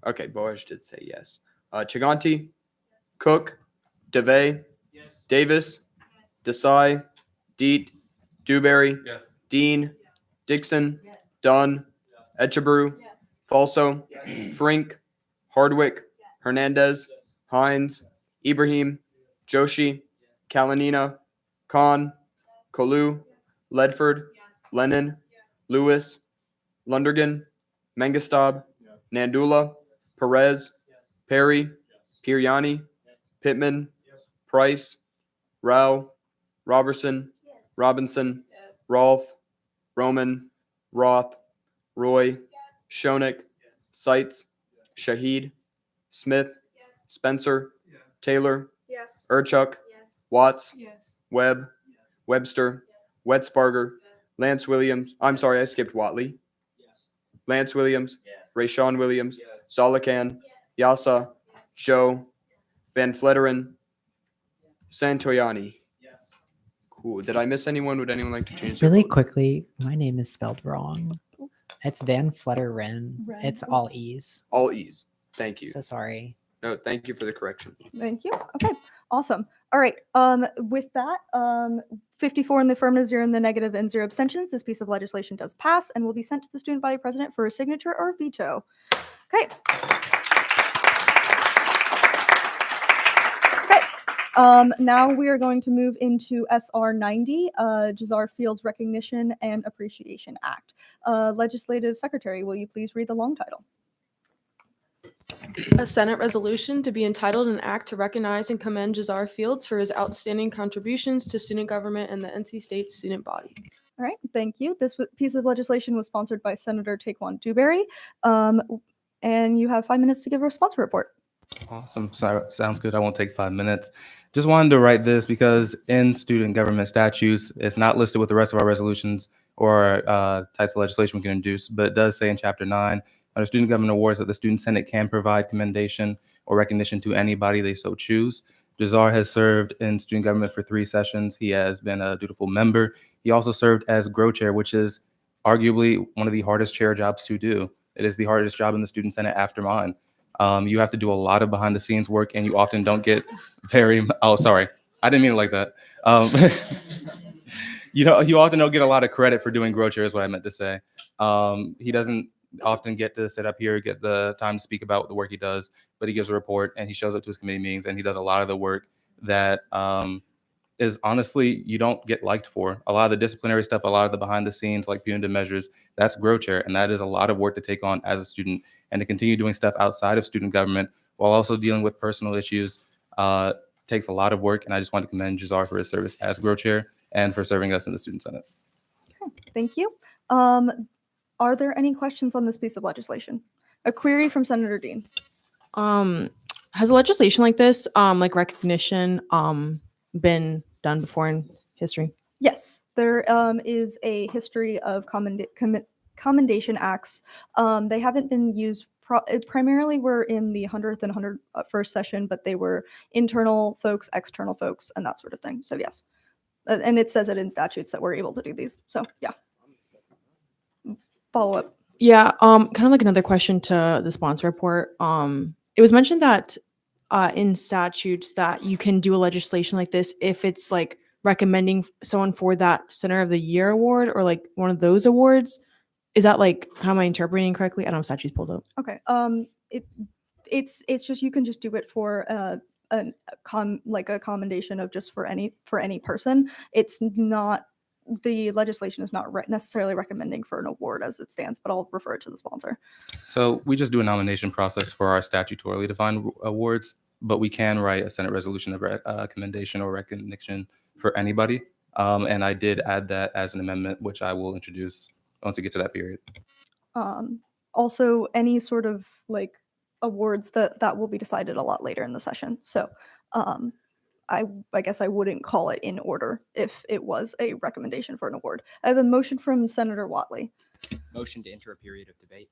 Okay, Boaj did say yes. Chiganti, Cook, DeVay, Davis, Desai, Deet, Dewberry, Dean, Dixon, Dunn, Echeburu, Falso, Frink, Hardwick, Hernandez, Hines, Ibrahim, Joshi, Kalanina, Khan, Kolu, Ledford, Lennon, Lewis, Lundergan, Mengestab, Nandula, Perez, Perry, Piryani, Pittman, Price, Rao, Robertson, Robinson, Rolfe, Roman, Roth, Roy, Shonik, Seitz, Shahid, Smith, Spencer, Taylor, Urchuk, Watts, Webb, Webster, Wetzbarger, Lance Williams. I'm sorry, I skipped Watley. Lance Williams, Rayshawn Williams, Zalakan, Yasa, Joe, Van Fletteren, Santoyani. Cool. Did I miss anyone? Would anyone like to change their Really vote? quickly, my name is spelled wrong. It's Van Fletteren. It's all E's. All E's. Thank you. So sorry. No, thank you for the correction. Thank you. Okay, awesome. All right. With that, 54 in the affirmative, 0 in the negative, and 0 abstentions. This piece of legislation does pass and will be sent to the student body president for a signature or veto. Okay. Now we are going to move into SR 90, Jazar Fields Recognition and Appreciation Act. Legislative Secretary, will you please read the long title? A Senate resolution to be entitled an act to recognize and commend Jazar Fields for his outstanding contributions to student government and the NC State student body. All right, thank you. This piece of legislation was sponsored by Senator Taekwon Dewberry, and you have 5 minutes to give a response report. Awesome. Sounds good. I won't take 5 minutes. Just wanted to write this because in student government statutes, it's not listed with the rest of our resolutions or types of legislation we can introduce, but it does say in Chapter 9, under student government awards, that the Student Senate can provide commendation or recognition to anybody they so choose. Jazar has served in student government for 3 sessions. He has been a dutiful member. He also served as GROW chair, which is arguably one of the hardest chair jobs to do. It is the hardest job in the Student Senate after mine. You have to do a lot of behind the scenes work and you often don't get very, I didn't mean it like that. You often don't get a lot of credit for doing Grow Chair is what I meant to say. He doesn't often get to sit up here, get the time to speak about the work he does, but he gives a report and he shows up to his committee meetings and he does a lot of the work that is honestly you don't get liked for. A lot of the disciplinary stuff, a lot of the behind the scenes like punitive measures, that's Grow Chair, and that is a lot of work to take on as a student and to continue doing stuff outside of student government while also dealing with personal issues takes a lot of work. And I just want to commend Jazar for his service as Grow Chair and for serving us in the Student Senate. Thank you. Are there any questions on this piece of legislation? A query from Senator Dean. Has legislation like this, like recognition, been done before in history? Yes, there is a history of commendation acts. They haven't been used primarily were in the 100th and 101st session, but they were internal folks, external folks, and that sort of thing. So yes, and it says it in statutes that we're able to do these. So yeah. Follow up. Yeah, kind of like another question to the sponsor report. It was mentioned that in statutes that you can do a legislation like this if it's like recommending someone for that Center of the Year award or like one of those awards. Is that like, how am I interpreting correctly? I don't have statutes pulled up. Okay. It's just you can just do it for like a commendation of just for any person. It's not, the legislation is not necessarily recommending for an award as it stands, but I'll refer it to the sponsor. So we just do a nomination process for our statutorily defined awards, but we can write a Senate resolution of commendation or recognition for anybody. And I did add that as an amendment, which I will introduce once we get to that period. Also, any sort of like awards that will be decided a lot later in the session. So I guess I wouldn't call it in order if it was a recommendation for an award. I have a motion from Senator Whatley. Motion to enter a period of debate.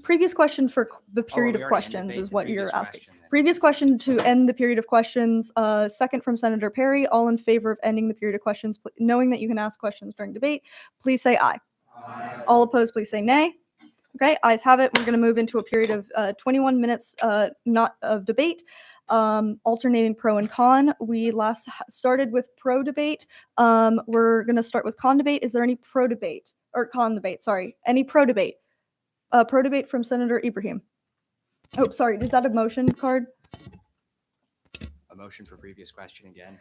Previous question for the period we of already ended questions debate, is the what you're previous asking. question then. Previous question to end the period of questions. Second from Senator Perry. All in favor of ending the period of questions, knowing that you can ask questions during debate, please say aye. All opposed, please say nay. Okay, ayes have it. We're going to move into a period of 21 minutes not of debate, alternating pro and con. We last started with pro debate. We're going to start with con debate. Is there any pro debate or con debate? Sorry, any pro debate? Pro debate from Senator Ibrahim. Oh, sorry, is that a motion card? A motion for previous question again.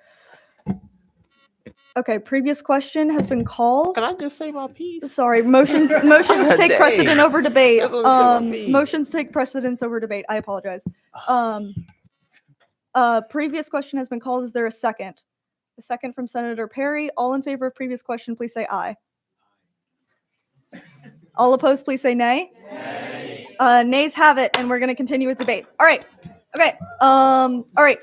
Okay, previous question has been called. Can I just say my piece? Sorry, motions take Dang. precedent over debate. That's what I said, my piece. Motions take precedence over debate. I apologize. Previous question has been called. Is there a second? A second from Senator Perry. All in favor of previous question, please say aye. All opposed, please say nay. Nays have it, and we're going to continue with debate. All right. Okay. All right.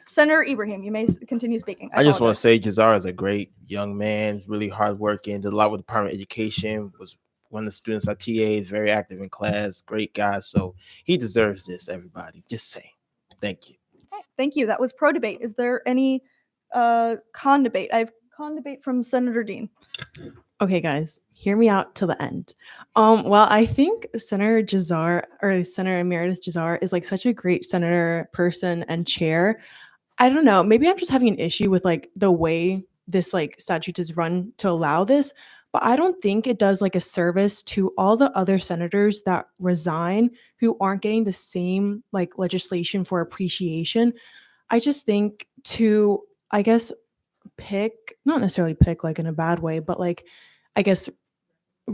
Senator Ibrahim, you may continue speaking. I just want to say Jazar is a great young man, really hardworking, did a lot with the Department of Education, was one of the students at TA, is very active in class, great guy. So he deserves this, everybody. Just saying. Thank you. Okay, thank you. That was pro debate. Is there any con debate? I have con debate from Senator Dean. Okay, guys, hear me out till the end. Well, I think Senator Jazar or Senator Emeritus Jazar is like such a great senator, person, and chair. I don't know. Maybe I'm just having an issue with like the way this like statute is run to allow this, but I don't think it does like a service to all the other senators that resign who aren't getting the same like legislation for appreciation. I just think to, I guess, not necessarily pick like in a bad way, but like, I guess,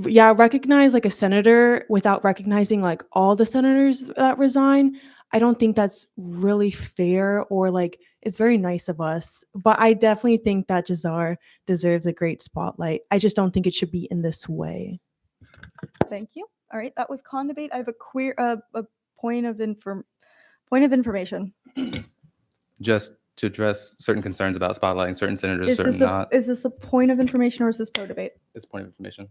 yeah, recognize like a senator without recognizing like all the senators that resign. I don't think that's really fair, or like it's very nice of us, but I definitely think that Jazar deserves a great spotlight. I just don't think it should be in this way. Thank you. All right, that was con debate. I have a point of information. Just to address certain concerns about spotlighting certain senators, certain not. Is this a point of information or is this pro debate? It's a point of information.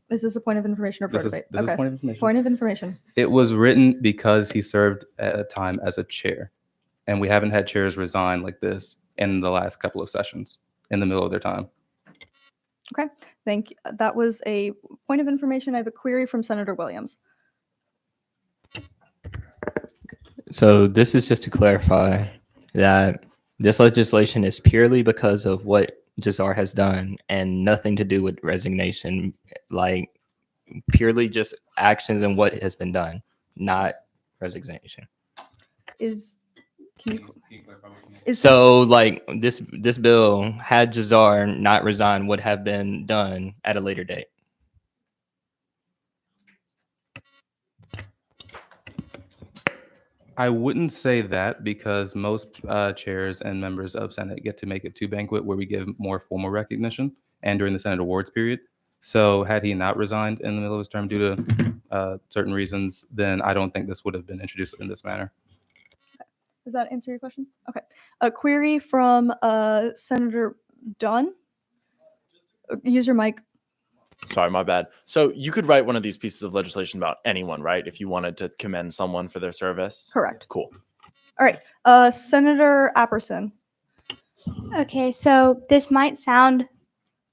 Is this a point of information or pro debate? This is point of information. Point of information. It was written because he served at a time as a chair, and we haven't had chairs resign like this in the last couple of sessions in the middle of their time. Okay, thank you. That was a point of information. I have a query from Senator Williams. So this is just to clarify that This legislation is purely because of what Jazar has done and nothing to do with resignation. Like purely just actions and what has been done, not resignation. Is can you is So like this bill, had Jazar not resigned, would have been done at a later date. I wouldn't say that because most chairs and members of Senate get to make it to banquet where we give more formal recognition and during the Senate awards period. So had he not resigned in the middle of his term due to certain reasons, then I don't think this would have been introduced in this manner. Does that answer your question? Okay. A query from Senator Dunn. Use your mic. Sorry, my bad. So you could write one of these pieces of legislation about anyone, right? If you wanted to commend someone for their service. Correct. Cool. All right. Senator Apperson. Okay, so this might sound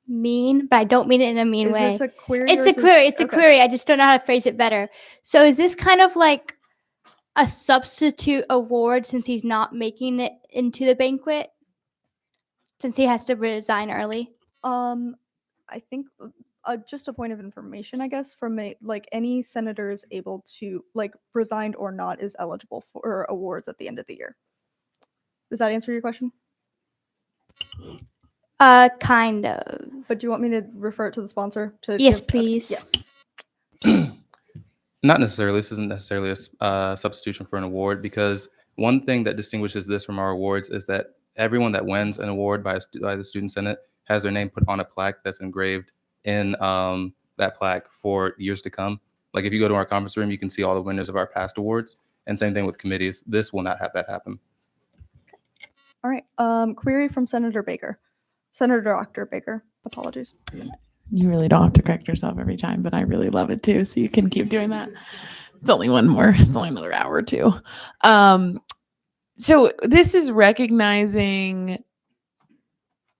mean, but I don't mean it in a mean Is way. this a query or It's is a this- query. It's a okay. query. I just don't know how to phrase it better. So is this kind of like a substitute award since he's not making it into the banquet? Since he has to resign early? I think just a point of information, I guess, from like any senator is able to like resigned or not is eligible for awards at the end of the year. Does that answer your question? Kind of. But do you want me to refer it to the sponsor? Yes, okay, please. Yes. Not necessarily. This isn't necessarily a substitution for an award because one thing that distinguishes this from our awards is that everyone that wins an award by the Student Senate has their name put on a plaque that's engraved in that plaque for years to come. Like if you go to our conference room, you can see all the winners of our past awards. And same thing with committees. This will not have that happen. All right. Query from Senator Baker. Senator Dr. Baker. Apologies. You really don't have to correct yourself every time, but I really love it too. So you can keep doing that. It's only one more. It's only another hour or two. So this is recognizing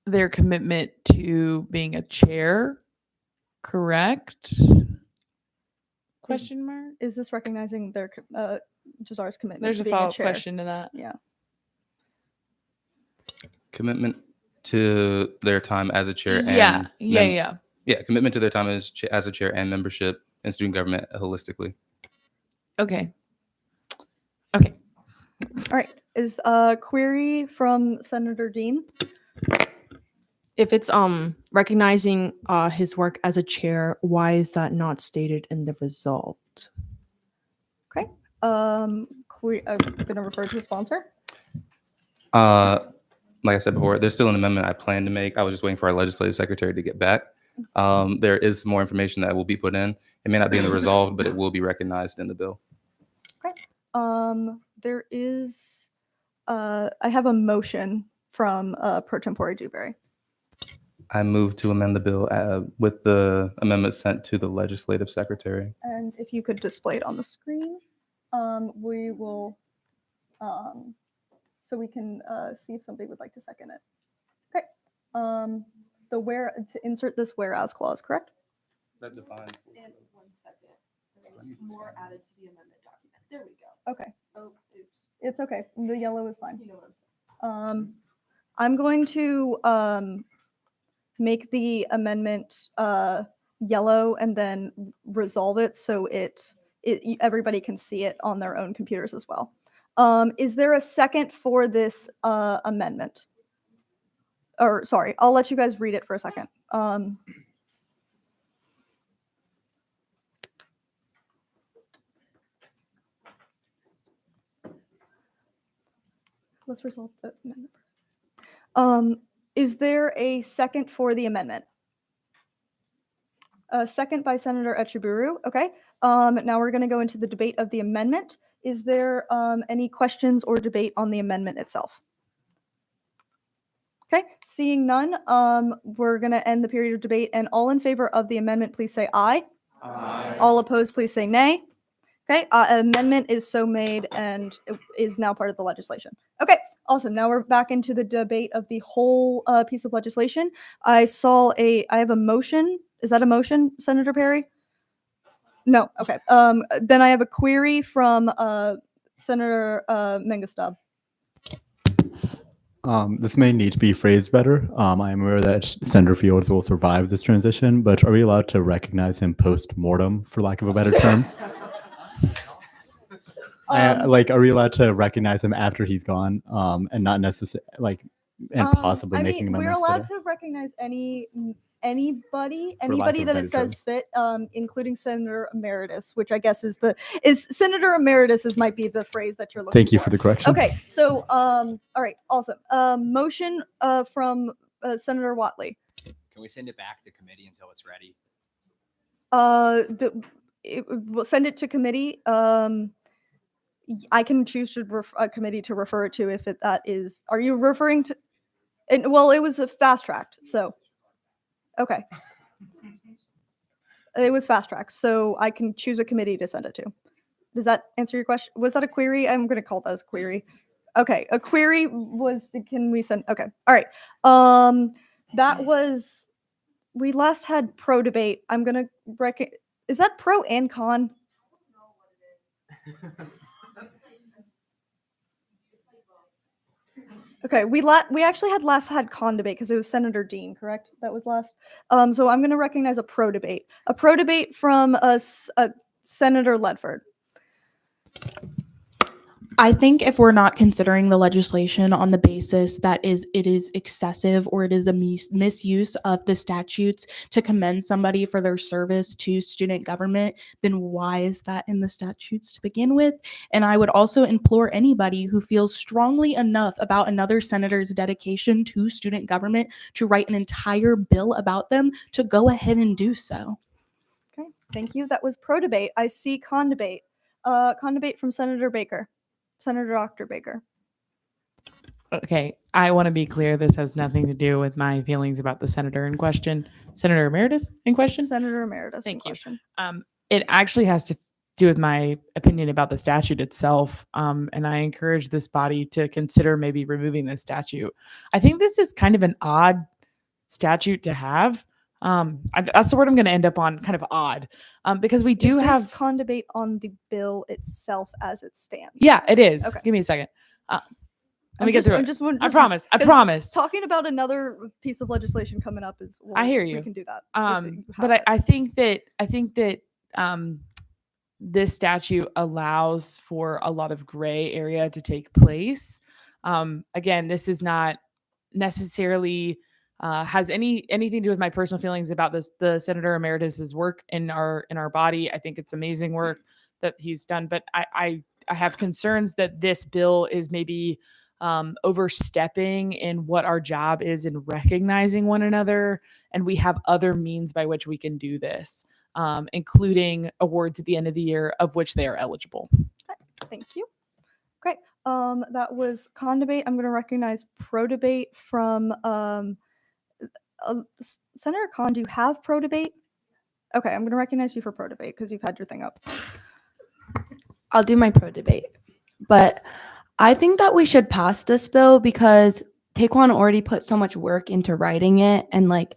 their commitment to being a chair, correct? Question mark? Is this recognizing their Jazar's commitment? There's to a being follow-up chair? question to that. Yeah. Commitment to their time as a chair. Yeah, and Yeah, commitment to their time as a chair and membership in student government holistically. Okay. All right. Is a query from Senator Dean? If it's recognizing his work as a chair, why is that not stated in the result? Okay. I'm gonna refer to the sponsor. Like I said before, there's still an amendment I plan to make. I was just waiting for our legislative secretary to get back. There is more information that will be put in. It may not be in the resolved, but it will be recognized in the bill. There is I have a motion from Pro Tempore Dewberry. I move to amend the bill with the amendment sent to the legislative secretary. And if you could display it on the screen, we will so we can see if somebody would like to second it. Okay. To insert this whereas clause, correct? That defines. And 1 second. There's more added to the amendment document. There we go. Okay. Oh, oops. It's okay. The yellow is fine. You know what I'm saying. I'm going to make the amendment yellow and then resolve it so everybody can see it on their own computers as well. Is there a second for this amendment? Or sorry, I'll let you guys read it for a second. Let's resolve the amendment. Is there a second for the amendment? A second by Senator Echeburu. Okay. Now we're going to go into the debate of the amendment. Is there any questions or debate on the amendment itself? Okay, seeing none, we're going to end the period of debate. And all in favor of the amendment, please say aye. Aye. All opposed, please say nay. Okay, amendment is so made and it is now part of the legislation. Okay, awesome. Now we're back into the debate of the whole piece of legislation. I have a motion. Is that a motion, Senator Perry? No. Okay. Then I have a query from Senator Mengestab. This may need to be phrased better. I am aware that Senator Fields will survive this transition, but are we allowed to recognize him post-mortem, for lack of a better term? Are we allowed to recognize him after he's gone, and not necessarily possibly I making mean, we're amendments allowed today? to recognize anybody For lack of a that better it says fit, including Senator Emeritus, which I guess is Senator Emeritus might be the phrase that you're looking Thank you for the correction. Okay, so all right, awesome. Motion from Senator Watley. Can we send it back to committee until it's ready? We'll send it to committee. I can choose to a committee to refer it to if that is. Are you referring to? And well, it was a fast tracked, so okay. It was fast tracked, so I can choose a committee to send it to. Does that answer your question? Was that a query? I'm going to call that as a query. Okay, a query was. Can we send? Okay, all right. That was. We last had pro debate. I'm gonna Is that pro and con? Okay, we actually had con debate because it was Senator Dean, correct? That was last. So I'm going to recognize a pro debate from Senator Ledford. I think if we're not considering the legislation on the basis that it is excessive or it is a misuse of the statutes to commend somebody for their service to student government, then why is that in the statutes to begin with? And I would also implore anybody who feels strongly enough about another senator's dedication to student government to write an entire bill about them to go ahead and do so. Okay, thank you. That was pro debate. I see con debate. Con debate from Senator Baker. Senator Dr. Baker. Okay, I want to be clear. This has nothing to do with my feelings about the senator in question. Senator Emeritus in question? Senator Emeritus Thank in you. question. It actually has to do with my opinion about the statute itself. And I encourage this body to consider maybe removing this statute. I think this is kind of an odd statute to have. That's the word I'm going to end up on, kind of odd, because we do Is this have con debate on the bill itself as it stands. Yeah, it is. Okay. Give me a second. Let I'm me get just- through I'm it. just- I promise. I 'cause promise. Talking about another piece of legislation coming up is. I hear you. We can do that. But I think that this statute allows for a lot of gray area to take place. Again, this is not necessarily has anything to do with my personal feelings about the Senator Emeritus's work in our body. I think it's amazing work that he's done, but I have concerns that this bill is maybe overstepping in what our job is in recognizing one another, and we have other means by which we can do this, including awards at the end of the year of which they are eligible. Thank you. Great. That was con debate. I'm going to recognize pro debate from Senator Khan. Do you have pro debate? Okay, I'm going to recognize you for pro debate because you've had your thing up. I'll do my pro debate. But I think that we should pass this bill because Taekwon already put so much work into writing it, and like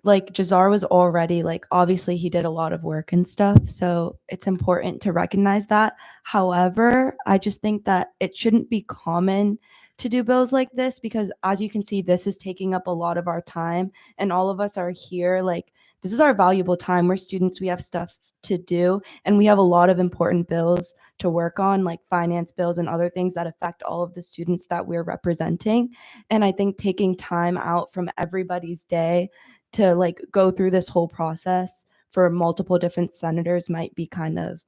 Jazar was already obviously he did a lot of work and stuff, so it's important to recognize that. However, I just think that it shouldn't be common to do bills like this because, as you can see, this is taking up a lot of our time, and all of us are here this is our valuable time. We're students, we have stuff to do, and we have a lot of important bills to work on, like finance bills and other things that affect all of the students that we're representing. And I think taking time out from everybody's day to go through this whole process for multiple different senators might be kind of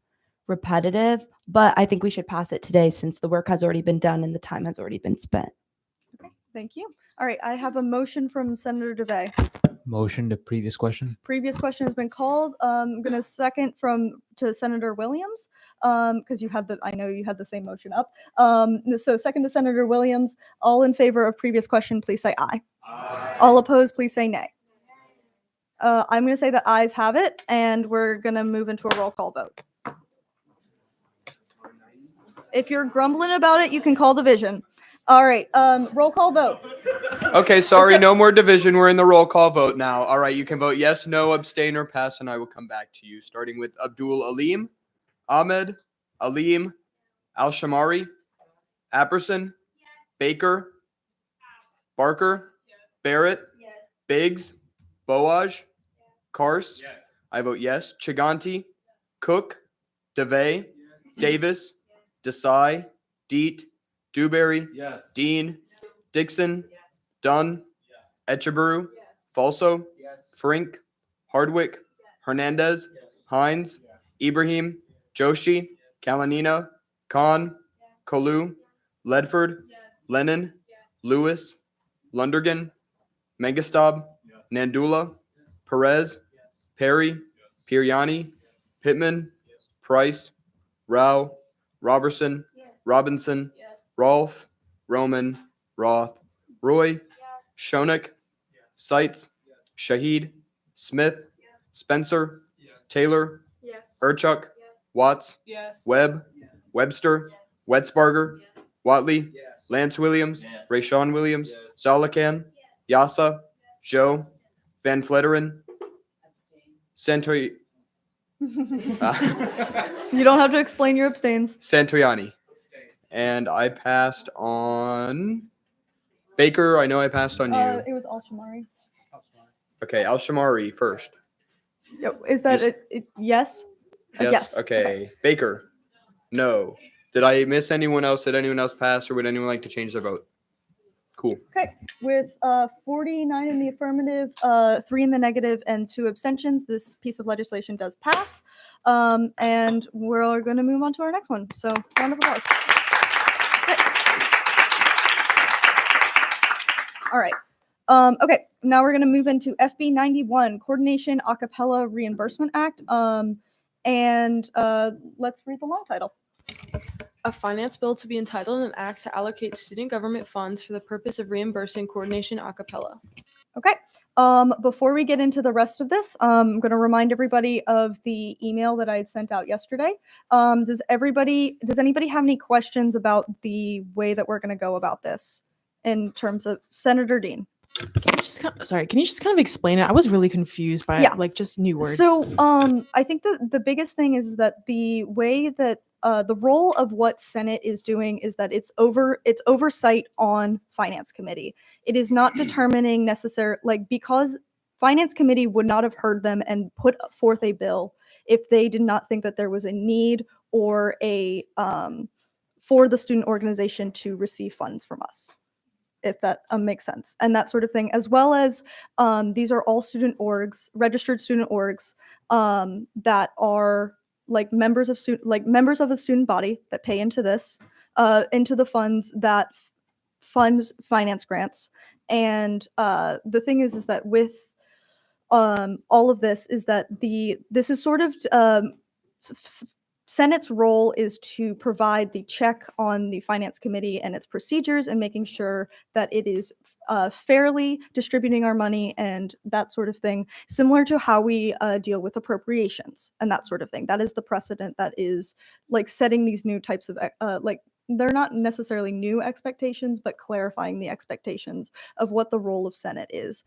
repetitive, but I think we should pass it today since the work has already been done and the time has already been spent. Thank you. All right, I have a motion from Senator DeVay. Motion to previous question. Previous question has been called. I'm going to second to Senator Williams because I know you had the same motion up. So second to Senator Williams. All in favor of previous question, please say aye. Aye. All opposed, please say nay. I'm going to say that ayes have it, and we're going to move into a roll call vote. If you're grumbling about it, you can call division. All right, roll call vote. Okay, sorry, no more division. We're in the roll call vote now. All right, you can vote yes, no, abstain, or pass, and I will come back to you. Starting with Abdul Alim, Ahmed, Alim, Al-Shamari, Apperson, Baker, Barker, Barrett, Biggs, Boaj, Karst. I vote yes. Chiganti, Cook, DeVay, Davis, Desai, Deet, Dewberry, Dean, Dixon, Dunn, Etcheberu, Falso, Frink, Hardwick, Hernandez, Hines, Ibrahim, Joshi, Kalanina, Khan, Kalu, Ledford, Lennon, Lewis, Lundergan, Mengastab, Nandula, Perez, Perry, Piriani, Pittman, Price, Rao, Robertson, Robinson, Rolfe, Roman, Roth, Roy, Shonik, Seitz, Shahid, Smith, Spencer, Taylor, Urchuk, Watts, Webb, Webster, Wetzbarger, Watley, Lance Williams, Rayshawn Williams, Zalakan, Yasa, Joe, Van Fletteren, Santoy, You don't have to explain your abstains. Santoyani. And I passed on Baker. I know I passed on you. It was Al-Shamari. Okay, Al-Shamari first. Is that yes? Yes. Okay. Baker. No. Did I miss anyone else? Did anyone else pass, or would anyone like to change their vote? Cool. Okay, with 49 in the affirmative, 3 in the negative, and 2 abstentions, this piece of legislation does pass. And we're going to move on to our next one. So, round of applause. Okay. All right. Okay, now we're going to move into FB 91, Coordination Acapella Reimbursement Act. And let's read the long title. A finance bill to be entitled an act to allocate student government funds for the purpose of reimbursing coordination a cappella. Okay. Before we get into the rest of this, I'm going to remind everybody of the email that I had sent out yesterday. Does anybody have any questions about the way that we're going to go about this in terms of Senator Dean? Can you just can you just kind of explain it? I was really confused by like just new words. So I think that the biggest thing is that the way that the role of what Senate is doing is that it's oversight on Finance Committee. It is not determining because Finance Committee would not have heard them and put forth a bill if they did not think that there was a need or a for the student organization to receive funds from us, if that makes sense, and that sort of thing, as well as these are all student orgs, registered student orgs that are members of the student body that pay into this, into the funds that funds finance grants. And the thing is that with all of this is that this is sort of Senate's role is to provide the check on the Finance Committee and its procedures and making sure that it is fairly distributing our money and that sort of thing, similar to how we deal with appropriations and that sort of thing. That is the precedent that is setting these new types of they're not necessarily new expectations, but clarifying the expectations of what the role of Senate is.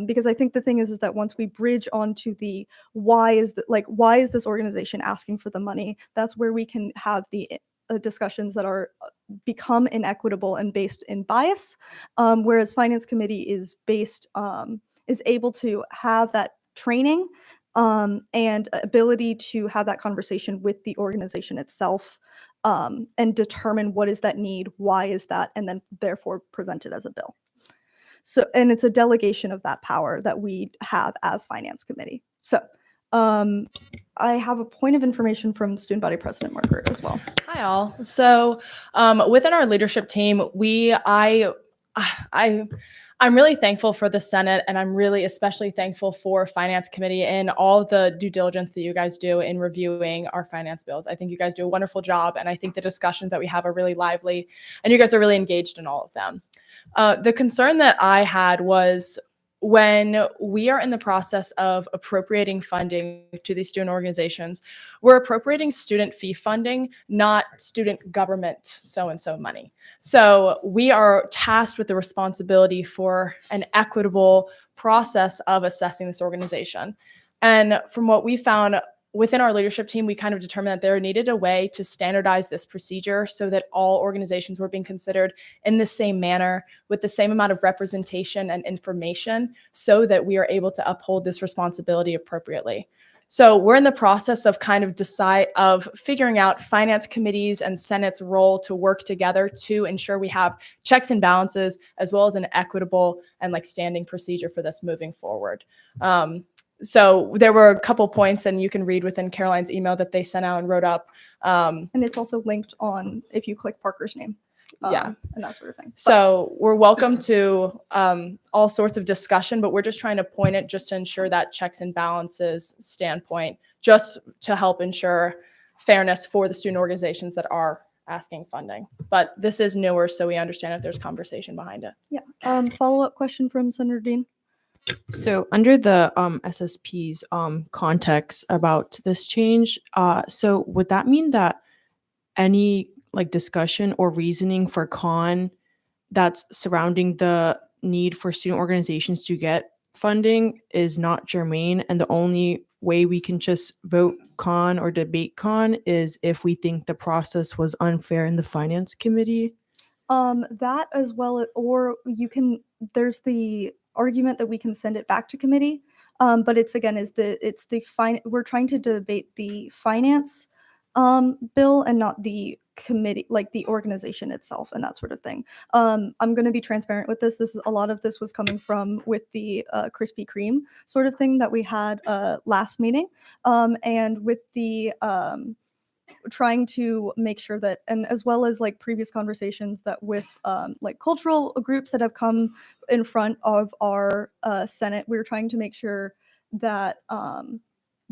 Because I think the thing is that once we bridge onto the why is this organization asking for the money, that's where we can have the discussions that are become inequitable and based in bias, whereas Finance Committee is able to have that training and ability to have that conversation with the organization itself, and determine what is that need, why is that, and then therefore present it as a bill. So, and it's a delegation of that power that we have as Finance Committee. So I have a point of information from Student Body President Margaret as well. Hi all. So within our leadership team, I'm really thankful for the Senate, and I'm really especially thankful for Finance Committee and all the due diligence that you guys do in reviewing our finance bills. I think you guys do a wonderful job, and I think the discussions that we have are really lively, and you guys are really engaged in all of them. The concern that I had was when we are in the process of appropriating funding to these student organizations, we're appropriating student fee funding, not student government so-and-so money. So we are tasked with the responsibility for an equitable process of assessing this organization. And from what we found, within our leadership team, we kind of determined that there needed a way to standardize this procedure so that all organizations were being considered in the same manner with the same amount of representation and information so that we are able to uphold this responsibility appropriately. So we're in the process of kind of figuring out finance committees and Senate's role to work together to ensure we have checks and balances as well as an equitable and like standing procedure for this moving forward. So there were a couple points, and you can read within Caroline's email that they sent out and wrote up. And it's also linked on if you click Parker's name. Yeah. And that sort of thing. So we're welcome to all sorts of discussion, but we're just trying to point it just to ensure that checks and balances standpoint, just to help ensure fairness for the student organizations that are asking funding. But this is newer, so we understand if there's conversation behind it. Yeah. Follow-up question from Senator Dean. So under the SSP's context about this change, so would that mean that any like discussion or reasoning for con that's surrounding the need for student organizations to get funding is not germane, and the only way we can just vote con or debate con is if we think the process was unfair in the finance committee? That as well, or you can, there's the argument that we can send it back to committee. But it's again, we're trying to debate the finance bill and not the committee, like the organization itself and that sort of thing. I'm going to be transparent with this. A lot of this was coming from with the Krispy Kreme sort of thing that we had last meeting. And with the trying to make sure that, and as well as like previous conversations that with like cultural groups that have come in front of our Senate, we're trying to make sure that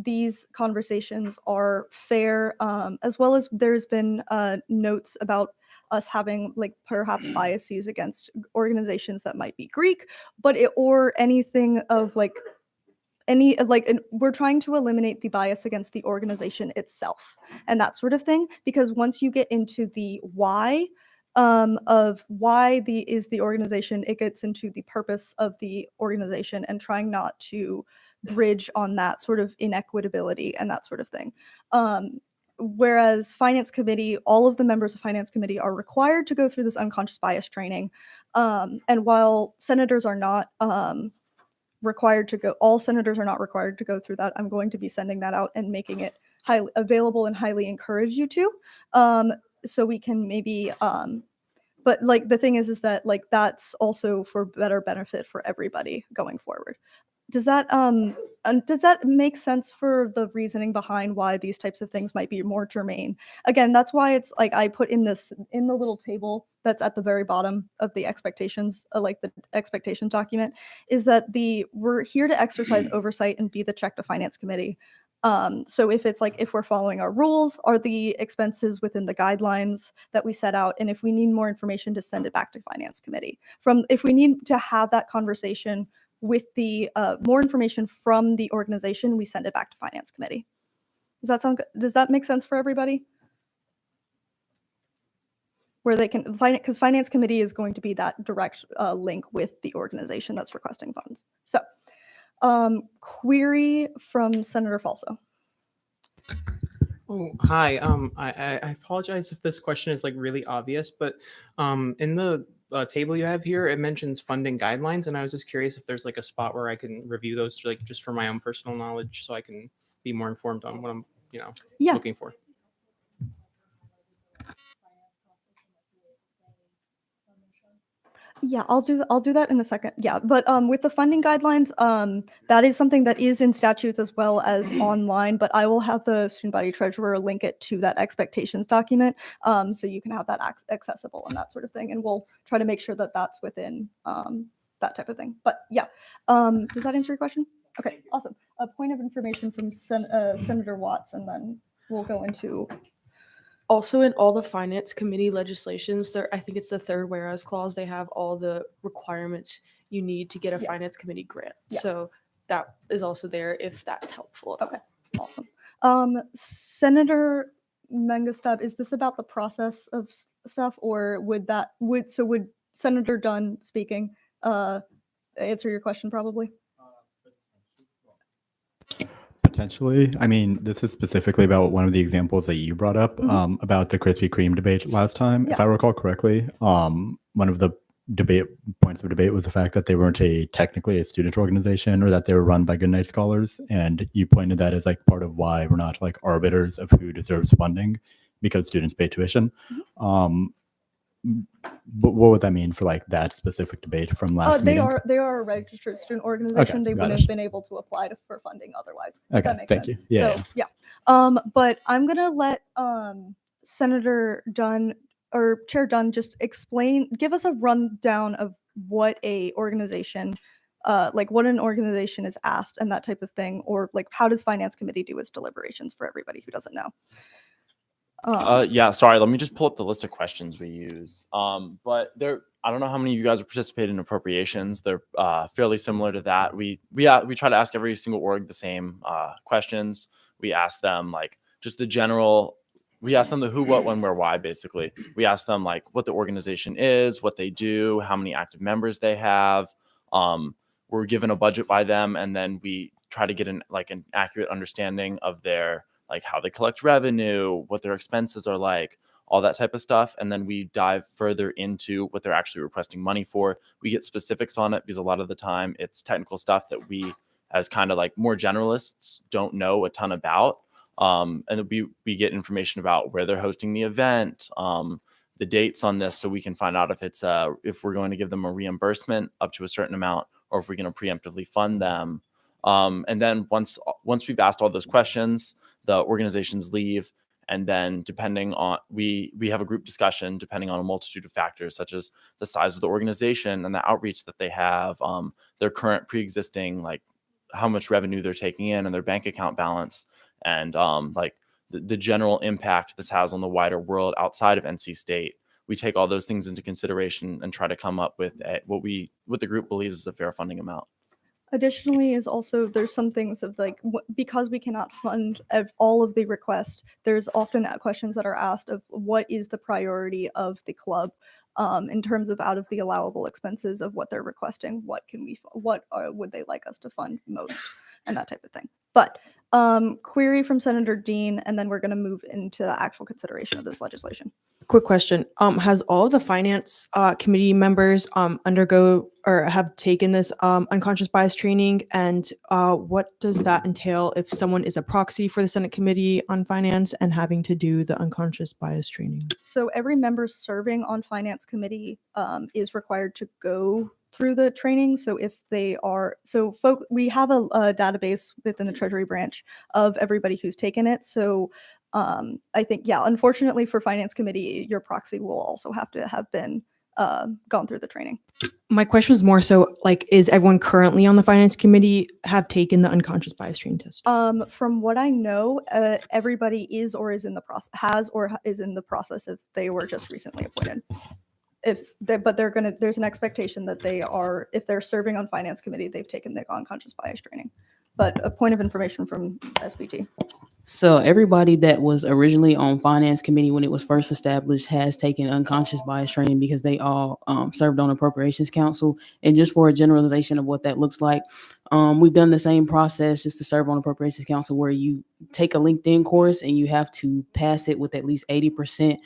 these conversations are fair, as well as there's been notes about us having like perhaps biases against organizations that might be Greek, but or anything of like we're trying to eliminate the bias against the organization itself and that sort of thing, because once you get into the why of why is the organization, it gets into the purpose of the organization and trying not to bridge on that sort of inequitability and that sort of thing. Whereas finance committee, all of the members of finance committee are required to go through this unconscious bias training. And while senators are not required to go, all senators are not required to go through that. I'm going to be sending that out and making it highly available and highly encourage you to, so we can maybe, but like the thing is that like that's also for better benefit for everybody going forward. Does that make sense for the reasoning behind why these types of things might be more germane? Again, that's why it's like I put in the little table that's at the very bottom of the expectations, like the expectations document, is that we're here to exercise oversight and be the check to finance committee. So if it's like, if we're following our rules, are the expenses within the guidelines that we set out? And if we need more information, to send it back to finance committee. If we need to have that conversation with the more information from the organization, we send it back to finance committee. Does that sound good? Does that make sense for everybody? Where they can find it, because finance committee is going to be that direct link with the organization that's requesting funds. So query from Senator Falso. Oh, hi. I apologize if this question is like really obvious, but in the table you have here, it mentions funding guidelines, and I was just curious if there's like a spot where I can review those, like just for my own personal knowledge, so I can be more informed on what I'm, looking for. Yeah, I'll do that in a second. Yeah, but with the funding guidelines, that is something that is in statutes as well as online, but I will have the student body treasurer link it to that expectations document, so you can have that accessible and that sort of thing, and we'll try to make sure that that's within that type of thing. But yeah, does that answer your question? Okay, awesome. A point of information from Senator Watts, and then we'll go into. Also, in all the finance committee legislations, I think it's the third whereas clause, they have all the requirements you need to get a finance committee grant. Yeah. So that is also there if that's helpful. Okay, awesome. Senator Mengestab, is this about the process of stuff, or would Senator Dunn speaking answer your question probably? Potentially. I mean, this is specifically about one of the examples that you brought up about the Krispy Kreme debate last time. If Yeah. I recall correctly, one of the debate points of debate was the fact that they weren't technically a student organization, or that they were run by goodnight scholars. And you pointed that as like part of why we're not like arbiters of who deserves funding, because students pay tuition. But what would that mean for like that specific debate from last They meeting? they are a registered student organization. They got wouldn't it. have been able to apply for funding otherwise. If Okay, that makes thank sense. you. Yeah, So yeah. But I'm gonna let Senator Dunn or Chair Dunn just give us a rundown of what a organization, like what an organization is asked and that type of thing, or like how does Finance Committee do its deliberations for everybody who doesn't know. Yeah, sorry. Let me just pull up the list of questions we use. But I don't know how many of you guys are participating in appropriations. They're fairly similar to that. We try to ask every single org the same questions. We ask them like just the general. We ask them the who, what, when, where, why. Basically, we ask them like what the organization is, what they do, how many active members they have. We're given a budget by them, and then we try to get an accurate understanding of their like how they collect revenue, what their expenses are like, all that type of stuff. And then we dive further into what they're actually requesting money for. We get specifics on it because a lot of the time it's technical stuff that we, as kind of like more generalists, don't know a ton about. And we get information about where they're hosting the event, the dates on this, so we can find out if we're going to give them a reimbursement up to a certain amount, or if we're going to preemptively fund them. And then once we've asked all those questions, the organizations leave, and then depending on we have a group discussion depending on a multitude of factors, such as the size of the organization and the outreach that they have, their current pre-existing, like how much revenue they're taking in and their bank account balance, and like the general impact this has on the wider world outside of NC State. We take all those things into consideration and try to come up with what the group believes is a fair funding amount. Additionally, is also there's some things of like because we cannot fund all of the requests, there's often questions that are asked of what is the priority of the club in terms of out of the allowable expenses of what they're requesting, what would they like us to fund most, and that type of thing. But query from Senator Dean, and then we're going to move into the actual consideration of this legislation. Quick question. Has all the finance committee members undergo or have taken this unconscious bias training? And what does that entail if someone is a proxy for the Senate Committee on Finance and having to do the unconscious bias training? So every member serving on Finance Committee is required to go through the training. So if they are, we have a database within the Treasury branch of everybody who's taken it. So I think, yeah, unfortunately for Finance Committee, your proxy will also have to have been gone through the training. My question was more so like, is everyone currently on the Finance Committee have taken the unconscious bias training test? From what I know, everybody is or is in the process, is in the process if they were just recently appointed. But there's an expectation that if they're serving on Finance Committee, they've taken the unconscious bias training. But a point of information from SBT. So everybody that was originally on Finance Committee when it was first established has taken unconscious bias training because they all served on Appropriations Council. And just for a generalization of what that looks like, we've done the same process just to serve on Appropriations Council, where you take a LinkedIn course and you have to pass it with at least 80%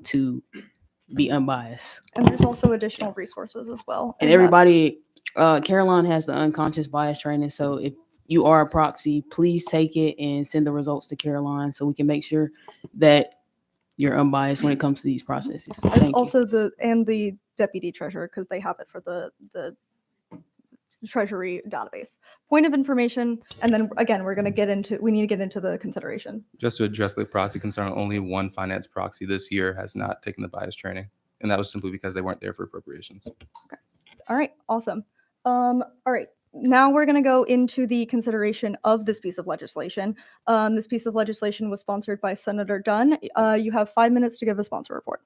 to be unbiased. And there's also additional resources as well. And everybody, Caroline has the unconscious bias training. So if you are a proxy, please take it and send the results to Caroline so we can make sure that you're unbiased when it comes to these processes. It's also the deputy treasurer, because they have it for the Treasury database. Point of information, and then again, we need to get into the consideration. Just to address the proxy concern, only one finance proxy this year has not taken the bias training. And that was simply because they weren't there for appropriations. Okay. All right. Awesome. All right. Now we're going to go into the consideration of this piece of legislation. This piece of legislation was sponsored by Senator Dunn. You have 5 minutes to give a sponsor report.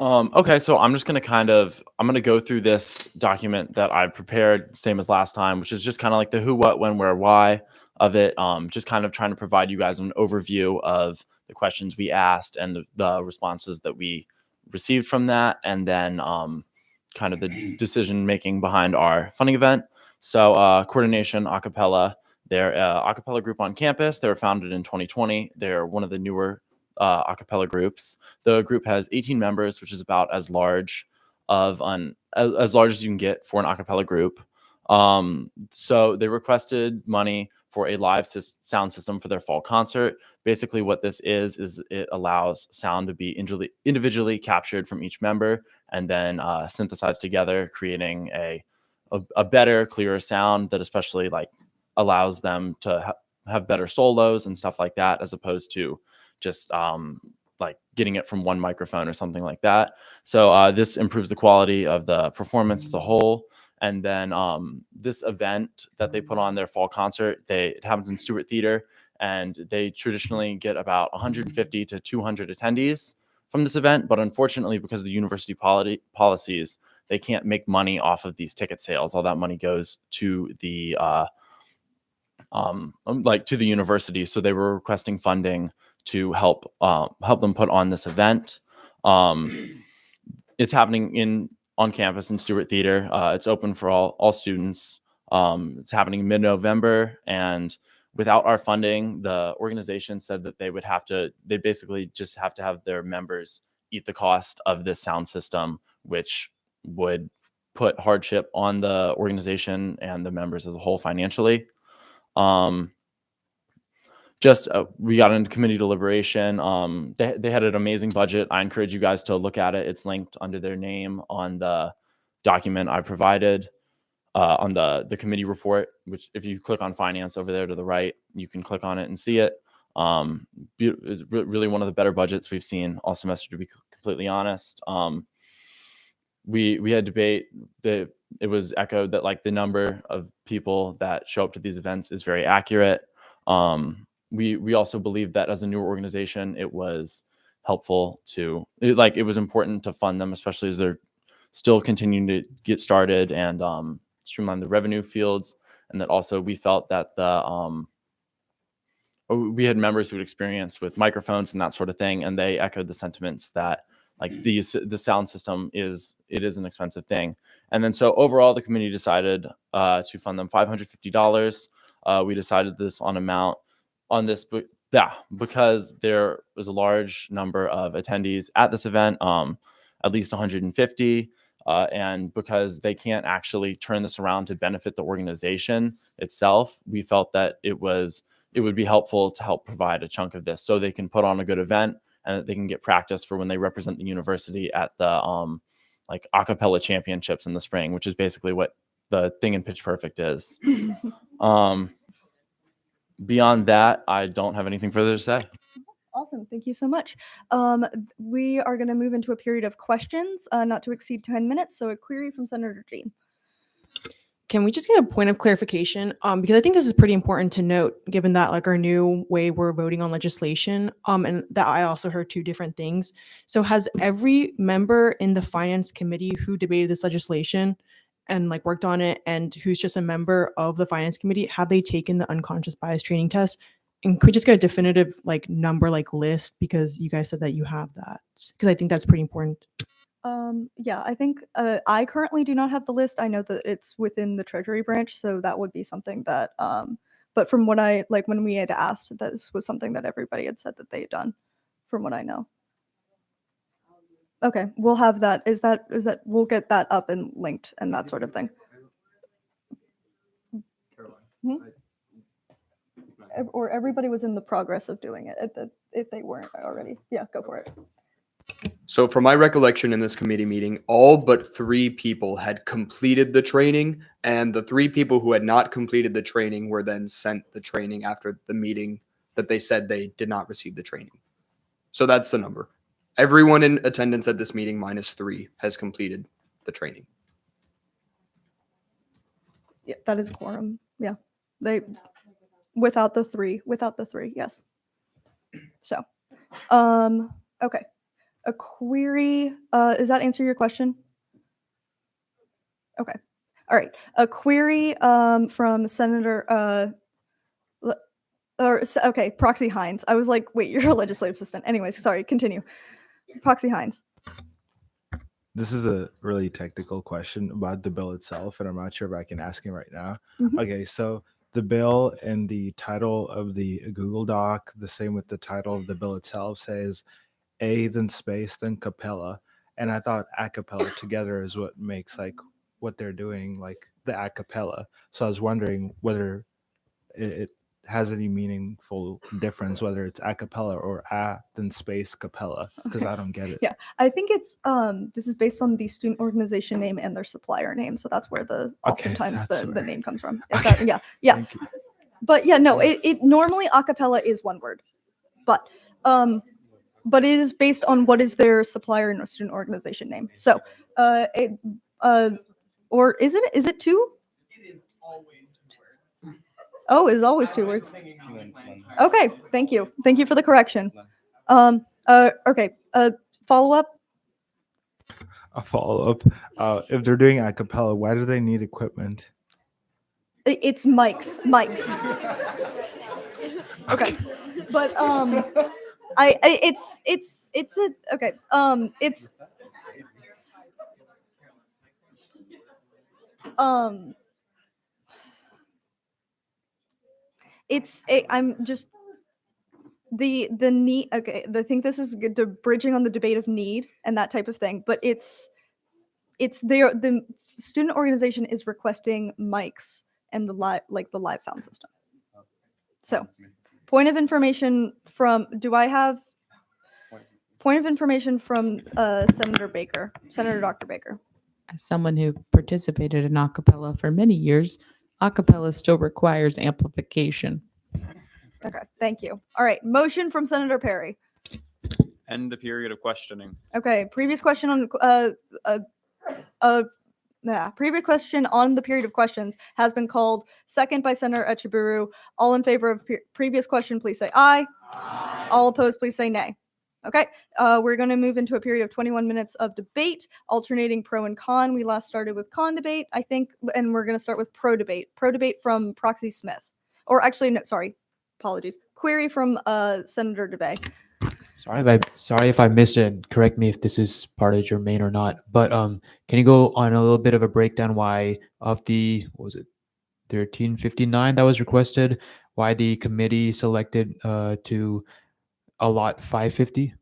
Okay, so I'm just going to go through this document that I prepared, same as last time, which is just kind of like the who, what, when, where, why of it. Just kind of trying to provide you guys an overview of the questions we asked and the responses that we received from that, and then kind of the decision making behind our funding event. So Coordination Acapella, they're a acapella group on campus. They were founded in 2020. They're one of the newer acapella groups. The group has 18 members, which is about as large as large as you can get for an acapella group. So they requested money for a live sound system for their fall concert. Basically what this is it allows sound to be individually captured from each member and then synthesized together, creating a better, clearer sound that especially like allows them to have better solos and stuff like that, as opposed to just like getting it from one microphone or something like that. So this improves the quality of the performance as a whole. And then this event that they put on their fall concert, it happens in Stewart Theater, and they traditionally get about 150 to 200 attendees from this event. But unfortunately, because of the university policies, they can't make money off of these ticket sales. All that money goes to the to the university. So they were requesting funding to help them put on this event. It's happening on campus in Stewart Theater. It's open for all students. It's happening mid-November, and without our funding, the organization said that they basically just have to have their members eat the cost of this sound system, which would put hardship on the organization and the members as a whole financially. We got into committee deliberation. They had an amazing budget. I encourage you guys to look at it. It's linked under their name on the document I provided on the committee report, which if you click on finance over there to the right, you can click on it and see it. It's really one of the better budgets we've seen all semester, to be completely honest. We had debate that it was echoed that like the number of people that show up to these events is very accurate. We also believe that as a newer organization, it was helpful it was important to fund them, especially as they're still continuing to get started and streamline the revenue fields. And that also we felt that we had members who had experience with microphones and that sort of thing, and they echoed the sentiments that like the sound system is an expensive thing. And then so overall, the committee decided to fund them $550. We decided this because there was a large number of attendees at this event, at least 150, and because they can't actually turn this around to benefit the organization itself, we felt that it would be helpful to help provide a chunk of this so they can put on a good event and that they can get practice for when they represent the university at the like acapella championships in the spring, which is basically what the thing in Pitch Perfect is. Beyond that, I don't have anything further to say. Awesome. Thank you so much. We are going to move into a period of questions, not to exceed 10 minutes. So a query from Senator Jean. Can we just get a point of clarification? Because I think this is pretty important to note, given that like our new way we're voting on legislation, and that I also heard two different things. So has every member in the finance committee who debated this legislation and like worked on it and who's just a member of the finance committee, have they taken the unconscious bias training test? And could we just get a definitive like number, like list, because you guys said that you have that? Because I think that's pretty important. Yeah, I think I currently do not have the list. I know that it's within the Treasury branch, so that would be something that, but from what I, like when we had asked, this was something that everybody had said that they had done, from what I know. Okay, we'll have that. Is that, we'll get that up and linked and that sort of thing. Hmm? Or everybody was in the progress of doing it, if they weren't already. Yeah, go for it. So from my recollection in this committee meeting, all but 3 people had completed the training, and the 3 people who had not completed the training were then sent the training after the meeting that they said they did not receive the training. So that's the number. Everyone in attendance at this meeting minus 3 has completed the training. Yeah, that is quorum. Yeah, without the three, yes. So, okay. A query, does that answer your question? Okay. All right. A query from Senator, okay, Proxy Hines. I was like, wait, you're a legislative assistant. Anyways, sorry, continue. Proxy Hines. this is a really technical question about the bill itself, and I'm not sure if I can ask him right now. Mhm. Okay, so the bill and the title of the Google Doc, the same with the title of the bill itself, says A, then space, then capella. And I thought a cappella together is what makes like what they're doing, like the a cappella. So I was wondering whether it has any meaningful difference, whether it's a cappella or a then space capella, because I don't get it. Yeah, I think it's this is based on the student organization name and their supplier name, so that's where the Okay, oftentimes that's the where- name comes from. If that- yeah, yeah. Thank you. But yeah, no, it normally acapella is one word, but it is based on what is their supplier and student organization name. So or is it two? Oh, it's always two words. Okay, thank you for the correction. Okay, follow up. A follow up. If they're doing a cappella, why do they need equipment? It's mics. Okay, but it's a okay. I'm just the need. Okay, I think this is good to bridging on the debate of need and that type of thing. But the student organization is requesting mics and the live sound system. So, point of information from. Do I have point of information from Senator Baker, Senator Dr. Baker? As someone who participated in a cappella for many years, a cappella still requires amplification. Okay, thank you. All right, motion from Senator Perry. End the period of questioning. Okay, previous question on previous question on the period of questions has been called. Second by Senator Echeburu. All in favor of previous question, please say aye. Aye. All opposed, please say nay. Okay, we're going to move into a period of 21 minutes of debate, alternating pro and con. We last started with con debate, I think, and we're going to start with pro debate. Pro debate from Proxy Smith. Or actually, no, sorry, apologies. Query from Senator DeBay. Sorry if I missed it. And correct me if this is part of germane or not. But can you go on a little bit of a breakdown why of the what was it 1359 that was requested, why the committee selected to allot 550?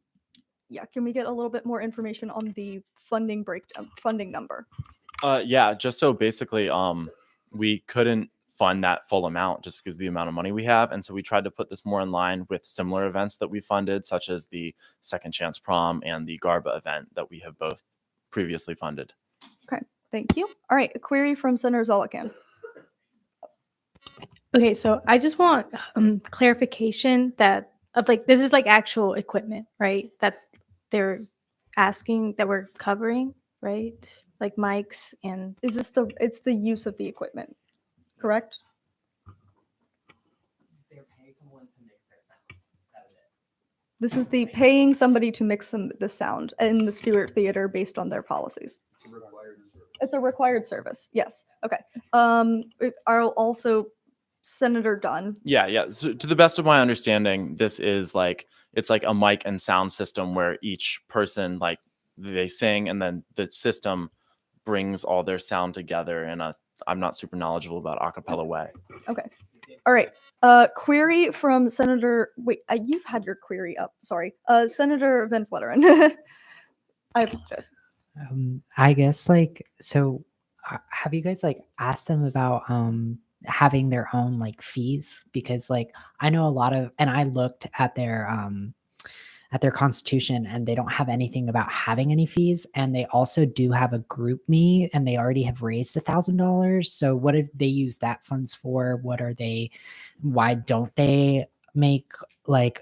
Yeah, can we get a little bit more information on the funding funding number? Yeah, just so basically, we couldn't fund that full amount just because of the amount of money we have. And so we tried to put this more in line with similar events that we funded, such as the Second Chance Prom and the Garba event that we have both previously funded. Okay, thank you. All right, a query from Senator Zolikan. Okay, so I just want clarification that of like this is like actual equipment, right? That they're asking that we're covering, right? Like mics and Is this it's the use of the equipment, correct? This is the paying somebody to mix the sound in the Stewart Theater based on their policies. It's a required service. Yes. Okay. I'll also Senator Dunn. Yeah. So to the best of my understanding, this is like it's like a mic and sound system where each person like they sing and then the system brings all their sound together in a I'm not super knowledgeable about a cappella way. Okay. All right. Query from Senator. Wait, you've had your query up. Sorry. Senator Van Fletteren. I apologize. I guess like so. Have you guys like asked them about having their own like fees? Because like I know a lot of, and I looked at their constitution and they don't have anything about having any fees, and they also do have a group me and they already have raised $1,000. So what did they use that funds for? Why don't they make like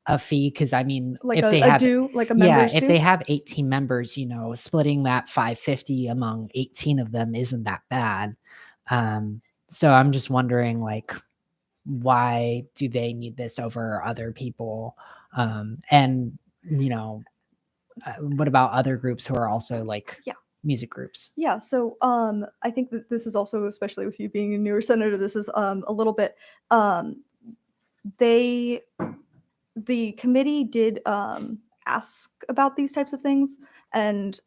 a fee? Because I mean, Like if a they have due, like a yeah, members if due? they have 18 members, splitting that 550 among 18 of them isn't that bad. So I'm just wondering, like, why do they need this over other people? And what about other groups who are also like music groups? Yeah, so I think that this is also, especially with you being a newer senator, this is a little bit the committee did ask about these types of things, And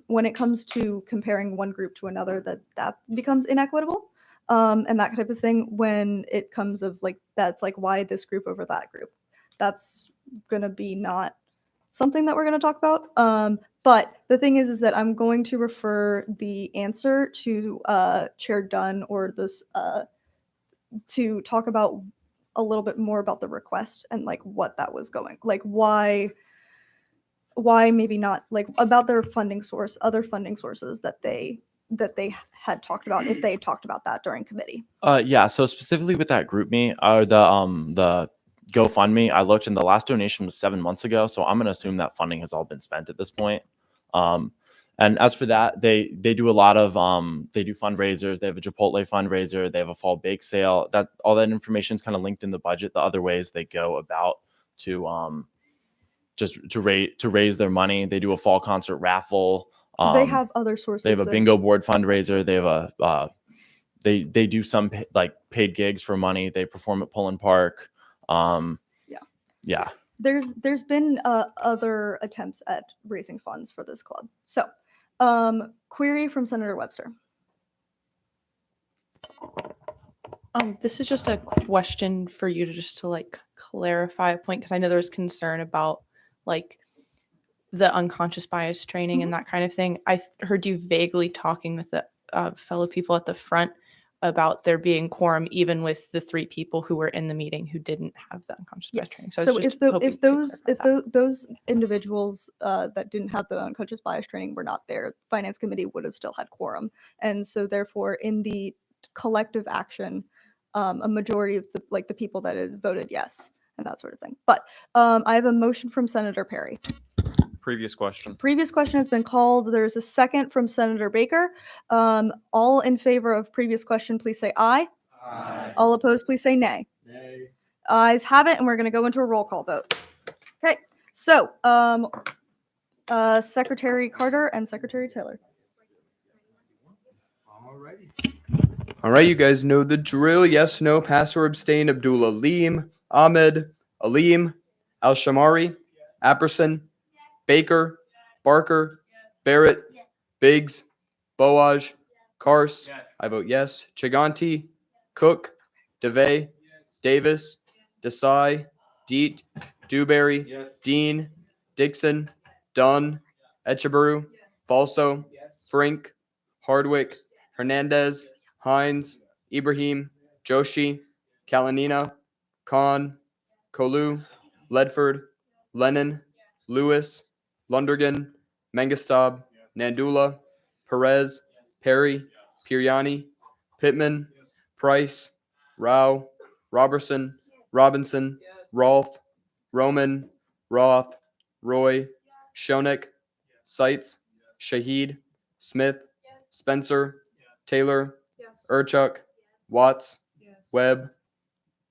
when it comes to comparing one group to another, that becomes inequitable. And that type of thing. When it comes of like, that's like, why this group over that group? That's gonna be not something that we're gonna talk about. But the thing is that I'm going to refer the answer to Chair Dunn or this to talk about a little bit more about the request and like what that was going, like why maybe not, like about their funding source, other funding sources that they had talked about, if they had talked about that during committee. Yeah. So specifically with that GroupMe or the GoFundMe, I looked and the last donation was 7 months ago. So I'm going to assume that funding has all been spent at this point. And as for that, they do a lot of they do fundraisers. They have a Chipotle fundraiser. They have a fall bake sale. That all that information is kind of linked in the budget. The other ways they go about to just to raise their money. They do a fall concert raffle. They have other sources. They have a of- bingo board fundraiser. They have a they do some like paid gigs for money. They perform at Pullen Park. Yeah. There's been other attempts at raising funds for this club. So, query from Senator Webster. This is just a question for you to just to like clarify a point, because I know there was concern about like the unconscious bias training and that kind of thing. I heard you vaguely talking with the fellow people at the front about there being quorum even with the 3 people who were in the meeting who didn't have the unconscious bias training. So I was just hoping you could those individuals that didn't have the unconscious bias training were not there, Finance Committee would have still had quorum, and so therefore in the collective action, a majority of the people that had voted yes and that sort of thing. But I have a motion from Senator Perry. Previous question. Previous question has been called. There's a second from Senator Baker. All in favor of previous question, please say aye. Aye. All opposed, please say nay. Nay. Ayes have it, and we're going to go into a roll call vote. Okay, so Secretary Carter and Secretary Taylor. All right, you guys know the drill. Yes, no, pass or abstain. Abdul Aleem, Ahmed, Aleem, Al-Shamari, Apperson, Baker, Barker, Barrett, Biggs, Boaj, Kars. I vote yes. Chiganti, Cook, DeVay, Davis, Desai, Deet, Dewberry, Dean, Dixon, Dunn, Echeberu, Falso, Frink, Hardwick, Hernandez, Hines, Ibrahim, Joshi, Kalanina, Khan, Kolu, Ledford, Lennon, Lewis, Lundergan, Mengestab, Nandula, Perez, Perry, Piriani, Pittman, Price, Rao, Robertson, Robinson, Rolfe, Roman, Roth, Roy, Shonik, Seitz, Shahid, Smith, Spencer, Taylor, Urchuk, Watts, Webb,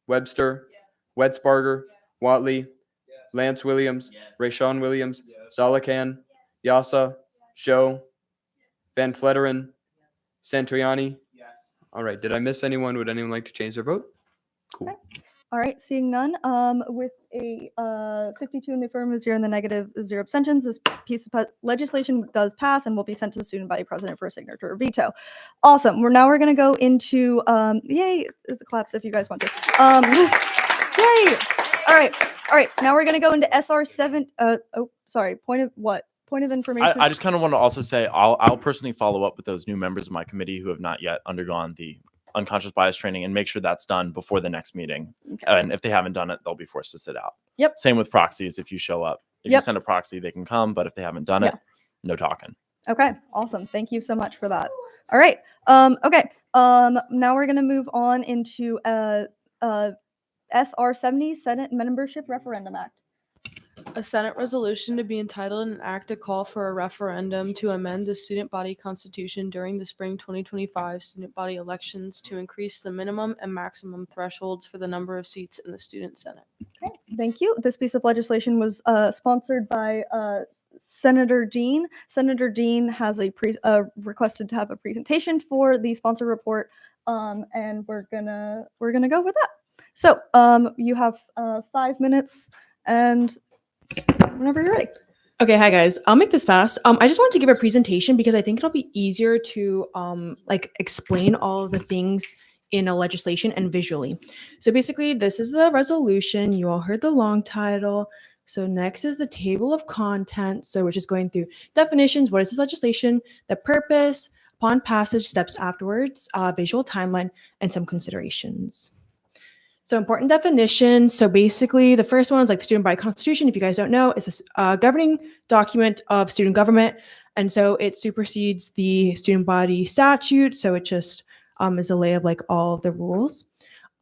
Webster, Wetzbarger, Watley, Lance Williams, Rayshawn Williams, Zalakan, Yasa, Joe, Van Fletteren, Santoyani. All right. Did I miss anyone? Would anyone like to change their vote? Cool. All right, seeing none, with a 52 in the affirmative, 0 in the negative, 0 abstentions, this piece of legislation does pass and will be sent to the student body president for a signature or veto. Awesome. We're going to go into yay, the claps if you guys want to. Yay. All right. Now we're going to go into SR7. Point of information. I just kind of want to also say I'll personally follow up with those new members of my committee who have not yet undergone the unconscious bias training and make sure that's done before the next meeting. Okay. And if they haven't done it, they'll be forced to sit out. Yep. Same with proxies. If you show up, if you send a proxy, they can come, but if they haven't done it, no talking. Okay, awesome. Thank you so much for that. All right. Okay. Now we're going to move on into SR 70, Senate Membership Referendum Act. A Senate resolution to be entitled an act to call for a referendum to amend the student body constitution during the spring 2025 student body elections to increase the minimum and maximum thresholds for the number of seats in the student senate. Okay, thank you. This piece of legislation was sponsored by Senator Dean. Senator Dean has requested to have a presentation for the sponsor report, and we're gonna go with that. So you have 5 minutes, and whenever you're ready. Okay, hi guys. I'll make this fast. I just wanted to give a presentation because I think it'll be easier to like explain all of the things in a legislation and visually. So basically, this is the resolution. You all heard the long title. So next is the table of contents. So we're just going through definitions. What is this legislation? The purpose, upon passage, steps afterwards, visual timeline, and some considerations. So important definitions. So basically, the first one is like the student body constitution. If you guys don't know, it's a governing document of student government, and so it supersedes the student body statute. So it just is a lay of like all the rules.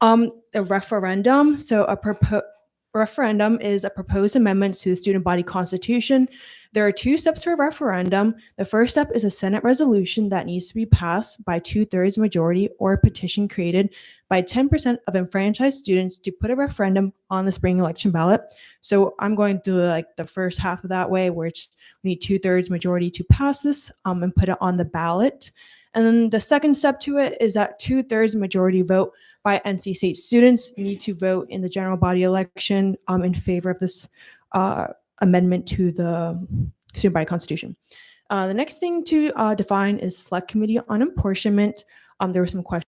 A referendum. So referendum is a proposed amendment to the student body constitution. There are two steps for a referendum. The first step is a Senate resolution that needs to be passed by 2/3 majority or a petition created by 10% of enfranchised students to put a referendum on the spring election ballot. So I'm going through like the first half of that way, which we need 2/3 majority to pass this and put it on the ballot. And then the second step to it is that 2/3 majority vote by NC State students need to vote in the general body election in favor of this amendment to the student body constitution. The next thing to define is select committee on apportionment. There were some questions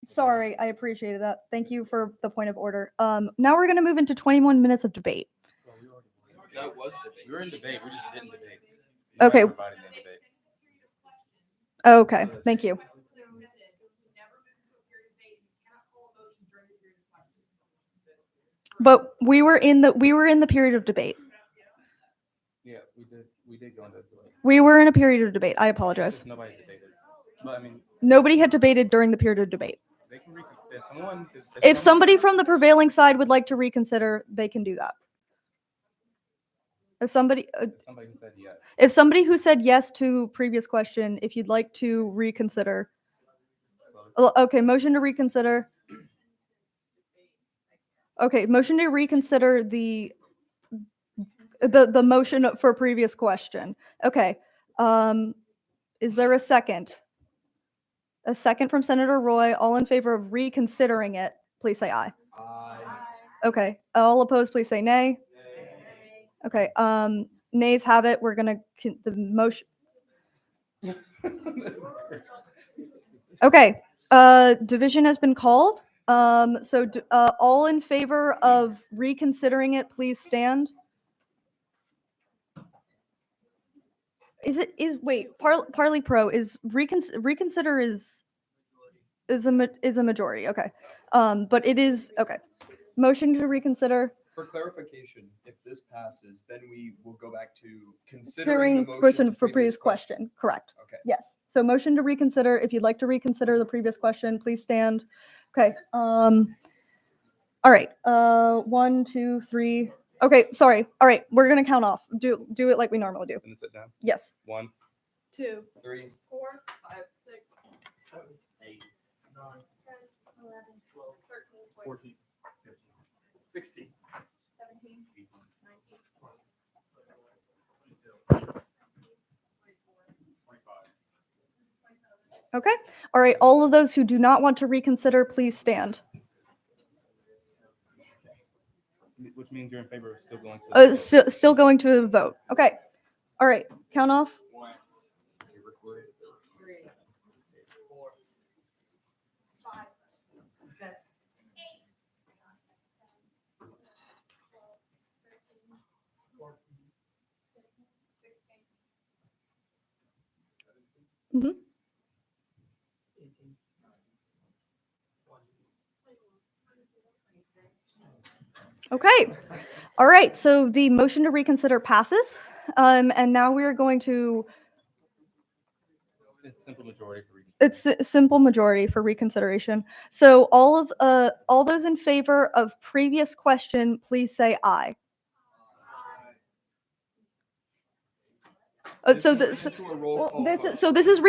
Sorry, I appreciated that. Thank you for the point of order. Now we're gonna move into 21 minutes of debate. That was debate. We were in debate. We just didn't debate. Okay. Okay, thank you. But we were in the period of debate. Yeah, we did go into debate. We were in a period of debate. I apologize. Nobody debated. But I mean, Nobody had debated during the period of debate. they can if someone is If somebody from the prevailing side would like to reconsider, they can do that. If somebody somebody who said yes. if somebody who said yes to previous question, if you'd like to reconsider. Okay, motion to reconsider. Okay, motion to reconsider the motion for previous question. Okay. Is there a second? A second from Senator Roy. All in favor of reconsidering it, please say aye. Aye. Okay. All opposed, please say nay. Okay. Nays have it. We're gonna the motion. Okay. Division has been called. So all in favor of reconsidering it, please stand. Parley Pro is reconsider is a majority. Okay. But it is okay. Motion to reconsider. For clarification, if this passes, then we will go back to Considering considering the motion for previous question. Correct. Okay. Yes. So motion to reconsider. If you'd like to reconsider the previous question, please stand. Okay. All right. 1, 2, 3. Okay. Sorry. All right. We're gonna count off. Do it like we normally do. And sit down. Yes. 1, 2, 3, 4, 5, 6, 7, 8, 9, 10, 11, 12, 13, 14, 15, 16, 17, 18, 19, 25. Okay. All right. All of those who do not want to reconsider, please stand. which means you're in favor of still going to. Still going to vote. Okay. All right. Count off. 1, 3, 4, 5, 6, Mm-hmm. Okay. All right. So the motion to reconsider passes. And now we are going to. It's simple majority for It's a simple majority for reconsideration. So all those in favor of previous question, please say aye. So this is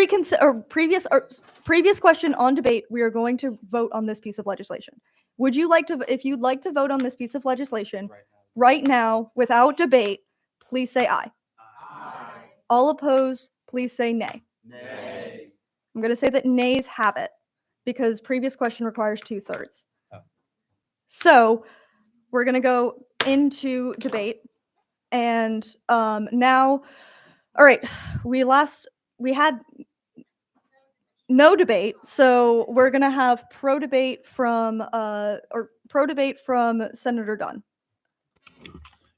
previous question on debate. We are going to vote on this piece of legislation. Would you like to, if you'd like to vote on this piece of legislation right now without debate, please say aye. All opposed, please say nay. Nay. I'm going to say that nays have it because previous question requires 2/3. So we're going to go into debate. And now, all right, we had no debate. So we're going to have pro debate from Senator Dunn.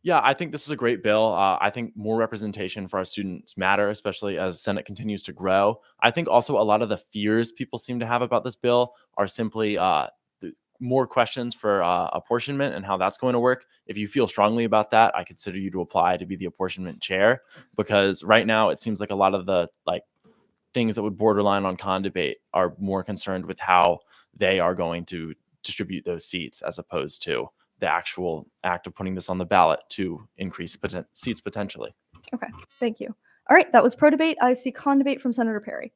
Yeah, I think this is a great bill. I think more representation for our students matter, especially as Senate continues to grow. I think also a lot of the fears people seem to have about this bill are simply more questions for apportionment and how that's going to work. If you feel strongly about that, I consider you to apply to be the apportionment chair, because right now it seems like a lot of the things that would borderline on con debate are more concerned with how they are going to distribute those seats as opposed to the actual act of putting this on the ballot to increase seats potentially. Okay, thank you. All right, that was pro debate. I see con debate from Senator Perry.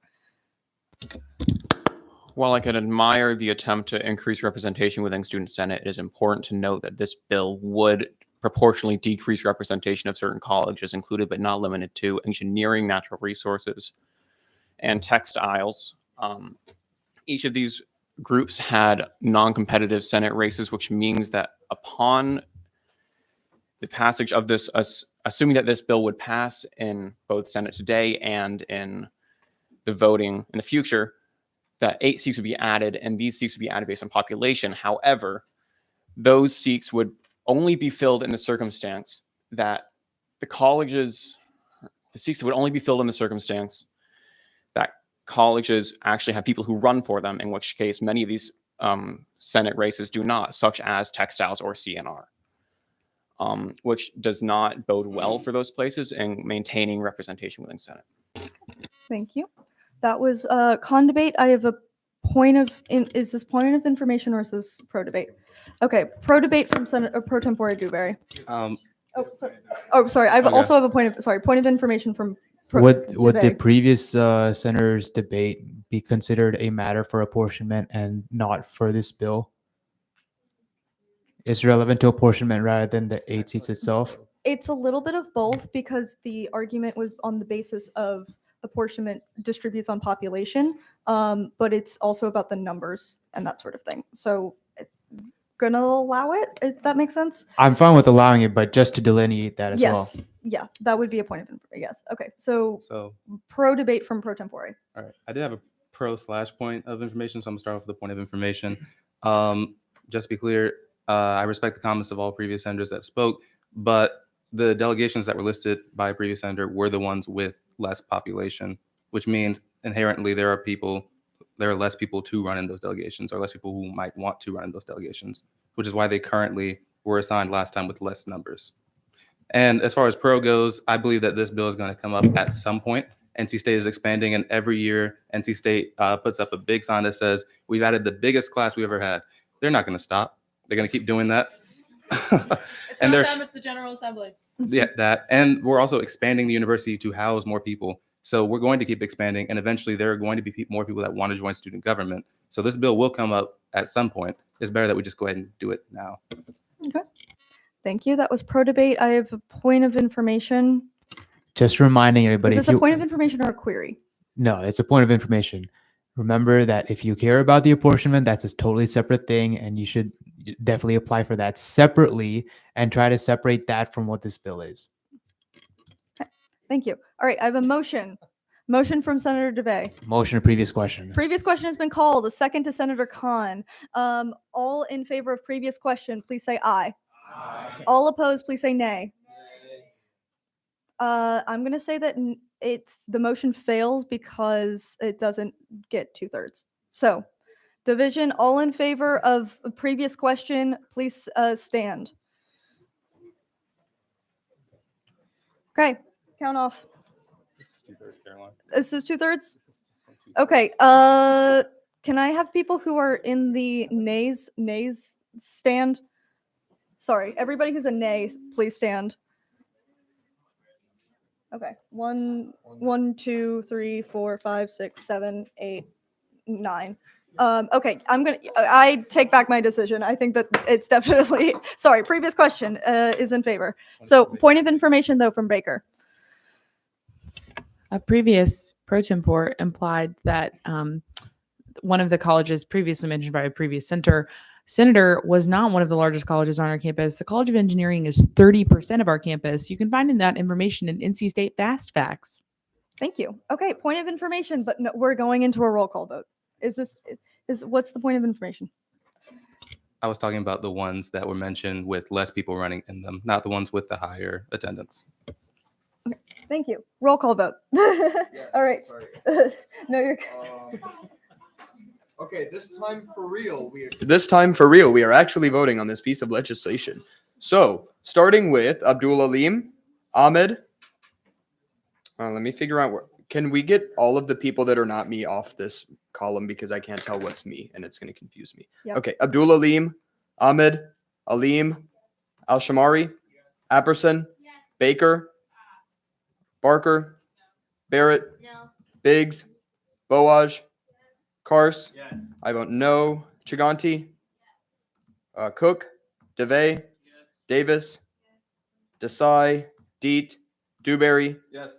While I can admire the attempt to increase representation within Student Senate, it is important to note that this bill would proportionally decrease representation of certain colleges, included but not limited to engineering, natural resources, and textiles. Each of these groups had non-competitive Senate races, which means that upon the passage of this, assuming that this bill would pass in both Senate today and in the voting in the future, that 8 seats would be added, and these seats would be added based on population. However, those seats would only be filled in the circumstance that the seats would only be filled in the circumstance that colleges actually have people who run for them, in which case many of these Senate races do not, such as textiles or CNR, which does not bode well for those places in maintaining representation within Senate. Thank you. That was con debate. I have a point of, is this point of information or is this pro debate? Okay, pro debate from Senator Pro Tempore Dewberry. Sorry. I Okay. also have a point of information from Would the Dewberry. previous senator's debate be considered a matter for apportionment and not for this bill? It's relevant to apportionment rather than the 8 seats itself. It's a little bit of both because the argument was on the basis of apportionment distributes on population, but it's also about the numbers and that sort of thing. So gonna allow it, if that makes sense. I'm fine with allowing it, but just to delineate that as well. Yes, yeah, that would be a point of information. Yes, okay. So So, pro debate from pro tempore. all right. I did have a pro/point of information, so I'm gonna start off with the point of information. Just to be clear, I respect the comments of all previous senators that spoke, but the delegations that were listed by a previous senator were the ones with less population, which means inherently there are less people to run in those delegations, or less people who might want to run in those delegations, which is why they currently were assigned last time with less numbers. And as far as pro goes, I believe that this bill is going to come up at some point. NC State is expanding, and every year NC State puts up a big sign that says, we've added the biggest class we've ever had. They're not going to stop. They're going to keep doing that. It's And not they're- them, it's the General Assembly. Yeah, that. And we're also expanding the university to house more people. So we're going to keep expanding, and eventually there are going to be more people that want to join student government. So this bill will come up at some point. It's better that we just go ahead and do it now. Okay. Thank you. That was pro debate. I have a point of information. Just reminding Is everybody. this a point of information or a query? No, it's a point of information. Remember that if you care about the apportionment, that's a totally separate thing, and you should definitely apply for that separately and try to separate that from what this bill is. Thank you. All right, I have a motion. Motion from Senator DeVay. Motion to previous question. Previous question has been called. A second to Senator Khan. All in favor of previous question, please say aye. All opposed, please say nay. I'm going to say that the motion fails because it doesn't get 2/3. So, division, all in favor of a previous question, please stand. Okay, count off. This is 2/3? Okay, can I have people who are in the nays stand? Sorry, everybody who's a nay, please stand. Okay, 1, 2, 3, 4, 5, 6, 7, 8, 9. Okay, I take back my decision. I think that it's definitely, sorry, previous question is in favor. So point of information though from Baker. A previous pro tempore implied that one of the colleges previously mentioned by a previous senator was not one of the largest colleges on our campus. The College of Engineering is 30% of our campus. You can find in that information in NC State Fast Facts. Thank you. Okay, point of information, but no, we're going into a roll call vote. What's the point of information? I was talking about the ones that were mentioned with less people running in them, not the ones with the higher attendance. Okay, thank you. Roll call vote. All right. No, you're. Okay, this time for real, we are actually voting on this piece of legislation. So, starting with Abdul Alim, Ahmed. Let me figure out where. Can we get all of the people that are not me off this column because I can't tell what's me and it's going to confuse me. Yep. Okay, Abdul Alim, Ahmed, Alim, Al-Shamari, Apperson, Baker, Barker, Barrett, Biggs, Boaj, Kars. I vote no. Chiganti, Cook, DeVay, Davis, Desai, Deet, Dewberry,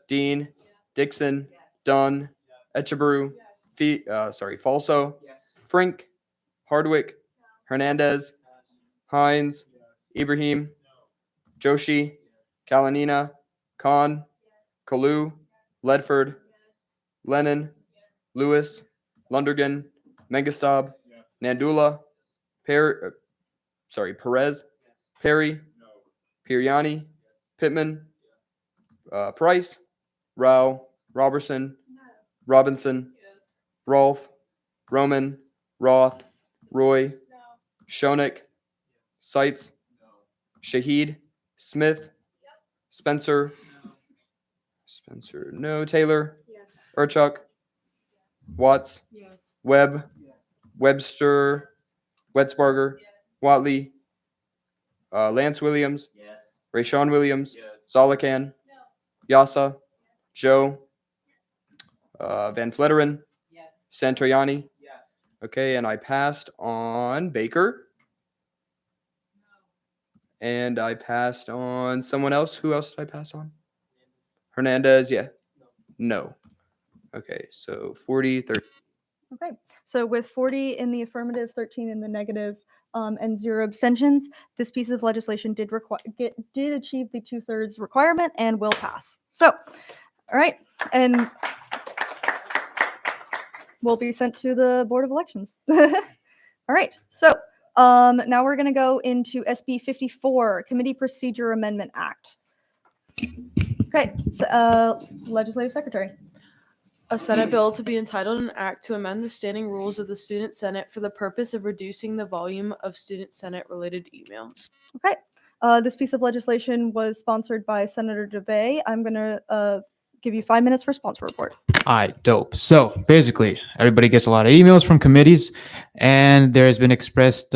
Dean, Dixon, Dunn, Etchebrew, Falso, Frink, Hardwick, Hernandez, Hines, Ibrahim, Joshi, Kalanina, Khan, Kalu, Ledford, Lennon, Lewis, Lundergan, Mengestab, Nandula, Perez, Perry, Piriani, Pittman, Price, Rao, Robertson, Robinson, Rolfe, Roman, Roth, Roy, Shonik, Seitz, Shahid, Smith, Spencer, no, Taylor, Urchuk, Watts, Webb, Webster, Wetzbarger, Watley, Lance Williams, Rayshawn Williams, Zolakan, Yasa, Joe, Van Fletteren, Santoyani. Okay, and I passed on Baker. And I passed on someone else. Who else did I pass on? Hernandez, yeah. No. Okay, so 40, 30. Okay, so with 40 in the affirmative, 13 in the negative, and 0 abstentions, this piece of legislation did achieve the 2/3 requirement and will pass. So, all right, and will be sent to the Board of Elections. All right, so now we're going to go into SB 54, Committee Procedure Amendment Act. Okay, so Legislative Secretary. A Senate bill to be entitled an act to amend the standing rules of the Student Senate for the purpose of reducing the volume of Student Senate related emails. Okay, this piece of legislation was sponsored by Senator DeBay. I'm going to give you 5 minutes for sponsor report. All right, dope. So basically, everybody gets a lot of emails from committees, and there's been expressed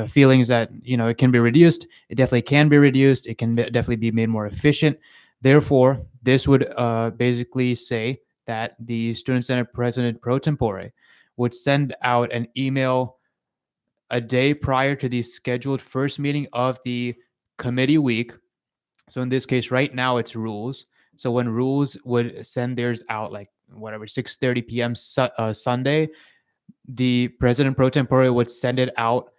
feelings that, you know, it can be reduced. It definitely can be reduced. It can definitely be made more efficient. Therefore, this would basically say that the Student Senate President pro tempore would send out an email a day prior to the scheduled first meeting of the committee week. So in this case, right now it's rules. So when rules would send theirs out, like whatever, 6:30 p.m. Sunday, the President pro tempore would send it out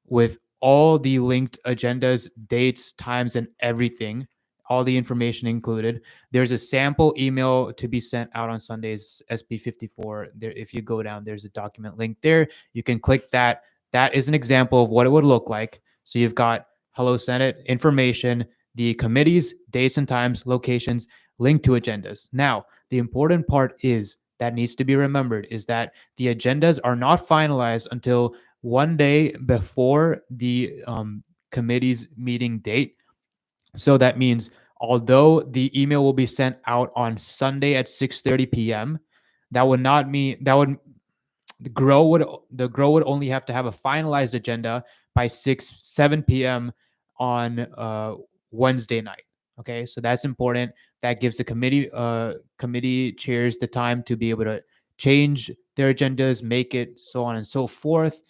with all the linked agendas, dates, times, and everything, all the information included. There's a sample email to be sent out on Sundays, SB 54. There, if you go down, there's a document link there. You can click that. That is an example of what it would look like. So you've got Hello Senate information, the committees, dates and times, locations, linked to agendas. Now, the important part is that needs to be remembered is that the agendas are not finalized until one day before the committee's meeting date. So that means although the email will be sent out on Sunday at 6:30 p.m., that would not mean that would the GROW would only have to have a finalized agenda by 7 p.m. on Wednesday night. Okay, so that's important. That gives the committee chairs the time to be able to change their agendas, make it so on and so forth.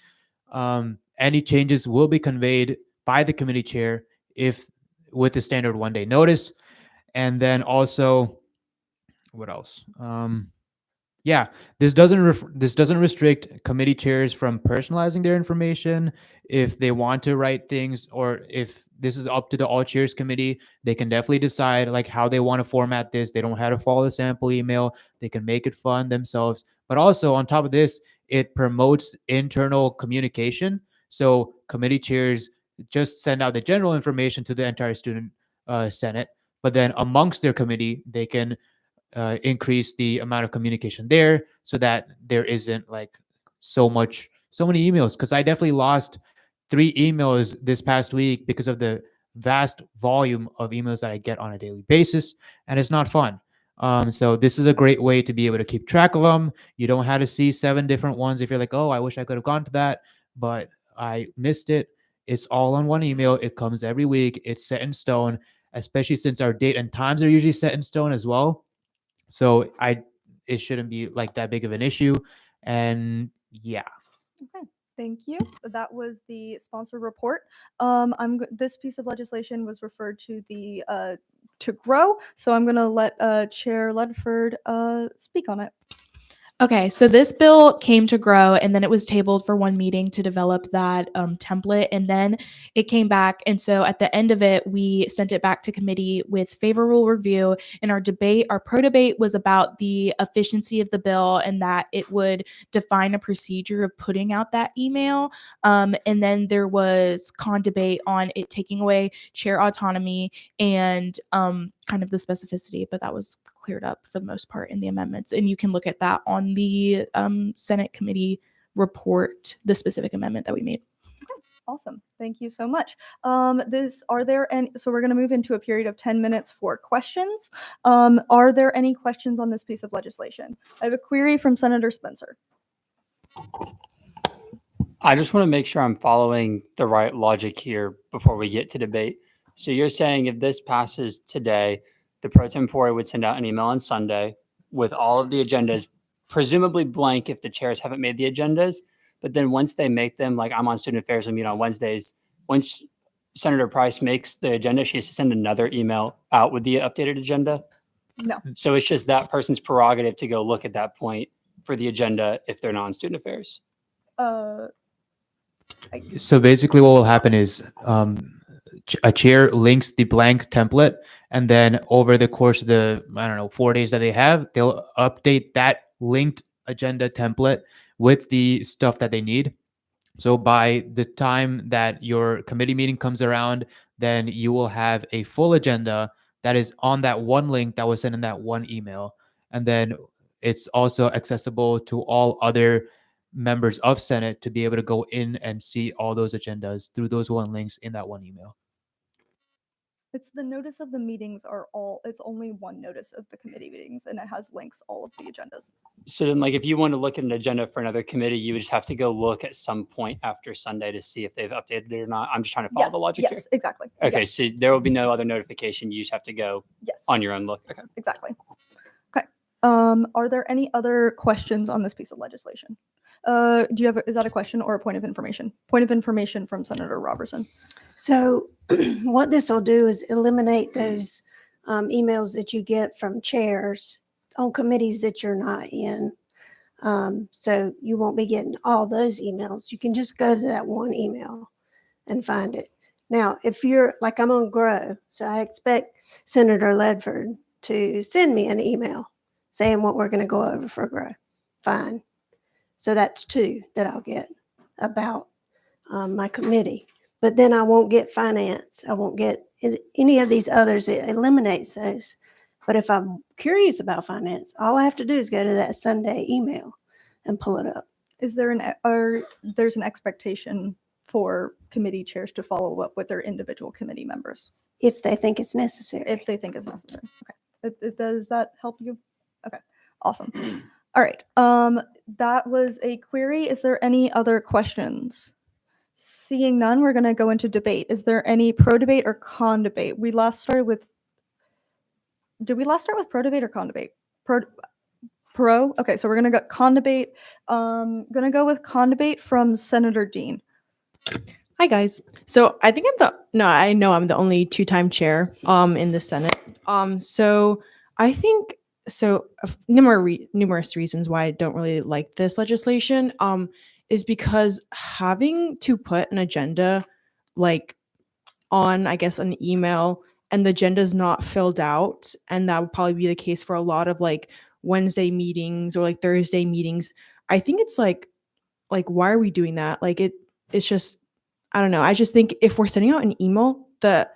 Any changes will be conveyed by the committee chair with the standard 1-day notice. And then also, what else? Yeah, this doesn't restrict committee chairs from personalizing their information. If they want to write things, or if this is up to the all chairs committee, they can definitely decide like how they want to format this. They don't have to follow the sample email. They can make it fun themselves. But also on top of this, it promotes internal communication. So committee chairs just send out the general information to the entire student senate, but then amongst their committee, they can increase the amount of communication there so that there isn't like so many emails. Because I definitely lost 3 emails this past week because of the vast volume of emails that I get on a daily basis, and it's not fun. So this is a great way to be able to keep track of them. You don't have to see 7 different ones if you're like, oh, I wish I could have gone to that, but I missed it. It's all on one email. It comes every week. It's set in stone, especially since our date and times are usually set in stone as well. So it shouldn't be like that big of an issue. And yeah. Okay, thank you. That was the sponsor report. This piece of legislation was referred to to GROW, so I'm going to let Chair Ledford speak on it. Okay, so this bill came to grow and then it was tabled for one meeting to develop that template. And then it came back. And so at the end of it, we sent it back to committee with favorable review. And our pro debate was about the efficiency of the bill and that it would define a procedure of putting out that email. And then there was con debate on it taking away chair autonomy and kind of the specificity, but that was cleared up for the most part in the amendments. And you can look at that on the Senate committee report, the specific amendment that we made. Awesome. Thank you so much. So we're going to move into a period of 10 minutes for questions. Are there any questions on this piece of legislation? I have a query from Senator Spencer. I just want to make sure I'm following the right logic here before we get to debate. So you're saying if this passes today, the pro tempore would send out an email on Sunday with all of the agendas, presumably blank if the chairs haven't made the agendas. But then once they make them, like I'm on student affairs, I meet on Wednesdays. Once Senator Price makes the agenda, she has to send another email out with the updated agenda. No. So it's just that person's prerogative to go look at that point for the agenda if they're not on student affairs. So basically what will happen is a chair links the blank template, and then over the course of the, 4 days that they have, they'll update that linked agenda template with the stuff that they need. So by the time that your committee meeting comes around, then you will have a full agenda that is on that one link that was sent in that one email. And then it's also accessible to all other members of Senate to be able to go in and see all those agendas through those one links in that one email. It's the notice of the meetings it's only one notice of the committee meetings and it has links all of the agendas. So then, like, if you want to look at an agenda for another committee, you would just have to go look at some point after Sunday to see if they've updated it or not. I'm just trying to follow the logic here. Yes, exactly. Okay, Yes. so there will be no other notification. You just have to go on your own look. Okay. Exactly. Okay. Are there any other questions on this piece of legislation? Is that a question or a point of information? Point of information from Senator Robertson. So what this will do is eliminate those emails that you get from chairs on committees that you're not in. So you won't be getting all those emails. You can just go to that one email and find it. Now, if you're like, I'm on GROW, so I expect Senator Ledford to send me an email saying what we're going to go over for GROW. Fine. So that's 2 that I'll get about my committee. But then I won't get finance. I won't get any of these others. It eliminates those. But if I'm curious about finance, all I have to do is go to that Sunday email and pull it up. Is there there's an expectation for committee chairs to follow up with their individual committee members? If they think it's necessary. If they think it's necessary. Okay. Does that help you? Okay. Awesome. All right. That was a query. Is there any other questions? Seeing none, we're going to go into debate. Is there any pro debate or con debate? Did we last start with pro debate or con debate? Pro? Okay, so we're going to go con debate. Going to go with con debate from Senator Dean. Hi guys. So I think I know I'm the only 2-time chair in the Senate. So I think numerous reasons why I don't really like this legislation is because having to put an agenda like on, I guess, an email and the agenda is not filled out, and that would probably be the case for a lot of like Wednesday meetings or like Thursday meetings. I think it's like why are we doing that? Like it's just, I don't know. I just think if we're sending out an email, the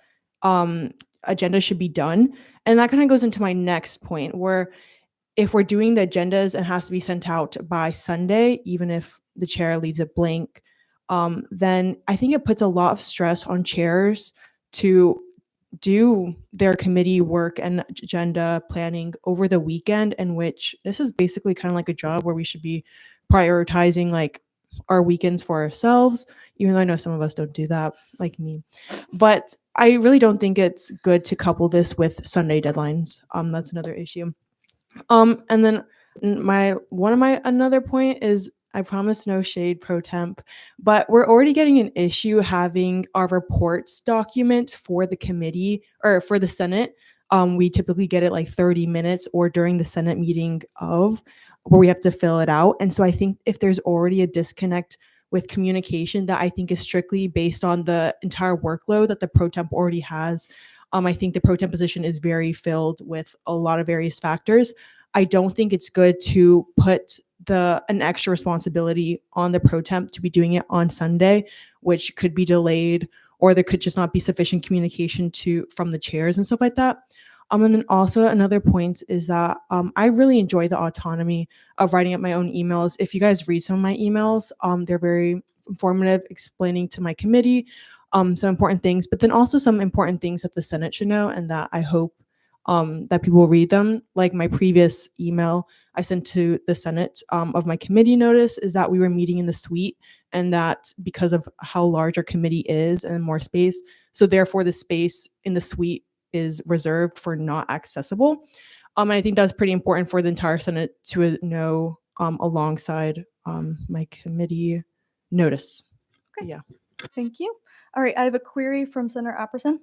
agenda should be done. And that kind of goes into my next point, where if we're doing the agendas and has to be sent out by Sunday, even if the chair leaves it blank, then I think it puts a lot of stress on chairs to do their committee work and agenda planning over the weekend, in which this is basically kind of like a job where we should be prioritizing like our weekends for ourselves, even though I know some of us don't do that, like me. But I really don't think it's good to couple this with Sunday deadlines. That's another issue. And then another point is, I promise no shade, pro temp, but we're already getting an issue having our reports document for the committee or for the Senate. We typically get it like 30 minutes or during the Senate meeting of, where we have to fill it out. And so I think if there's already a disconnect with communication that I think is strictly based on the entire workload that the pro temp already has, I think the pro temp position is very filled with a lot of various factors. I don't think it's good to put an extra responsibility on the pro temp to be doing it on Sunday, which could be delayed, or there could just not be sufficient communication from the chairs and stuff like that. And then also another point is that I really enjoy the autonomy of writing up my own emails. If you guys read some of my emails, they're very informative, explaining to my committee some important things, but then also some important things that the Senate should know, and that I hope that people will read them. Like my previous email I sent to the Senate of my committee notice is that we were meeting in the suite, and that because of how large our committee is and more space, so therefore the space in the suite is reserved for not accessible. And I think that's pretty important for the entire Senate to know alongside my committee notice. Okay. Yeah. Thank you. All right, I have a query from Senator Apperson.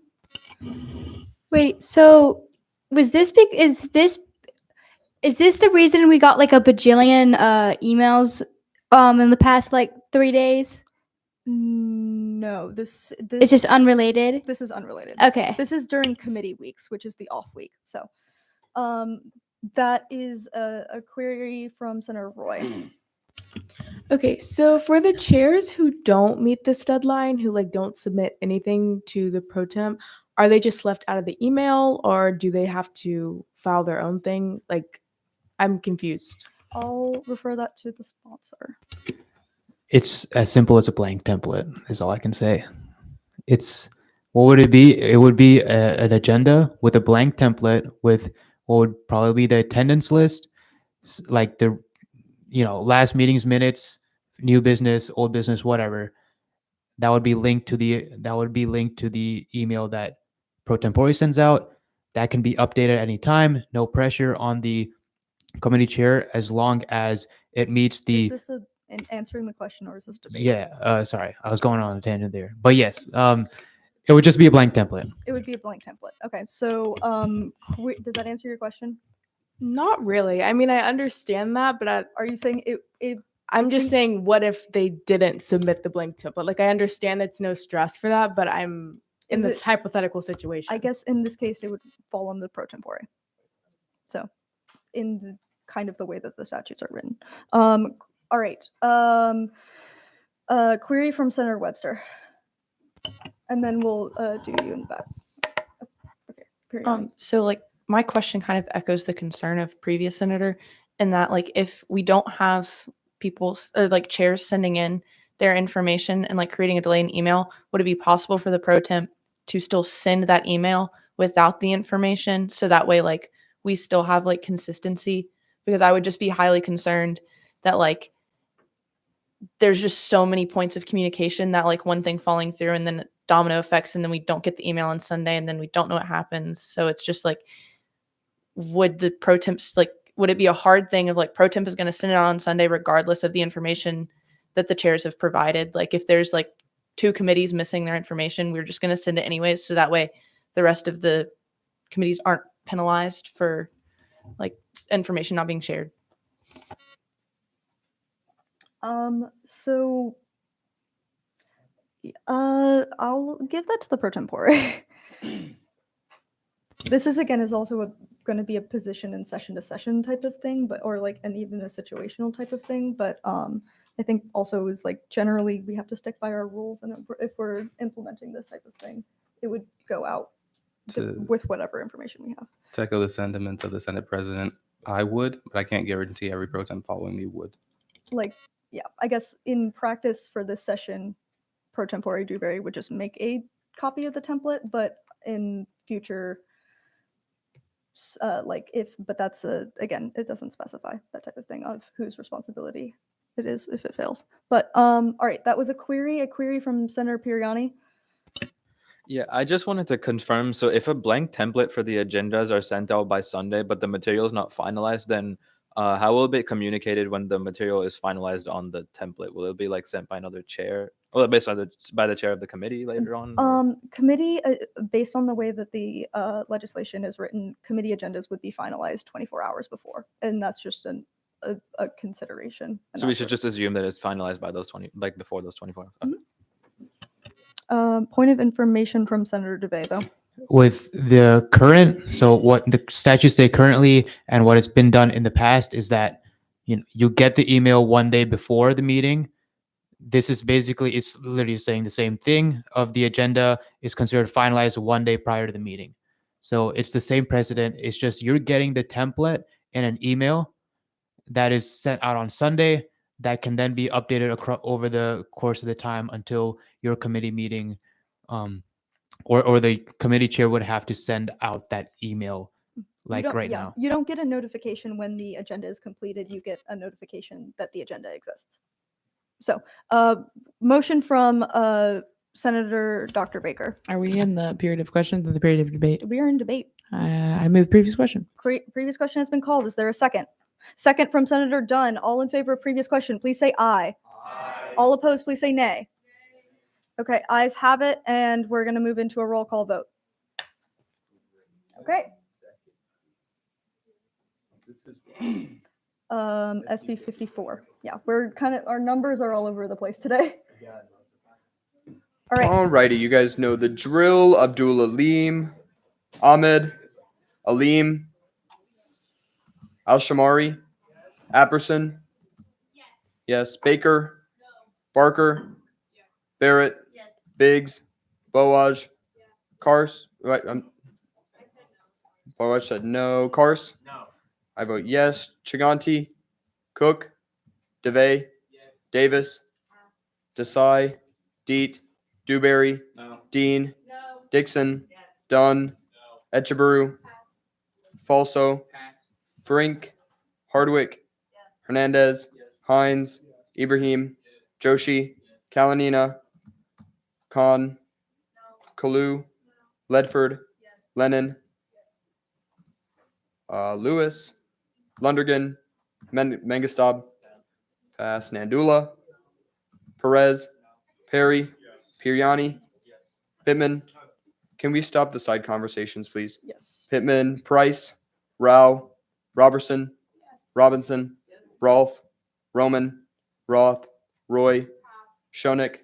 Wait, so was this big? Is this the reason we got like a bajillion emails in the past like 3 days? No, this It's just unrelated. This is unrelated. Okay. This is during committee weeks, which is the off week. So, that is a query from Senator Roy. Okay, so for the chairs who don't meet this deadline, who like don't submit anything to the pro temp, are they just left out of the email, or do they have to file their own thing? Like, I'm confused. I'll refer that to the sponsor. It's as simple as a blank template, is all I can say. What would it be? It would be an agenda with a blank template with what would probably be the attendance list, like the, last meeting's minutes, new business, old business, whatever. That would be linked to the email that pro tempore sends out. That can be updated at any time. No pressure on the committee chair, as long as it meets the. Is this answering the question, or is this debate? Yeah, sorry, I was going on a tangent there, but yes, it would just be a blank template. It would be a blank template. Okay, so does that answer your question? Not really. I mean, I understand that, but are you saying it? I'm just saying, what if they didn't submit the blank template? Like, I understand it's no stress for that, but I'm in this hypothetical situation. I guess in this case, it would fall on the pro tempore. So, in the kind of the way that the statutes are written. All right. Query from Senator Webster, and then we'll do you in the back. Okay. So like my question kind of echoes the concern of previous senator, in that like if we don't have people like chairs sending in their information and like creating a delay in email, would it be possible for the pro temp to still send that email without the information, so that way like we still have like consistency? Because I would just be highly concerned that like there's just so many points of communication that like one thing falling through and then domino effects, and then we don't get the email on Sunday, and then we don't know what happens. So it's just like, would the pro temps would it be a hard thing of like pro temp is going to send it on Sunday regardless of the information that the chairs have provided? Like if there's like 2 committees missing their information, we're just going to send it anyways, so that way the rest of the committees aren't penalized for like information not being shared. So I'll give that to the pro tempore. This is also going to be a position in session to session type of thing, and even a situational type of thing. But I think also is like generally we have to stick by our rules, and if we're implementing this type of thing, it would go out with whatever information we have. To echo the sentiments of the Senate President, I would, but I can't guarantee every pro temp following me would. Yeah, I guess in practice for this session, pro tempore Dewberry would just make a copy of the template, but in future, but that's again, it doesn't specify that type of thing of whose responsibility it is if it fails. But all right, that was a query from Senator Piriani. Yeah, I just wanted to confirm. So if a blank template for the agendas are sent out by Sunday, but the material is not finalized, then how will it be communicated when the material is finalized on the template? Will it be like sent by another chair, or based on by the chair of the committee later on? Committee, based on the way that the legislation is written, committee agendas would be finalized 24 hours before, and that's just a consideration. and So we not should just assume that it's finalized by those 20, like before those 24. Okay. Point of information from Senator DeVay, though. With the current, so what the statutes say currently and what has been done in the past is that you get the email one day before the meeting. This is basically, it's literally saying the same thing of the agenda is considered finalized one day prior to the meeting. So it's the same precedent. It's just you're getting the template in an email that is sent out on Sunday that can then be updated over the course of the time until your committee meeting, or the committee chair would have to send out that email like right now. You don't get a notification when the agenda is completed. You get a notification that the agenda exists. So, motion from Senator Dr. Baker. Are we in the period of questions or the period of debate? We are in debate. I move previous question. Previous question has been called. Is there a second? Second from Senator Dunn. All in favor of previous question, please say aye. Aye. All opposed, please say nay. Okay, ayes have it, and we're going to move into a roll call vote. Okay. SB 54. Yeah, we're our numbers are all over the place today. All right. Alrighty, you guys know the drill. Abdul Alim, Ahmed, Alim, Al-Shamari, Apperson. Yes. Baker, Barker, Barrett, Biggs, Boaj, Kars. Right, Boaj said no. Kars. No. I vote yes. Chiganti, Cook, DeVay, Davis, Desai, Deet, Dewberry, Dean, Dixon, Dunn, Echeverry, Falso, Frink, Hardwick, Hernandez, Hines, Ibrahim, Joshi, Kalanina, Khan, Kalu, Ledford, Lennon, Lewis, Lundergan, Mengestab, pass. Nandula, Perez, Perry, Piriani, Pittman. Can we stop the side conversations, please? Yes. Pittman, Price, Rao, Robertson, Robinson, Rolfe, Roman, Roth, Roy, Shonik,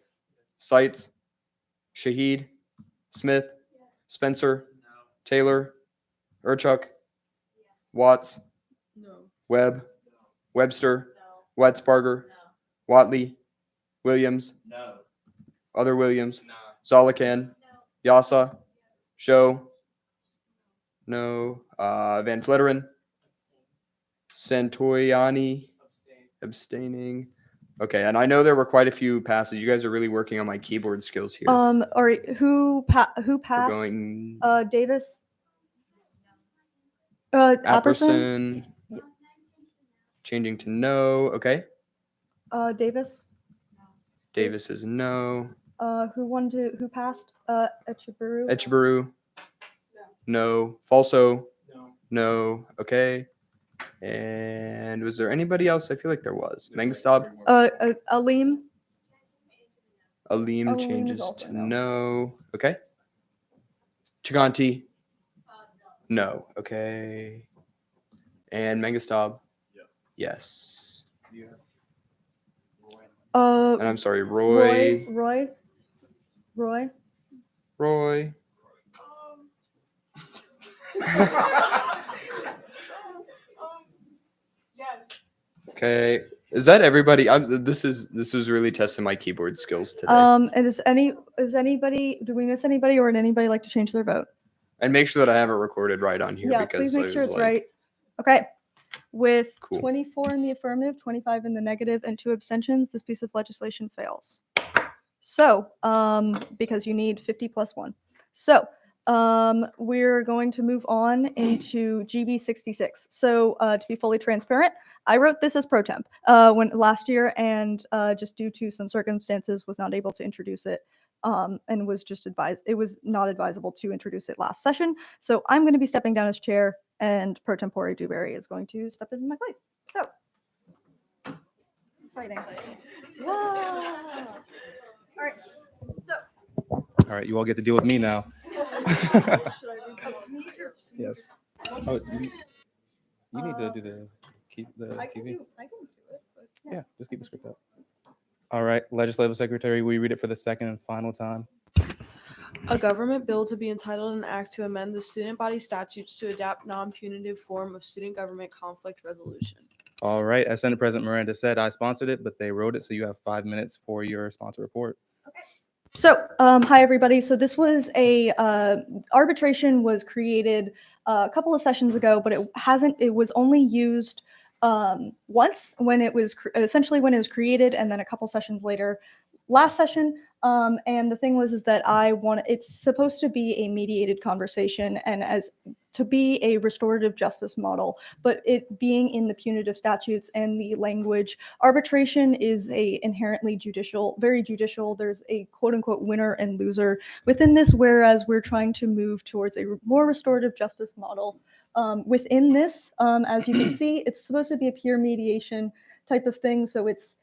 Seitz, Shahid, Smith, Spencer, Taylor, Urchuk, Watts, Webb, Webster, Wetzbarger, Watley, Williams, other Williams, Zolikan, Yasa, Joe, no, Van Fletteren, Santoyani, abstaining. Okay, and I know there were quite a few passes. You guys are really working on my keyboard skills here. All right, who passed? going- Davis. Apperson. Apperson, changing to no. Okay, Davis. Davis is no. Who passed? Echeverry. Echeverry, no. Falso, no. Okay. And was there anybody else? I feel like there was. Mengestab, Alim. Alim Alim is changes also to no. Okay. Chiganti, no. Okay. And Mengestab, yes. And I'm sorry, Roy. Roy. Okay. Is that everybody? This was really testing my keyboard skills today. And is anybody? Do we miss anybody, or would anybody like to change their vote? And make sure that I have it recorded right on here Yeah, because please I make sure was it's like, right. Okay. With Cool. 24 in the affirmative, 25 in the negative, and 2 abstentions, this piece of legislation fails. So, because you need 50 plus 1. So, we're going to move on into GB 66. So, to be fully transparent, I wrote this as pro temp when last year, and just due to some circumstances, was not able to introduce it. And was just advised, it was not advisable to introduce it last session. So I'm going to be stepping down as chair, and pro tempore Dewberry is going to step in my place. So exciting. Wow. All right. So All right, you all get to deal with me now. Yes. Oh, you need to do the keep the I can TV? do it, but Yeah, just keep the script up. All right, Legislative Secretary, will you read it for the second and final time? A government bill to be entitled an act to amend the student body statutes to adapt non-punitive form of student government conflict resolution. All right, as Senate President Miranda said, I sponsored it, but they wrote it, so you have 5 minutes for your sponsor report. So, hi everybody. So this was a arbitration was created a couple of sessions ago, but it was only used once when it was essentially when it was created, and then a couple sessions later, last session. And the thing is that it's supposed to be a mediated conversation and as to be a restorative justice model, but it being in the punitive statutes and the language, arbitration is a inherently judicial, very judicial. There's a quote unquote winner and loser within this, whereas we're trying to move towards a more restorative justice model. Within this, as you can see, it's supposed to be a peer mediation type of thing. So it's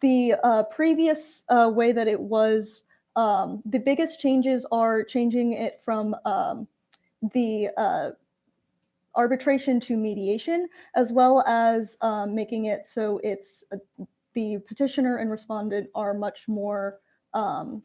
the previous way that it was, the biggest changes are changing it from the arbitration to mediation, as well as making it so it's the petitioner and respondent are much more on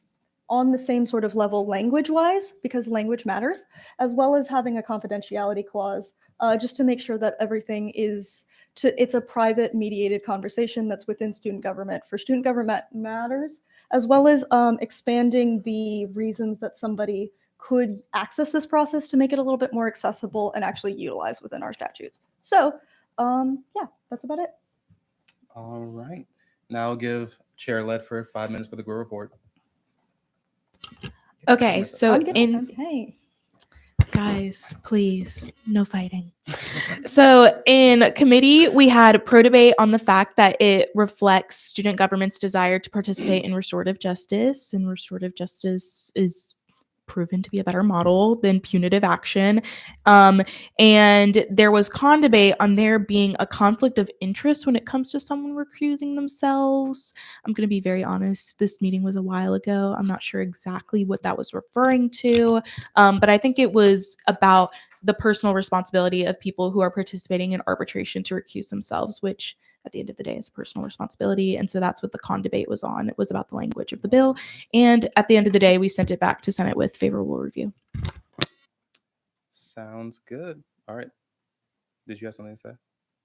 the same sort of level language-wise, because language matters, as well as having a confidentiality clause, just to make sure that everything is it's a private mediated conversation that's within student government for student government matters, as well as expanding the reasons that somebody could access this process to make it a little bit more accessible and actually utilize within our statutes. So yeah, that's about it. All right. Now I'll give Chair Ledford 5 minutes for the GROW report. Okay, so Hey. guys, please, no fighting. So in committee, we had pro debate on the fact that it reflects student government's desire to participate in restorative justice, and restorative justice is proven to be a better model than punitive action. And there was con debate on there being a conflict of interest when it comes to someone recusing themselves. I'm going to be very honest. This meeting was a while ago. I'm not sure exactly what that was referring to, but I think it was about the personal responsibility of people who are participating in arbitration to recuse themselves, which at the end of the day is a personal responsibility. And so that's what the con debate was on. It was about the language of the bill. And at the end of the day, we sent it back to Senate with favorable review. Sounds good. All right. Did you have something to say?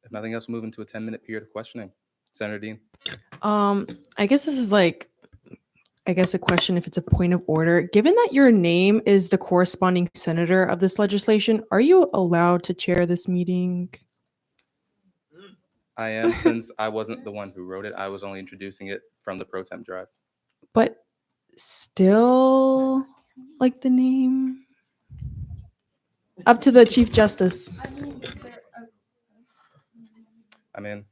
If nothing else, move into a 10-minute period of questioning. Senator Dean. I guess this is like, I guess a question if it's a point of order. Given that your name is the corresponding senator of this legislation, are you allowed to chair this meeting? I am, since I wasn't the one who wrote it. I was only introducing it from the pro temp drive. But still like the name? Up to the Chief Justice. I mean,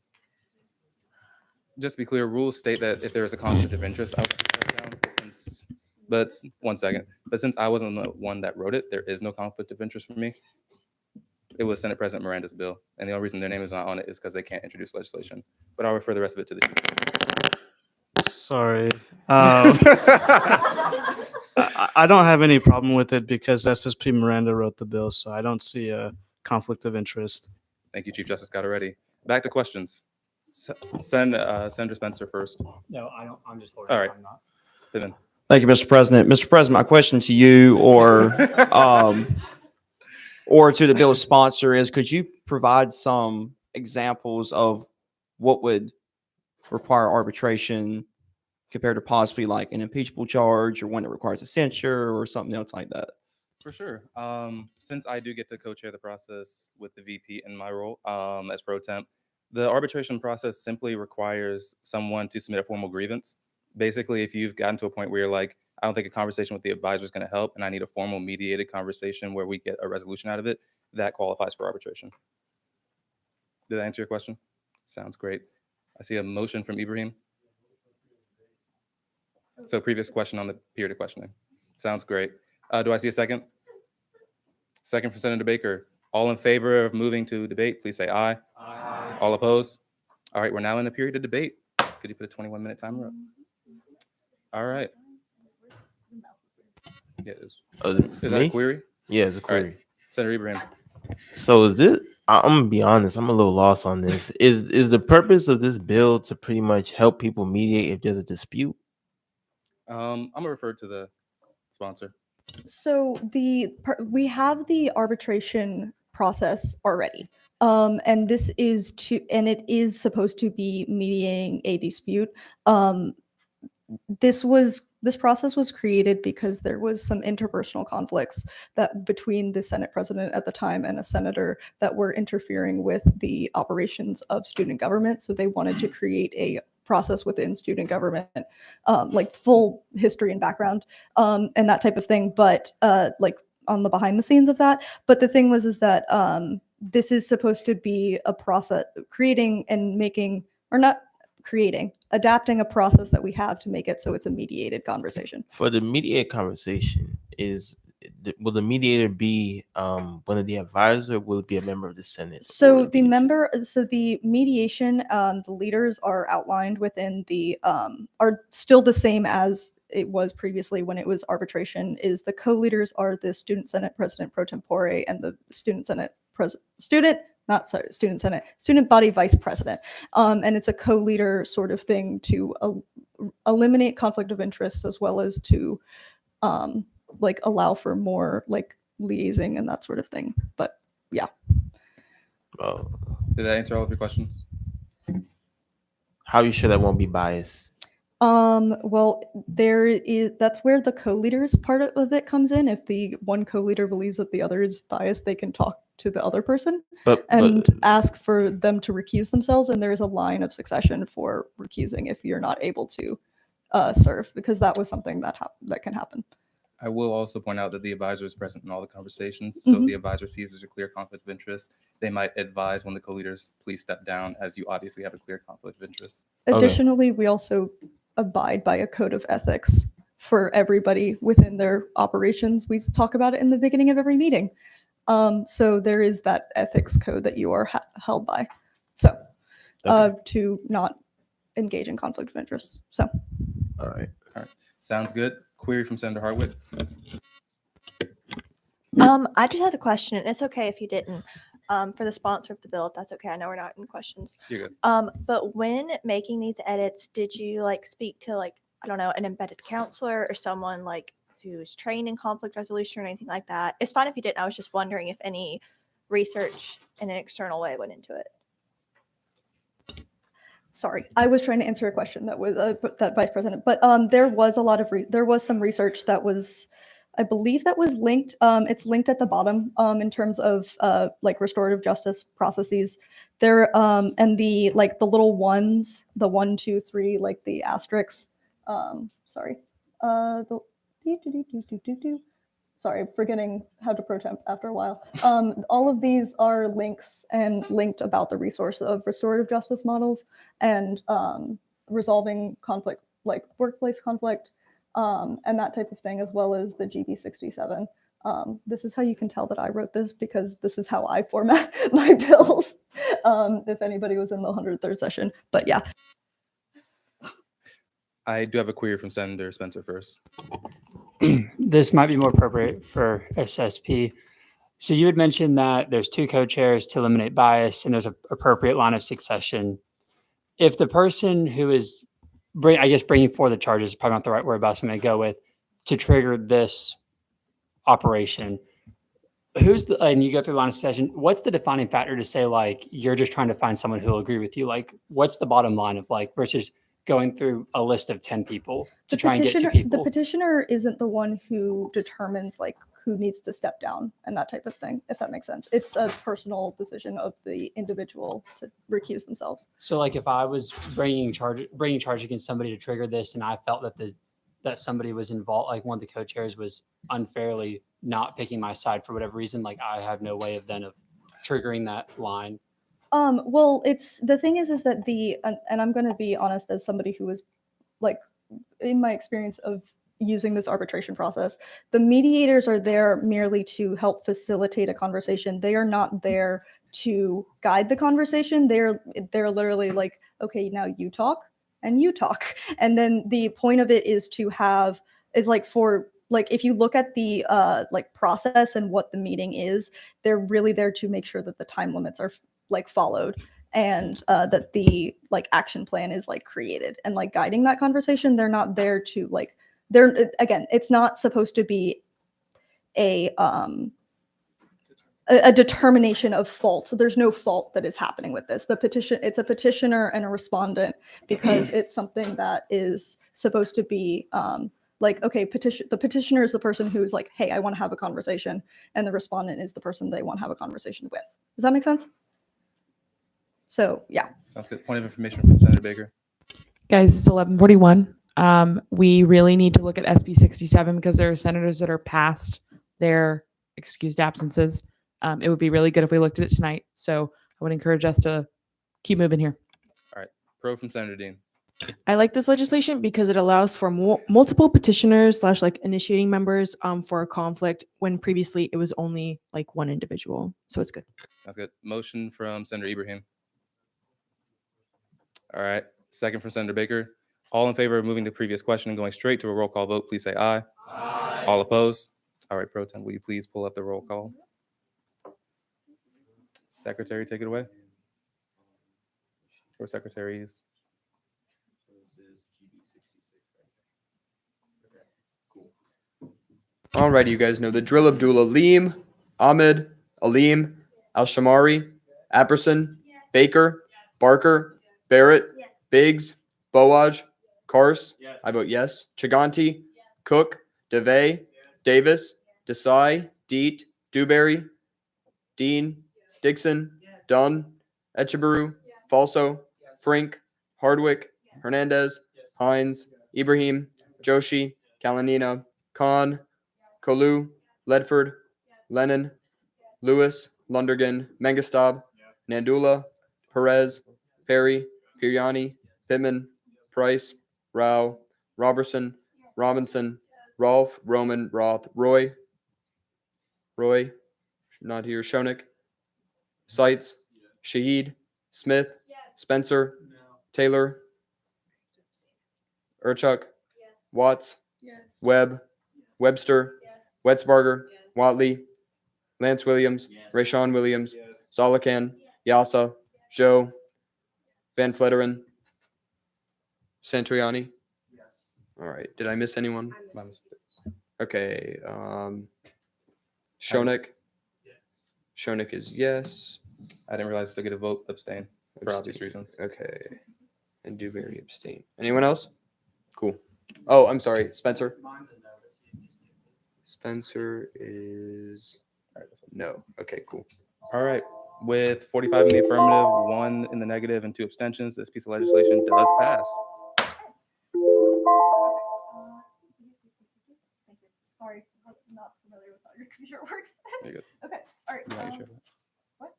just to be clear, rules state that if there is a conflict of interest, I would step down. But 1 second. But since I wasn't the one that wrote it, there is no conflict of interest for me. It was Senate President Miranda's bill, and the only reason their name is not on it is because they can't introduce legislation. But I'll refer the rest of it to the Chief. Sorry. I don't have any problem with it because SSP Miranda wrote the bill, so I don't see a conflict of interest. Thank you, Chief Justice Scotto-Reddy. Back to questions. Senator Spencer first. No, I don't. I'm just holding. All right. I'm not. Piven. Thank you, Mr. President. Mr. President, my question to you or to the bill's sponsor is, could you provide some examples of what would require arbitration compared to possibly like an impeachable charge or one that requires a censure or something else like that? For sure. Since I do get to co-chair the process with the VP in my role as pro temp, the arbitration process simply requires someone to submit a formal grievance. Basically, if you've gotten to a point where you're like, I don't think a conversation with the advisor is going to help, and I need a formal mediated conversation where we get a resolution out of it, that qualifies for arbitration. Did I answer your question? Sounds great. I see a motion from Ibrahim. So previous question on the period of questioning. Sounds great. Do I see a second? Second from Senator Baker. All in favor of moving to debate, please say aye. Aye. All opposed? All right, we're now in a period of debate. Could you put a 21-minute timer up? All right. Yeah, is that a Me? query? Yeah, it's a All right. query. Senator Ibrahim. So is this? I'm gonna be honest. I'm a little lost on this. Is the purpose of this bill to pretty much help people mediate if there's a dispute? I'm gonna refer to the sponsor. So we have the arbitration process already. And this is and it is supposed to be mediating a dispute. This process was created because there was some interpersonal conflicts that between the Senate president at the time and a senator that were interfering with the operations of student government. So they wanted to create a process within student government, like full history and background, and that type of thing. But like on the behind the scenes of that. But the thing is that this is supposed to be a process creating and making, or not creating, adapting a process that we have to make it so it's a mediated conversation. For the mediated conversation, will the mediator be one of the advisors, or will it be a member of the Senate? So the mediation, the leaders are outlined within the are still the same as it was previously when it was arbitration. Is the co-leaders are the student senate president pro tempore and the student senate student body vice president, and it's a co-leader sort of thing to eliminate conflict of interest as well as to like allow for more like liaising and that sort of thing. But yeah. Did that answer all of your questions? How are you sure that won't be biased? Well, that's where the co-leaders part of it comes in. If the one co-leader believes that the other is biased, they can talk to the other person and ask for them to recuse themselves. And there is a line of succession for recusing if you're not able to serve, because that was something that can happen. I will also point out that the advisor is present in all the conversations. So if the advisor sees there's a clear conflict of interest, they might advise one of the co-leaders, please step down, as you obviously have a clear conflict of interest. Additionally, we also abide by a code of ethics for everybody within their operations. We talk about it in the beginning of every meeting. So there is that ethics code that you are held by. So to not engage in conflict of interest. So. All right. Sounds good. Query from Senator Hartwick. I just had a question, and it's okay if you didn't. For the sponsor of the bill, if that's okay. I know we're not in questions. You're good. But when making these edits, did you like speak to like, I don't know, an embedded counselor or someone like who's trained in conflict resolution or anything like that? It's fine if you didn't. I was just wondering if any research in an external way went into it. Sorry, I was trying to answer a question that was that vice president, but there was a lot of there was some research that was, I believe that was linked. It's linked at the bottom in terms of like restorative justice processes. There and the like the little ones, the 1, 2, 3, like the asterisks. Sorry, sorry, I'm forgetting how to pro temp after a while. All of these are links and linked about the resource of restorative justice models and resolving conflict, like workplace conflict, and that type of thing, as well as the GB67. This is how you can tell that I wrote this, because this is how I format my bills, if anybody was in the 103rd session. But yeah. I do have a query from Senator Spencer first. This might be more appropriate for SSP. So you had mentioned that there's 2 co-chairs to eliminate bias, and there's an appropriate line of succession. If the person who is, bringing forward the charges is probably not the right word, but I'm going to go with, to trigger this operation, and you go through the line of succession, what's the defining factor to say, like, you're just trying to find someone who will agree with you? Like, what's the bottom line of, like, versus going through a list of 10 people to try and get to people? The petitioner isn't the one who determines like who needs to step down and that type of thing, if that makes sense. It's a personal decision of the individual to recuse themselves. So like if I was bringing charge against somebody to trigger this, and I felt that somebody was involved, like one of the co-chairs was unfairly not picking my side for whatever reason, like I have no way of triggering that line. Well, it's the thing is that and I'm going to be honest, as somebody who was like in my experience of using this arbitration process, the mediators are there merely to help facilitate a conversation. They are not there to guide the conversation. They're literally like, okay, now you talk and you talk. And then the point of it is to have, is like for like if you look at the like process and what the meeting is, they're really there to make sure that the time limits are like followed and that the like action plan is like created and like guiding that conversation. They're not there to like again, it's not supposed to be a determination of fault. So there's no fault that is happening with this. It's a petitioner and a respondent because it's something that is supposed to be like, okay, the petitioner is the person who's like, hey, I want to have a conversation, and the respondent is the person they want to have a conversation with. Does that make sense? So yeah. Sounds good. Point of information from Senator Baker. Guys, it's 11:41. We really need to look at SB 67 because there are senators that are past their excused absences. It would be really good if we looked at it tonight. So I would encourage us to keep moving here. All right. Pro from Senator Dean. I like this legislation because it allows for multiple petitioners / like initiating members for a conflict when previously it was only like one individual. So it's good. Sounds good. Motion from Senator Ibrahim. All right. Second from Senator Baker. All in favor of moving to previous question and going straight to a roll call vote, please say aye. Aye. All opposed? All right, Pro Tem, will you please pull up the roll call? Secretary, take it away. Or secretaries. Alrighty, you guys know the drill. Abdul Aleem, Ahmed, Aleem, Al-Shamari, Apperson, Baker, Barker, Barrett, Biggs, Boaj, Kars. I vote yes. Chiganti, Cook, DeVay, Davis, Desai, Deet, Dewberry, Dean, Dixon, Dunn, Echebaru, Falso, Frink, Hardwick, Hernandez, Hines, Ibrahim, Joshi, Kalanina, Khan, Kolu, Ledford, Lennon, Lewis, Lundergan, Mengestab, Nandula, Perez, Perry, Piryani, Pittman, Price, Rao, Robertson, Robinson, Rolfe, Roman, Roth, Roy, not here, Shonik, Seitz, Shahid, Smith, Spencer, Taylor, Urchuk, Watts, Webb, Webster, Wetzbarger, Watley, Lance Williams, Rayshawn Williams, Zolakan, Yasa, Joe, Van Fletteren, Santoyani. All right. Did I miss anyone? Okay. Shonik. Shonik is yes. I didn't realize to get a vote abstain for obvious Abstain. reasons. Okay. And Dewberry abstain. Anyone else? Cool. Oh, I'm sorry. Spencer. Spencer is no. Okay, cool. All right. With 45 in the affirmative, 1 in the negative, and 2 abstentions, this piece of legislation does pass. Sorry, I'm not familiar with how your computer works. You're good. Okay, all right. You want me to share that? What?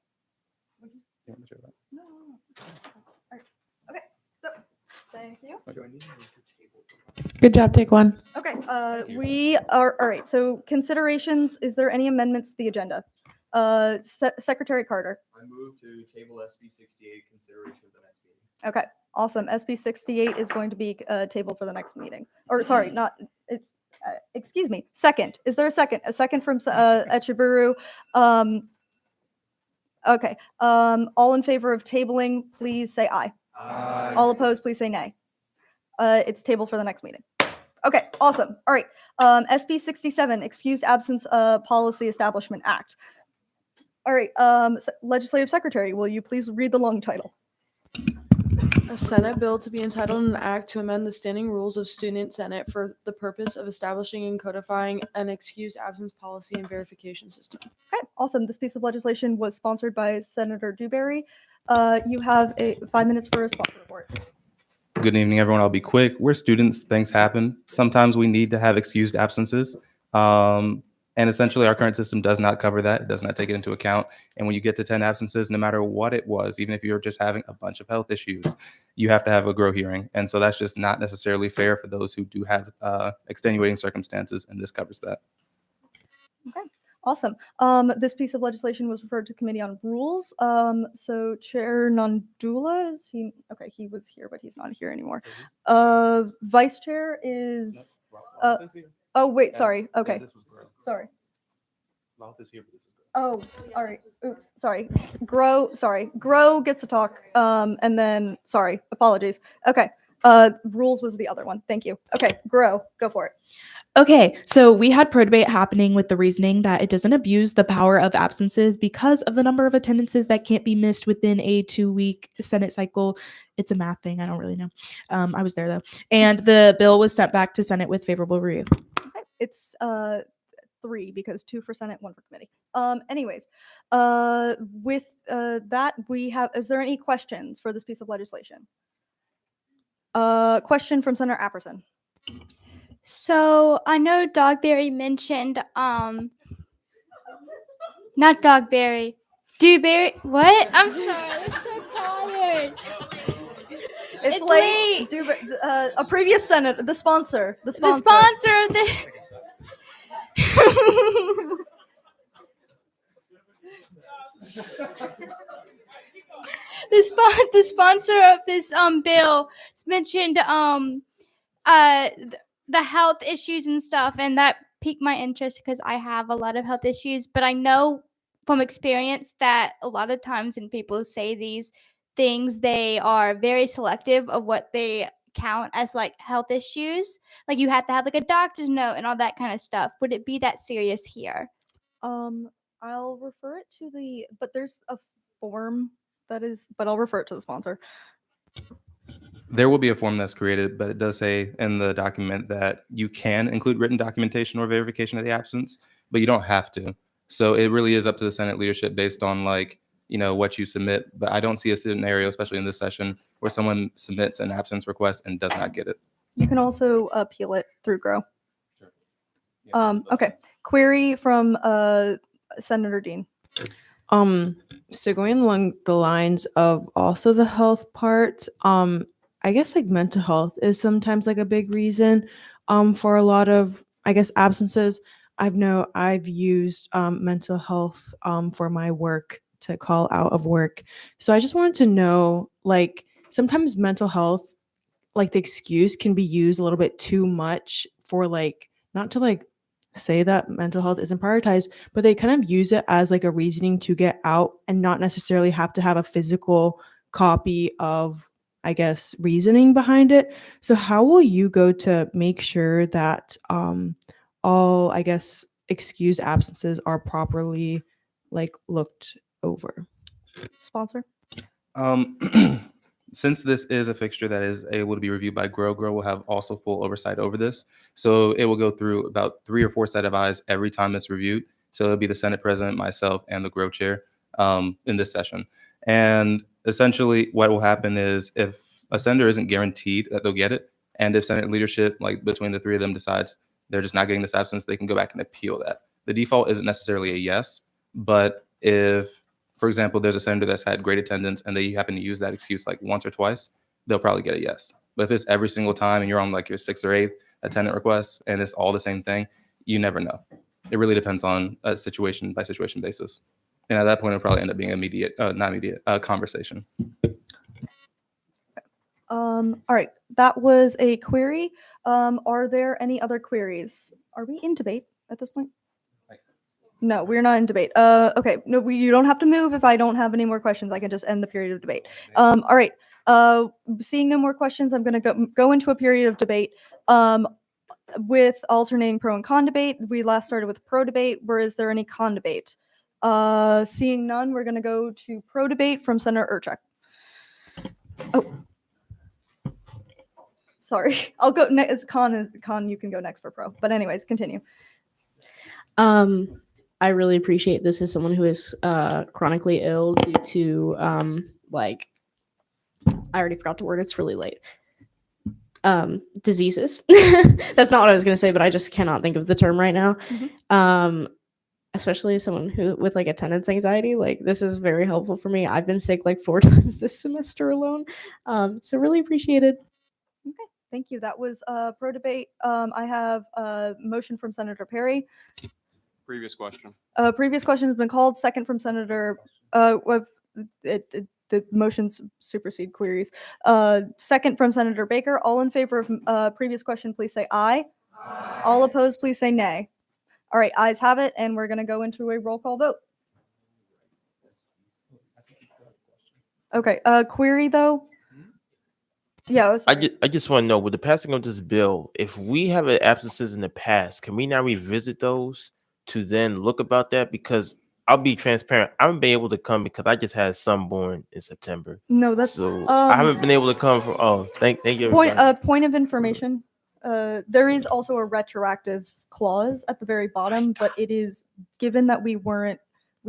What'd you- You want me to share that? No. All right. Okay, so thank you. Good job, take one. Okay, we are, all right, so considerations, is there any amendments to the agenda? Secretary Carter. I move to table SB 68 consideration of the next meeting. Okay, awesome. SB 68 is going to be tabled for the next meeting. Or sorry, not, it's, excuse me, second. Is there a second? A second from Echebaru. Okay, all in favor of tabling, please say aye. Aye. All opposed, please say nay. It's tabled for the next meeting. Okay, awesome. All right. SB 67, Excused Absence Policy Establishment Act. All right, Legislative Secretary, will you please read the long title? A Senate bill to be entitled an act to amend the standing rules of Student Senate for the purpose of establishing and codifying an excused absence policy and verification system. Okay, awesome. This piece of legislation was sponsored by Senator Dewberry. You have 5 minutes for a sponsor report. Good evening, everyone. I'll be quick. We're students. Things happen. Sometimes we need to have excused absences. And essentially, our current system does not cover that. It does not take it into account. And when you get to 10 absences, no matter what it was, even if you're just having a bunch of health issues, you have to have a GROW hearing. And so that's just not necessarily fair for those who do have extenuating circumstances, and this covers that. Okay, awesome. This piece of legislation was referred to Committee on Rules. So Chair Nandula, is he? Okay, he was here, but he's not here anymore. Vice Chair is. Oh, wait, sorry. Okay. Sorry. Oh, sorry. Oops, sorry. Grow gets to talk. And then, sorry, apologies. Okay. Rules was the other one. Thank you. Okay, Grow, go for it. Okay, so we had pro debate happening with the reasoning that it doesn't abuse the power of absences because of the number of attendances that can't be missed within a 2-week Senate cycle. It's a math thing. I don't really know. I was there though. And the bill was sent back to Senate with favorable review. Okay, it's 3 because 2 for Senate, 1 for committee. Anyways, with that, we have, is there any questions for this piece of legislation? Question from Senator Apperson. So I know Dogberry mentioned not Dogberry, Dewberry. What? I'm sorry, I'm so tired. It's late. A previous Senate, the sponsor. The sponsor of the the sponsor of this bill mentioned the health issues and stuff, and that piqued my interest because I have a lot of health issues, but I know from experience that a lot of times when people say these things, they are very selective of what they count as like health issues. Like you have to have like a doctor's note and all that kind of stuff. Would it be that serious here? I'll refer it to but there's a form that is, but I'll refer it to the sponsor. There will be a form that's created, but it does say in the document that you can include written documentation or verification of the absence, but you don't have to. So it really is up to the Senate leadership based on what you submit. But I don't see a scenario, especially in this session, where someone submits an absence request and does not get it. You can also appeal it through Grow. Okay. Query from Senator Dean. So going along the lines of also the health part, I guess like mental health is sometimes like a big reason for a lot of, I guess, absences. I've used mental health for my work to call out of work. So I just wanted to know, like, sometimes mental health, like the excuse can be used a little bit too much for like, not to like say that mental health isn't prioritized, but they kind of use it as like a reasoning to get out and not necessarily have to have a physical copy of, I guess, reasoning behind it. So how will you go to make sure that all, I guess, excused absences are properly like looked over? Sponsor. Since this is a fixture that is able to be reviewed by Grow will have also full oversight over this. So it will go through about 3 or 4 set of eyes every time it's reviewed. So it'll be the Senate President, myself, and the Grow Chair in this session. And essentially what will happen is if a senator isn't guaranteed that they'll get it, and if Senate leadership, like between the 3 of them, decides they're just not getting this absence, they can go back and appeal that. The default isn't necessarily a yes, but if, for example, there's a senator that's had great attendance and they happen to use that excuse like once or twice, they'll probably get a yes. But if it's every single time and you're on like your 6th or 8th attendant request and it's all the same thing, you never know. It really depends on a situation by situation basis. And at that point, it'll probably end up being not immediate conversation. All right, that was a query. Are there any other queries? Are we in debate at this point? No, we're not in debate. Okay, no, you don't have to move if I don't have any more questions. I can just end the period of debate. All right, seeing no more questions, I'm going to go into a period of debate with alternating pro and con debate. We last started with pro debate. Where is there any con debate? Seeing none, we're going to go to pro debate from Senator Urchak. Oh, sorry. I'll go next. Con, you can go next for pro. But anyways, continue. I really appreciate this as someone who is chronically ill due to like, I already forgot the word. It's really late. Diseases. That's not what I was going to say, but I just cannot think of the term right now. Especially as someone who with like attendance anxiety, like this is very helpful for me. I've been sick like 4 times this semester alone. So really appreciated. Okay, thank you. That was pro debate. I have a motion from Senator Perry. Previous question. Previous question has been called. Second from Senator. The motions supersede queries. Second from Senator Baker. All in favor of previous question, please say aye. All opposed, please say nay. All right, ayes have it, and we're going to go into a roll call vote. Okay, query though? Yeah, I just want to know, with the passing of this bill, if we have absences in the past, can we now revisit those to then look about that? Because I'll be transparent, I haven't been able to come because I just had a son born in September. No, that's So I haven't been able to come from. Oh, thank you. everybody. point of information. There is also a retroactive clause at the very bottom, but it is given that we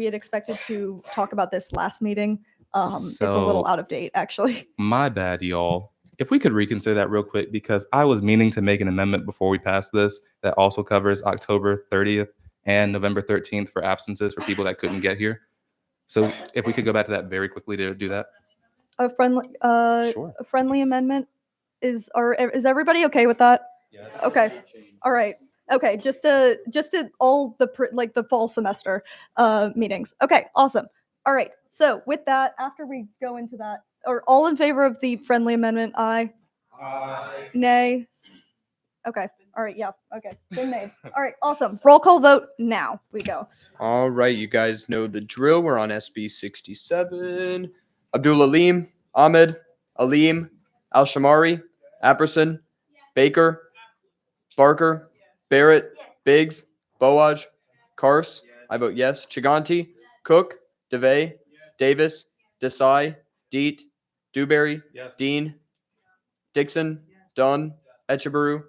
had expected to talk about this last meeting. It's a little So- out of date, actually. My bad, y'all. If we could reconsider that real quick, because I was meaning to make an amendment before we pass this that also covers October 30th and November 13th for absences for people that couldn't get here. So if we could go back to that very quickly to do that. A friendly amendment is everybody okay with that? Okay. All right. Okay. Just to all the fall semester meetings. Okay. Awesome. All right. So with that, after we go into that, are all in favor of the friendly amendment? Aye. Aye. Nay. Okay. All right. Yeah. Okay. Been made. All right. Awesome. Roll call vote now. We go. All right, you guys know the drill. We're on SB 67. Abdul Alim, Ahmed, Alim, Al Shamari, Apperson, Baker, Barker, Barrett, Biggs, Boaj, Kars. I vote yes. Chiganti, Cook, DeVay, Davis, Desai, Deet, Dewberry, Dean, Dixon, Dunn, Echebaru,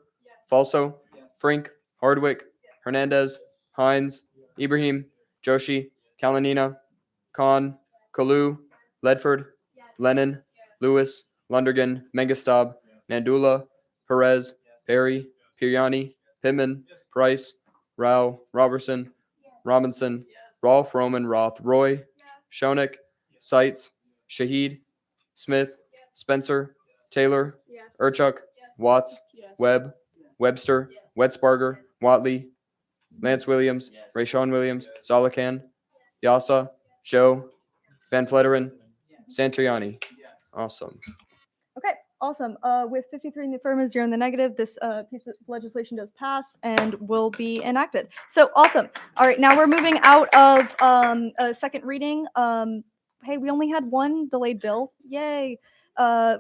Falso, Frink, Hardwick, Hernandez, Hines, Ibrahim, Joshi, Kalanina, Khan, Kalu, Ledford, Lennon, Lewis, Lundergan, Mengastab, Mandula, Perez, Perry, Piriani, Pittman, Price, Rao, Robertson, Robinson, Rolf, Roman, Roth, Roy, Shonik, Seitz, Shahid, Smith, Spencer, Taylor, Urchuk, Watts, Webb, Webster, Wetzbarger, Watley, Lance Williams, Rayshawn Williams, Zalakan, Yasa, Joe, Van Fletteren, Santriani. Awesome. Okay, awesome. With 53 in the affirmative, 0 in the negative, this piece of legislation does pass and will be enacted. So awesome. All right, now we're moving out of a second reading. Hey, we only had one delayed bill. Yay.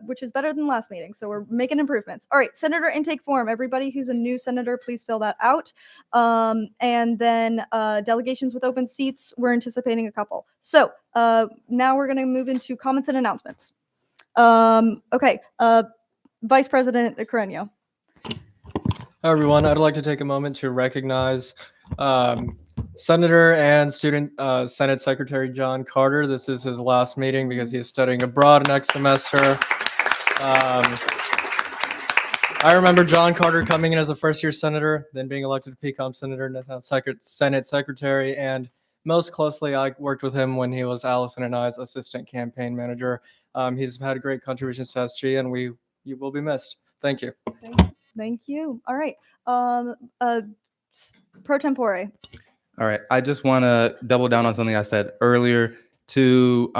Which is better than last meeting. So we're making improvements. All right, senator intake form. Everybody who's a new senator, please fill that out. And then delegations with open seats, we're anticipating a couple. So now we're going to move into comments and announcements. Okay, Vice President Carreño. Hi, everyone. I'd like to take a moment to recognize Senator and Student Senate Secretary John Carter. This is his last meeting because he is studying abroad next semester. I remember John Carter coming in as a first-year senator, then being elected to PCOM senator, and now Senate Secretary, and most closely I worked with him when he was Allison and I's assistant campaign manager. He's had great contributions to SG, and you will be missed. Thank you. Thank you. All right. Pro tempore. All right. I just want to double down on something I said earlier to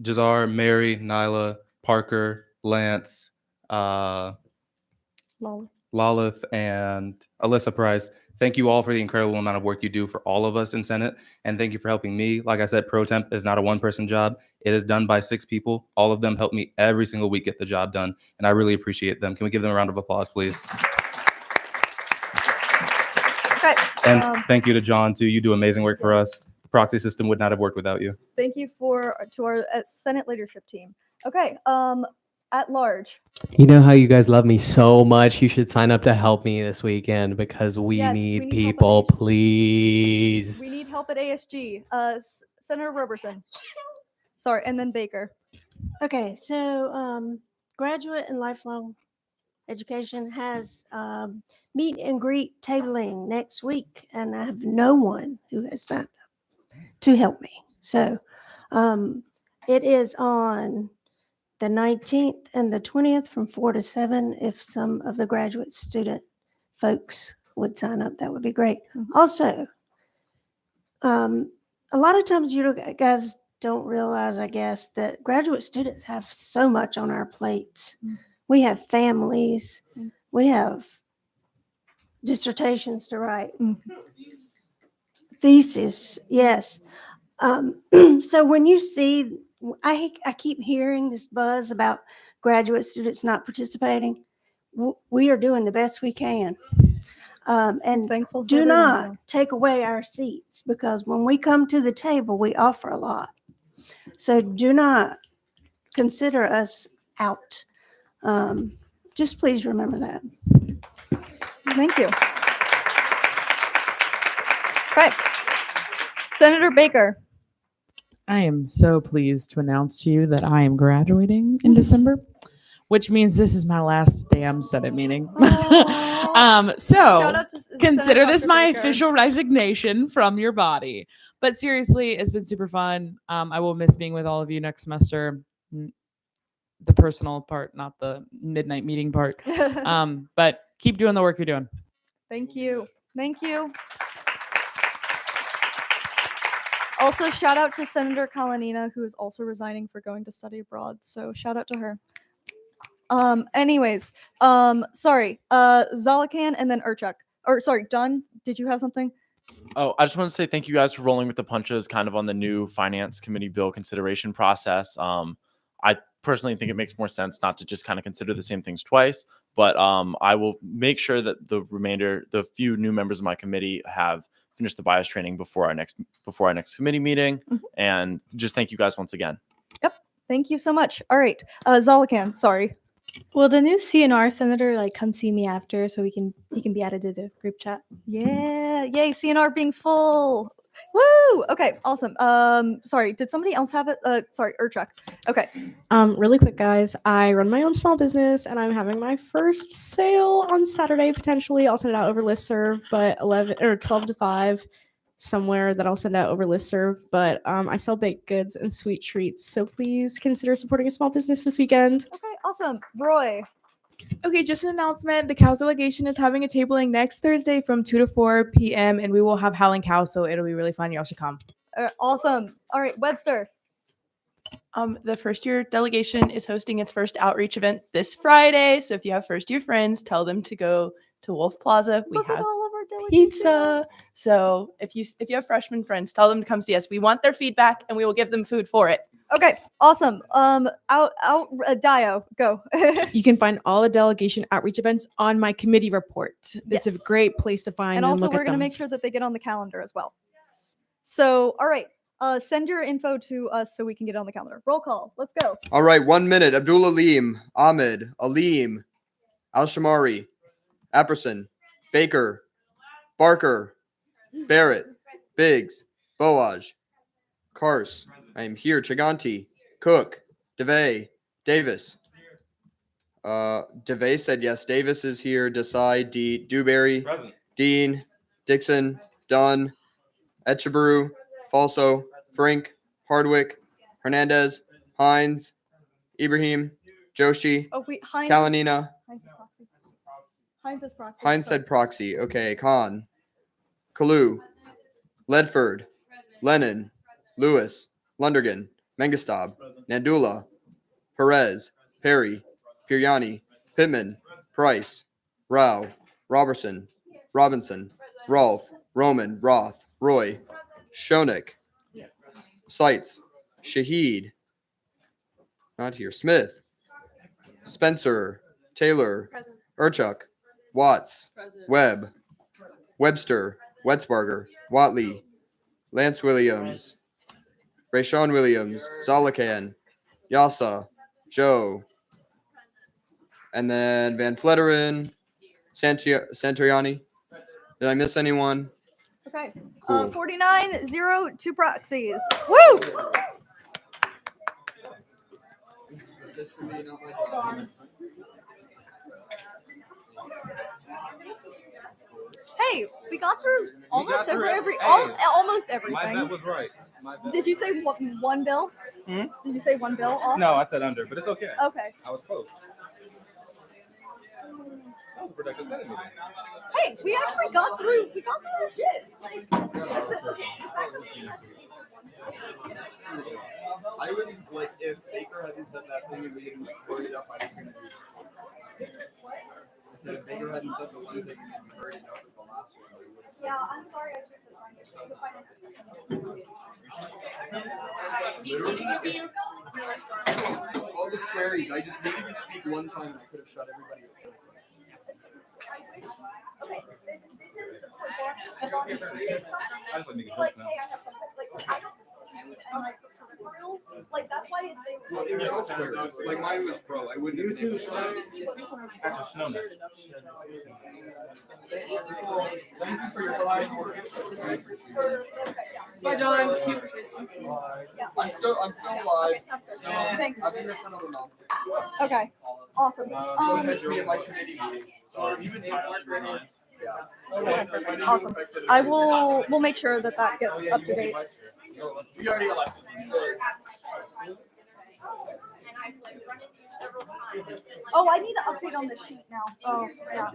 Jazar, Mary, Nyla, Parker, Lance, Lalith, and Alyssa Price. Thank you all for the incredible amount of work you do for all of us in Senate. And thank you for helping me. Like I said, pro temp is not a one-person job. It is done by 6 people. All of them help me every single week get the job done. And I really appreciate them. Can we give them a round of applause, please? Okay. And thank you to John, too. You do amazing work for us. The proxy system would not have worked without you. Thank you to our Senate leadership team. Okay. At large. You know how you guys love me so much. You should sign up to help me this weekend because we need people, please. We need help at ASG. Senator Roberson. Sorry, and then Baker. Okay, so graduate and lifelong education has meet and greet tabling next week, and I have no one who has signed up to help me. So it is on the 19th and the 20th from 4 to 7. If some of the graduate student folks would sign up, that would be great. Also, a lot of times you guys don't realize, I guess, that graduate students have so much on our plates. We have families. We have dissertations to write. Mm-hmm. Thesis, yes. So when you see, I keep hearing this buzz about graduate students not participating. We are doing the best we can. And Thankful for do everyone, not yeah. take away our seats, because when we come to the table, we offer a lot. So do not consider us out. Just please remember that. Thank you. Okay. Senator Baker. I am so pleased to announce to you that I am graduating in December, which means this is my last damn Senate meeting. Shout So out to consider Senator this Dr. my Baker. official resignation from your body. But seriously, it's been super fun. I will miss being with all of you next semester. The personal part, not the midnight meeting part. But keep doing the work you're doing. Thank you. Thank you. Also, shout out to Senator Kalanina, who is also resigning for going to study abroad. So shout out to her. Anyways, sorry, Zalakan and then Urchuk. Or sorry, Don, did you have something? Oh, I just want to say thank you guys for rolling with the punches kind of on the new finance committee bill consideration process. I personally think it makes more sense not to just kind of consider the same things twice, but I will make sure that the few new members of my committee have finished the bias training before our next committee meeting. And just thank you guys once again. Yep. Thank you so much. All right. Zalakan, sorry. Will the new CNR senator like come see me after so he can be added to the group chat? Yeah. Yay, CNR being full. Woo! Okay, awesome. Sorry, did somebody else have it? Sorry, Urchuk. Okay. Really quick, guys. I run my own small business, and I'm having my first sale on Saturday potentially. I'll send it out over listserv, but 12 to 5 somewhere that I'll send out over listserv. But I sell baked goods and sweet treats, so please consider supporting a small business this weekend. Okay, awesome. Roy. Okay, just an announcement. The Cows delegation is having a tabling next Thursday from 2 to 4 p.m. and we will have Howling Cows, so it'll be really fun. Y'all should come. Awesome. All right, Webster. The first year delegation is hosting its first outreach event this Friday. So if you have first year friends, tell them to go to Wolf Plaza. We have all of our pizza. So if you have freshman friends, tell them to come see us. We want their feedback and we will give them food for it. Okay, awesome. Dio, go. You can find all the delegation outreach events on my committee report. It's Yes. a great place to find And and also, look we're at going to them. make sure that they get on the calendar as well. So, all right, send your info to us so we can get it on the calendar. Roll call. Let's go. All right, 1 minute. Abdul Aleem, Ahmed, Aleem, Al-Shamari, Apperson, Baker, Barker, Barrett, Biggs, Boaj, Kars. I am here. Chiganti, Cook, DeVay, Davis. DeVay said yes. Davis is here. Desai, Dewberry, Dean, Dixon, Dunn, Etcheberu, Falso, Frank, Hardwick, Hernandez, Hines, Ibrahim, Joshi, Oh, wait, Hines. Kalanina. Hines is proxy. Hines said proxy. Okay, Khan, Kalu, Ledford, Lennon, Lewis, Lundergan, Mengestab, Nandula, Perez, Perry, Piriani, Pittman, Price, Rao, Robertson, Robinson, Rolfe, Roman, Roth, Roy, Shonik, Seitz, Shahid, not here, Smith, Spencer, Taylor, Urchuk, Watts, Webb, Webster, Wetzbarger, Watley, Lance Williams, Rayshawn Williams, Zalakan, Yasa, Joe, and then Van Fletteren, Santoriani. Did I miss anyone? Okay. Cool. 49-0 proxies. Woo! Hey, we got through almost almost everything. My bet was right. Did you say one bill? Hmm? Did you say one bill off? No, I said under, but it's okay. Okay. I was close. That was a productive Senate meeting. Hey, we actually got through. We got through shit. Like, I was like, if Baker hadn't said that thing and we didn't worry it up, I was gonna do it. I said if Baker ahead and set the one thing that you already know was the last one. Yeah, I'm sorry I took the finances. All the queries, I just needed to speak one time and I could have shut everybody up. Okay, this is like, hey, I have something. Like, I don't see and like peripherals. Like, that's why it's Well, it was all queries. Like mine was pro. I wouldn't have been able to say. Thank you for your time. Bye, John. I'm still live. Thanks. I've been here for another month. Okay, awesome. Go ahead, you're in my committee meeting. Okay, awesome. We'll make sure that that gets up to date. We already elected. Oh, I need to update on the sheet now. Oh, yeah.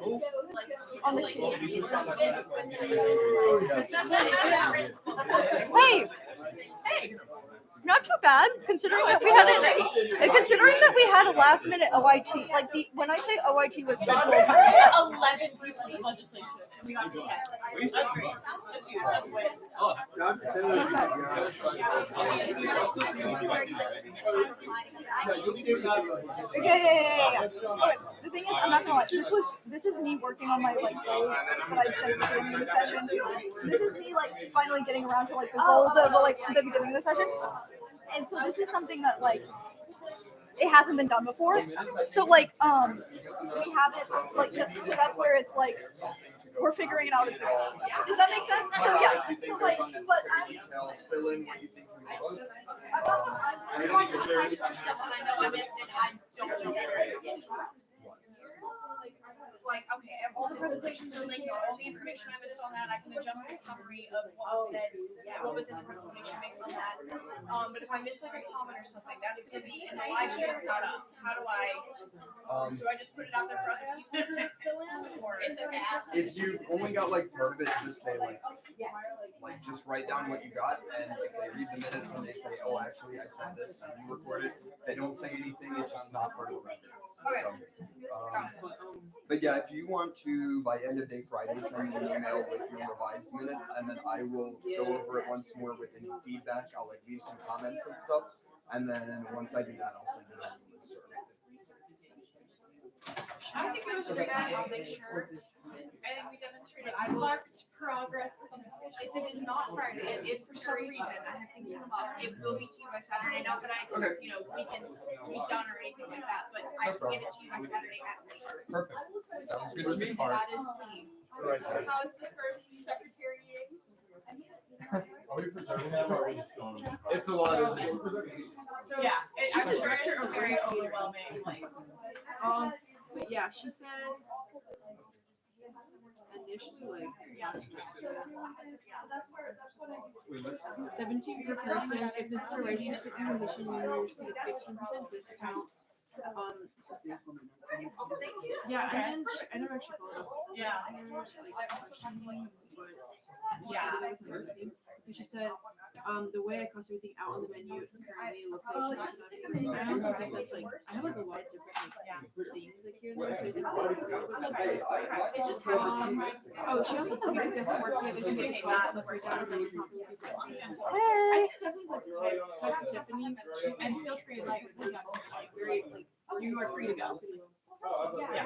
On the sheet. Hey, not too bad considering that we had a last minute OIT. Like when I say OIT was scheduled, 11 pieces of legislation. We got 10. That's great. That's huge. That's way. Yeah. Okay, the thing is, I'm not gonna lie. This is me working on my like goals that I set at the beginning of the session. This is me like finally getting around to like the goals that were like at the beginning of the session. And so this is something that like it hasn't been done before. So like we have it like so that's where it's like we're figuring it out as we go. Does that make sense? So yeah. So like but Like, okay, I have all the presentations and links, all the information I missed on that. I can adjust the summary of what was said, what was in the presentation based on that. But if I miss like a comment or something, that's gonna be in the live stream's not up. How do I just put it out there for other people to fill in, or If you only got like part of it, just say like just write down what you got, and if they read the minutes and they say, oh, actually I said this and you recorded, they don't say anything. It's just not part of the record. So, but yeah, if you want to by end of day Friday send me an email with your revised minutes, and then I will go over it once more with any feedback. I'll like leave some comments and stuff, and then once I do that, I'll send it out to the listserv. I think we straight out, I'll make sure. I think we demonstrated marked progress. If it is not Friday, and if for some reason I have things come up, it will be to you by Saturday. Not that I expect, weekends to be done or anything like that, but I can get it to you by Saturday at least. Perfect. Sounds good to me. That is key. How is the first secretary meeting? Are we preserving them or are we just going? It's a lot, isn't it? So yeah, as a director, it's very overwhelming. Like, but yeah, she said initially like 17 per person. If this is a registered commission, you receive 15% discount. Yeah, and then I never actually followed up. Yeah. And she said, the way I cross everything out on the menu currently looks like it's not. I also think that's like I have like a lot of different things like here and there, so I think it just happens sometimes. Oh, she also said we could definitely work together to get calls on the free time and it's not really good. Hey. I definitely like Tiffany. She's And feel free to like very like you are free to go. yeah.